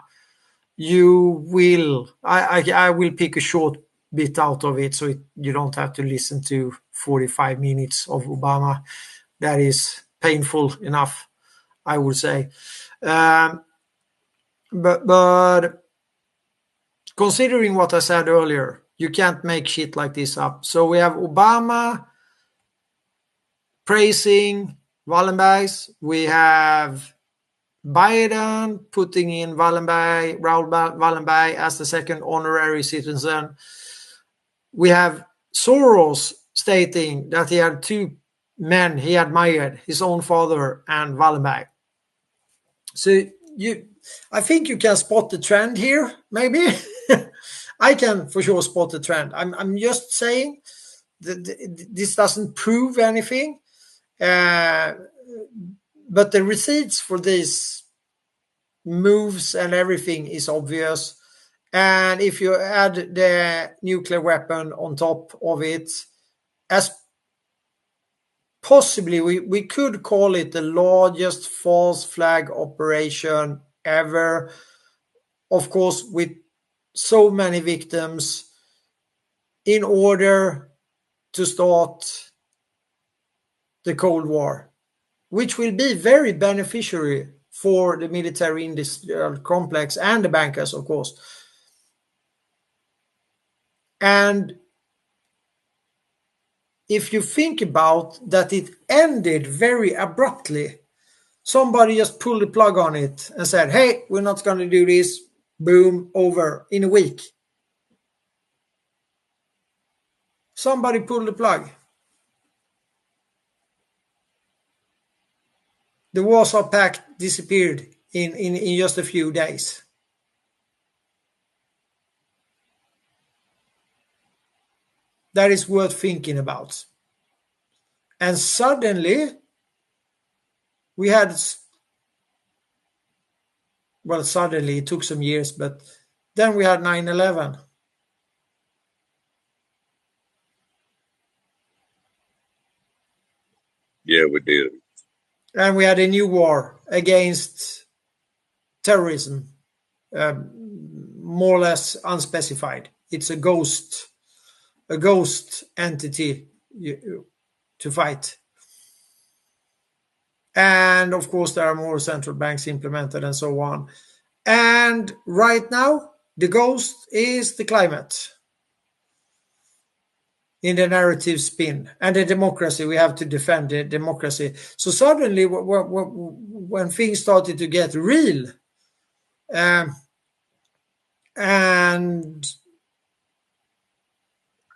you will. I will pick a short bit out of it, so you don't have to listen to 45 minutes of Obama. That is painful enough, I would say. But considering what I said earlier, you can't make shit like this up. So we have Obama praising Wallenbergs. We have Biden putting in Raoul Wallenberg as the second honorary citizen. We have Soros stating that he had two men he admired, his own father and Wallenberg. So I think you can spot the trend here, maybe. I can for sure spot the trend. I'm just saying that this doesn't prove anything, but the receipts for these moves and everything is obvious. And if you add the nuclear weapon on top of it, as possibly we could call it the largest false flag operation ever. Of course, with so many victims, in order to start the Cold War, which will be very beneficial for the military industrial complex and the bankers, of course. And if you think about that, it ended very abruptly. Somebody just pulled the plug on it and said, hey, we're not going to do this. Boom, over in a week. Somebody pulled the plug. The Warsaw Pact disappeared in just a few days. That is worth thinking about. And suddenly, we had, well, suddenly, it took some years, but then we had 9/11. Yeah, we did. And we had a new war against terrorism, more or less unspecified. It's a ghost entity to fight. And of course, there are more central banks implemented and so on. And right now, the ghost is the climate in the narrative spin, and the democracy. We have to defend the democracy. So suddenly, when things started to get real, and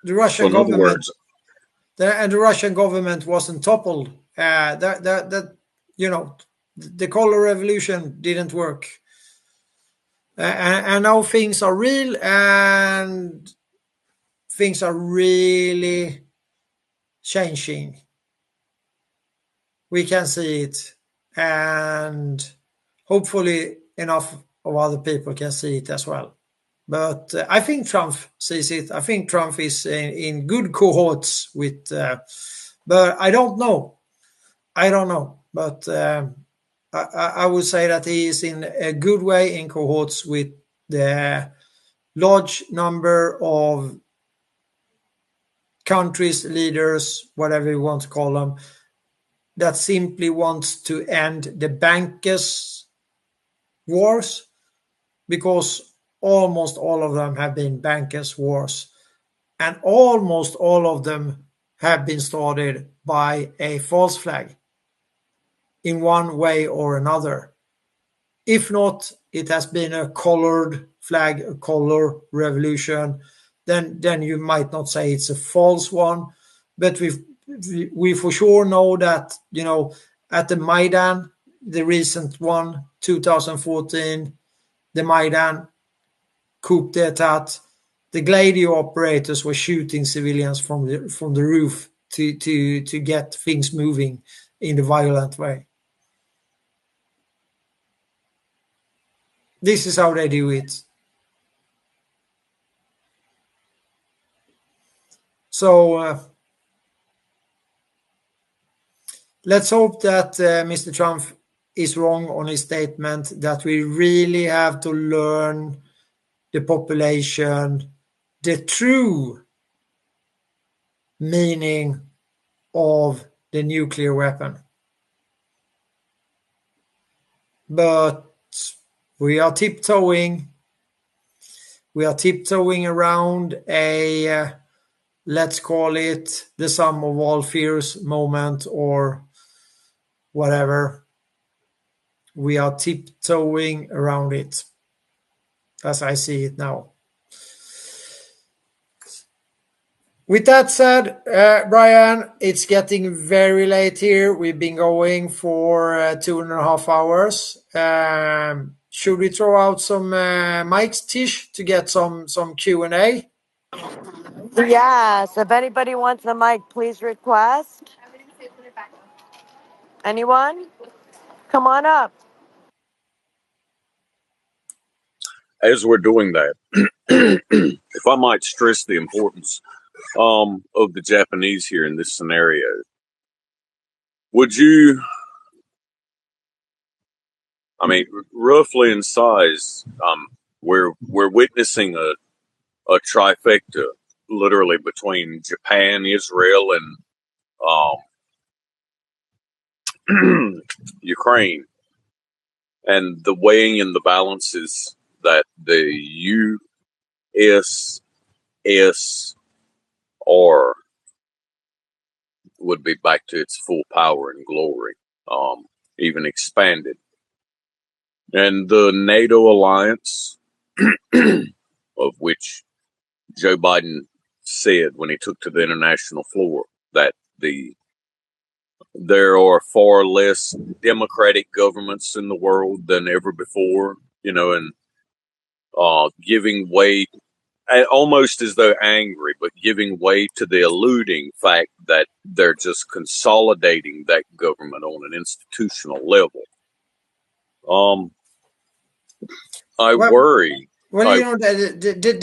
the Russian government, the Russian government wasn't toppled. The color revolution didn't work, and now things are real, and things are really changing. We can see it, and hopefully enough of other people can see it as well. But I think Trump sees it. I think Trump is in good cohorts with, but I don't know. But I would say that he is in a good way in cohorts with the large number of countries, leaders, whatever you want to call them, that simply wants to end the bankers' wars, because almost all of them have been bankers' wars, and almost all of them have been started by a false flag in one way or another. If not, it has been a colored flag, a color revolution. Then you might not say it's a false one, but we for sure know that, at the Maidan, the recent one, 2014, the Maidan coup d'état, the Gladio operators were shooting civilians from the roof to get things moving in a violent way. This is how they do it. So let's hope that Mr. Trump is wrong on his statement that we really have to learn the population the true meaning of the nuclear weapon. But we are tiptoeing. We are tiptoeing around a, let's call it the sum of all fears moment or whatever. We are tiptoeing around it as I see it now. With that said, Brian, it's getting very late here. We've been going for 2.5 hours. Should we throw out some mics, Tish, to get some Q&A? Yes, if anybody wants a mic, please request. Anyone? Come on up. As we're doing that, if I might stress the importance of the Japanese here in this scenario, would you, I mean, roughly in size, we're witnessing a trifecta, literally between Japan, Israel, and Ukraine, and the weighing in the balances that the USSR would be back to its full power and glory, even expanded. And the NATO alliance, of which Joe Biden said when he took to the international floor that there are far less democratic governments in the world than ever before, and giving way, almost as though angry, but giving way to the eluding fact that they're just consolidating that government on an institutional level. I worry. Well, the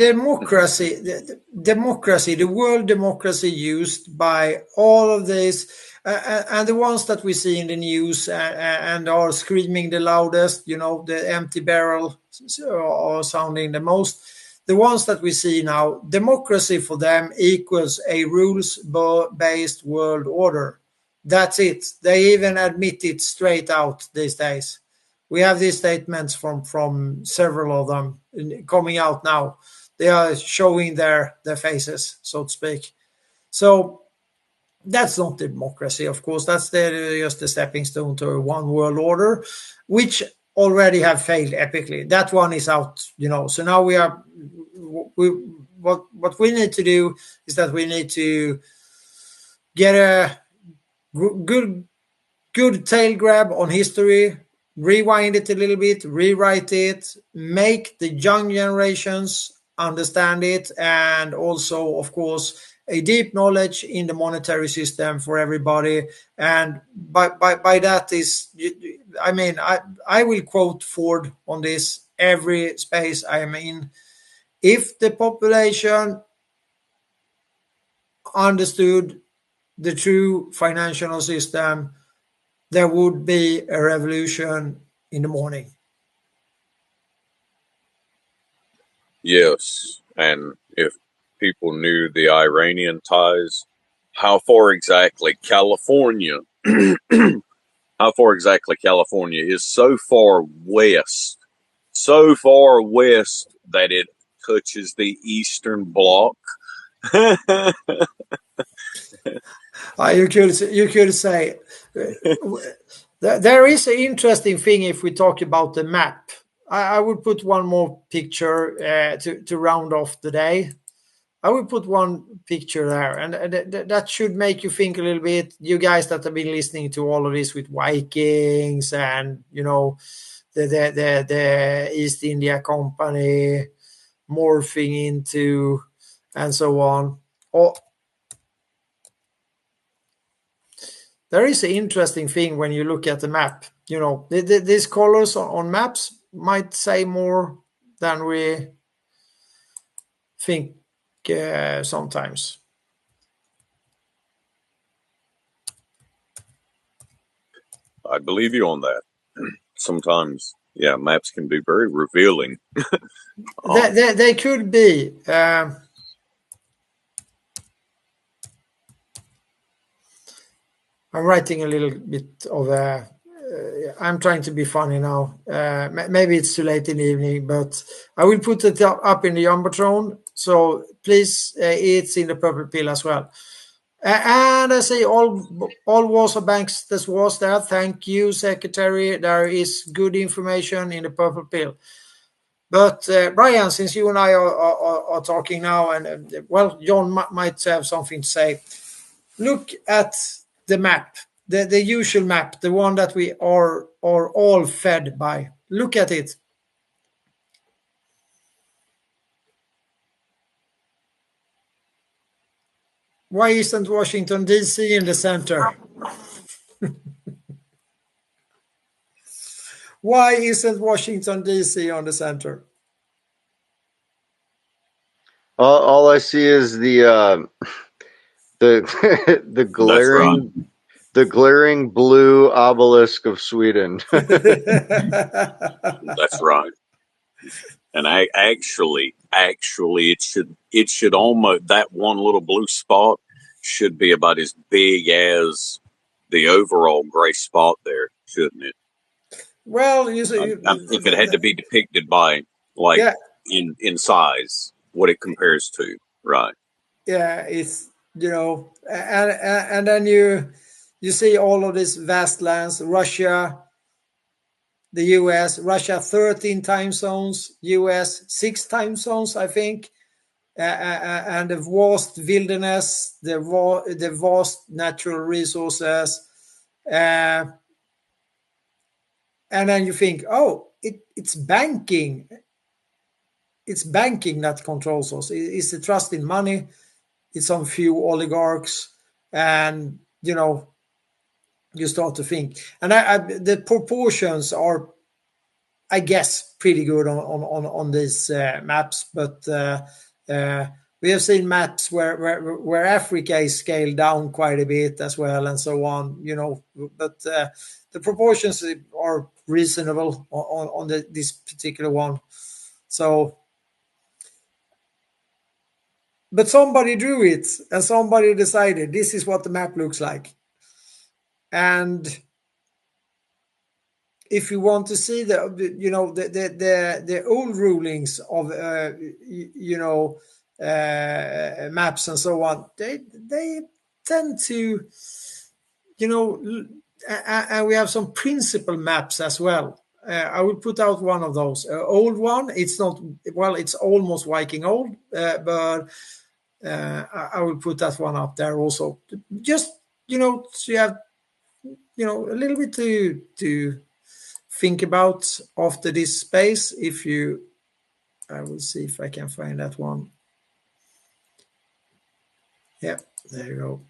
democracy, the world democracy used by all of this, and the ones that we see in the news and are screaming the loudest, the empty barrel are sounding the most. The ones that we see now, democracy for them equals a rules-based world order. That's it. They even admit it straight out these days. We have these statements from several of them coming out now. They are showing their faces, so to speak. So that's not democracy, of course. That's just a stepping stone to a one world order, which already have failed epically. That one is out, So now what we need to do is that we need to get a good tail grab on history, rewind it a little bit, rewrite it, make the young generations understand it, and also, of course, a deep knowledge in the monetary system for everybody. And by that is, I will quote Ford on this every space I am in. If the population understood the true financial system, there would be a revolution in the morning. Yes, and if people knew the Iranian ties, how far exactly California, how far exactly California is so far west that it touches the Eastern Bloc. You could say there is an interesting thing if we talk about the map. I would put one more picture to round off the day. I will put one picture there, and that should make you think a little bit. You guys that have been listening to all of this with Vikings and the East India Company morphing into and so on. There is an interesting thing when you look at the map. These colors on maps might say more than we think sometimes. I believe you on that. Sometimes, yeah, maps can be very revealing. They could be. I'm writing a little bit of a. I'm trying to be funny now. Maybe it's too late in the evening, but I will put it up in the Jumbotron. So please, it's in the Purple Pill as well. And I say all Warsaw Banks that was there. Thank you, Secretary. There is good information in the Purple Pill. But Brian, since you and I are talking now, and well, John might have something to say. Look at the map, the usual map, the one that we are all fed by. Look at it. Why isn't Washington, D.C. in the center? Why isn't Washington, D.C. on the center? All I see is the the glaring the glaring blue obelisk of Sweden. That's right. And actually, it should almost, that one little blue spot should be about as big as the overall gray spot there, shouldn't it? Well, you see, if it had to be depicted by, like, yeah, in size, what it compares to, right? Yeah, it's and then you see all of these vast lands, Russia, the US, Russia 13 time zones, US 6 time zones, I think, and the vast wilderness, the vast natural resources, and then you think, oh, it's banking. It's banking that controls us. It's the trust in money. It's some few oligarchs, and you start to think, and the proportions are, I guess, pretty good on these maps. But we have seen maps where Africa is scaled down quite a bit as well, and so on. But the proportions are reasonable on this particular one. So. But somebody drew it, and somebody decided this is what the map looks like. And if you want to see the old rulings of maps and so on, they tend to and we have some principal maps as well. I will put out one of those old one. It's not, well, it's almost Viking old, but I will put that one up there also. Just so you have a little bit to think about after this space. I will see if I can find that one. Yeah, there you go.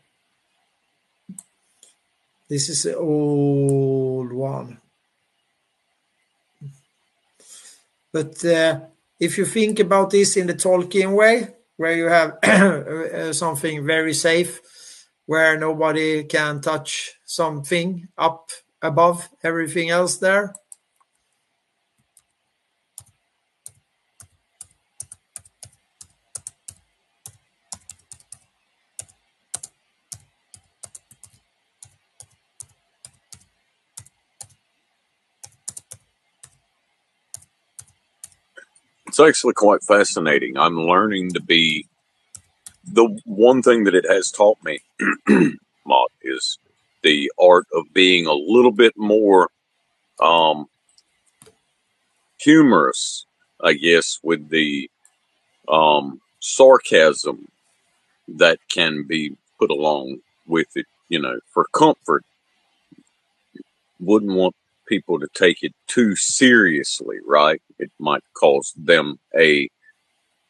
This is the old one. But if you think about this in the Tolkien way, where you have something very safe, where nobody can touch something up above everything else there? It's actually quite fascinating. I'm learning to be, the one thing that it has taught me, Mott, is the art of being a little bit more humorous, I guess, with the sarcasm that can be put along with it, for comfort. Wouldn't want people to take it too seriously, right? It might cause them a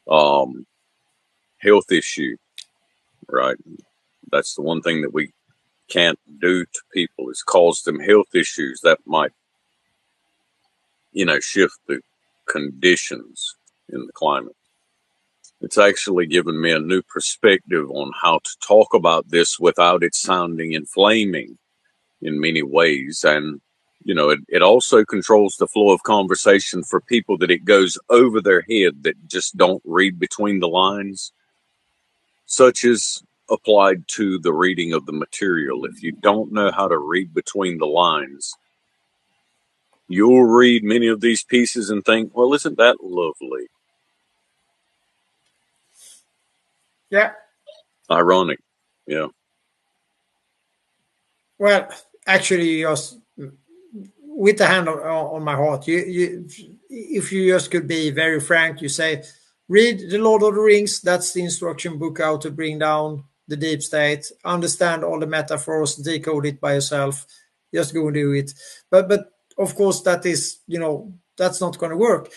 health issue, right? That's the one thing that we can't do to people, is cause them health issues that might, shift the conditions in the climate. It's actually given me a new perspective on how to talk about this without it sounding inflaming in many ways. And, it also controls the flow of conversation for people that it goes over their head, that just don't read between the lines, such as applied to the reading of the material. If you don't know how to read between the lines, you'll read many of these pieces and think, well, isn't that lovely? Yeah. Ironic. Yeah. Well, actually, just with the hand on my heart, if you just could be very frank, you say, read The Lord of the Rings. That's the instruction book how to bring down the deep state. Understand all the metaphors, decode it by yourself. Just go and do it. But of course, that is, that's not going to work.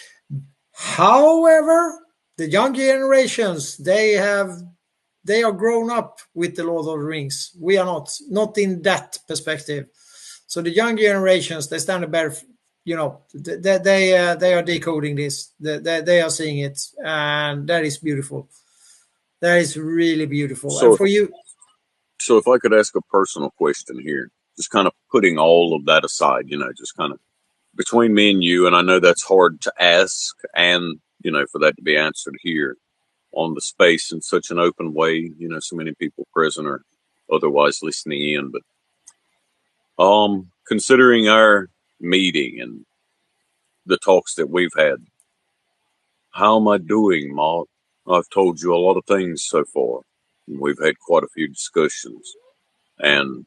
However, the young generations, they are grown up with the Lord of the Rings. We are not in that perspective. So the young generations, they stand a better, they are decoding this. They are seeing it, and that is beautiful. That is really beautiful. So and for you, So if I could ask a personal question here, just kind of putting all of that aside, just kind of between me and you, and I know that's hard to ask and, for that to be answered here on the space in such an open way, so many people present or otherwise listening in, but considering our meeting and the talks that we've had, how am I doing, Mark? I've told you a lot of things so far. We've had quite a few discussions, and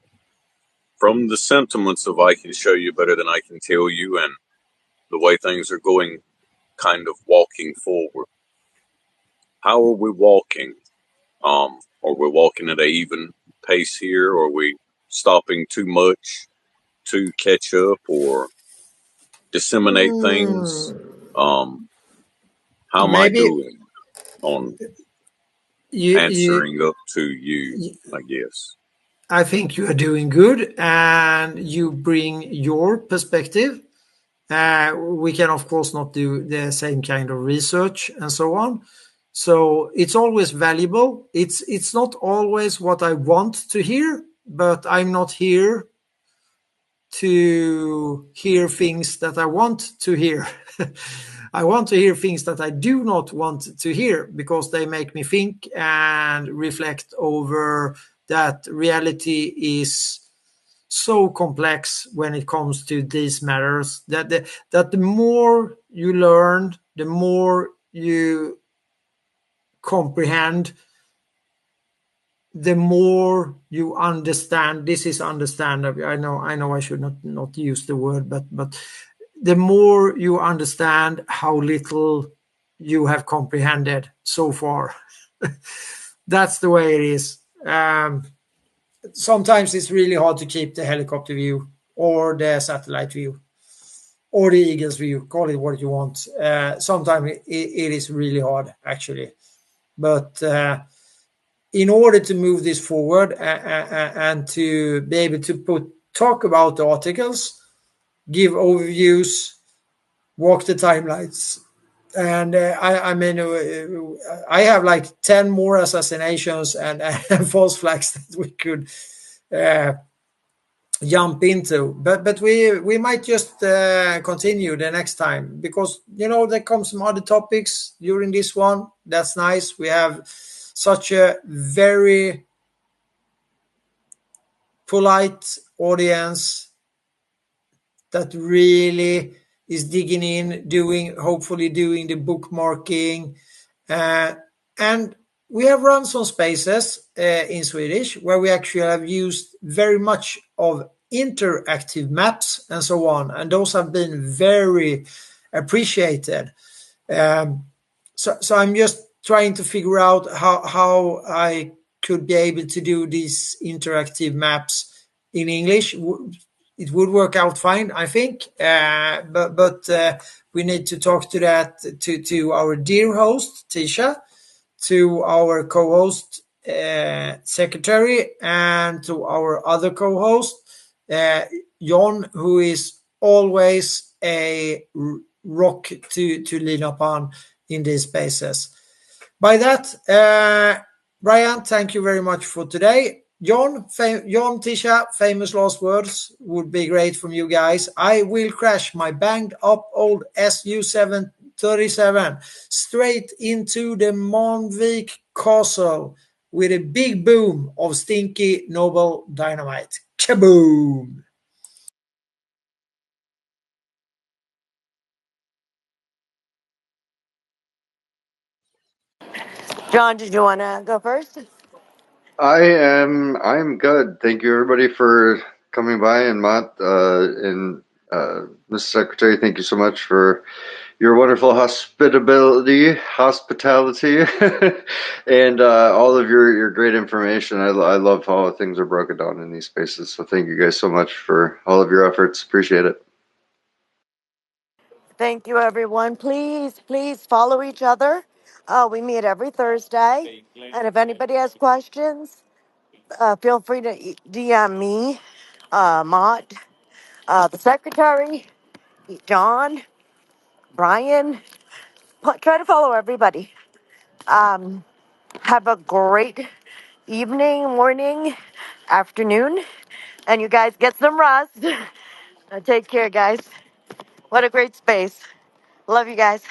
from the sentiments of I can show you better than I can tell you, and the way things are going, kind of walking forward. How are we walking? Are we walking at an even pace here? Or are we stopping too much to catch up or disseminate things? How am I maybe doing on you answering up to you, I guess? I think you are doing good, and you bring your perspective. We can, of course, not do the same kind of research and so on. So it's always valuable. It's not always what I want to hear, but I'm not here to hear things that I want to hear. I want to hear things that I do not want to hear, because they make me think and reflect over that reality is so complex when it comes to these matters, that the more you learn, the more you comprehend, the more you understand. This is understandable. I know I should not use the word, but the more you understand how little you have comprehended so far. That's the way it is. Sometimes it's really hard to keep the helicopter view or the satellite view or the eagle's view, call it what you want. Sometimes it is really hard, actually. But in order to move this forward and to be able to talk about the articles, give overviews, walk the timelines. And I have like 10 more assassinations and false flags that we could jump into, but we might just continue the next time, because there come some other topics during this one. That's nice. We have such a very polite audience that really is digging in, hopefully doing the bookmarking, and we have run some spaces in Swedish where we actually have used very much of interactive maps and so on, and those have been very appreciated. So I'm just trying to figure out how I could be able to do these interactive maps in English. It would work out fine, I think, but we need to talk to that to our dear host Tisha, to our co-host secretary, and to our other co-host John, who is always a rock to lean upon in these spaces. By that, Brian, thank you very much for today. John, Tisha, famous last words would be great from you guys. I will crash my banged up old SU-737 straight into the Monvik Castle with a big boom of stinky noble dynamite. Kaboom! John, did you want to go first? I'm good. Thank you everybody for coming by, and Mott and Mr. Secretary, thank you so much for your wonderful hospitality, and all of your great information. I love how things are broken down in these spaces. So thank you guys so much for all of your efforts. Appreciate it. Thank you, everyone. Please follow each other. We meet every Thursday. And if anybody has questions, feel free to DM me, Mott, the secretary, John, Brian. Try to follow everybody. Have a great evening, morning, afternoon, and you guys get some rest. Take care, guys. What a great space. Love you guys.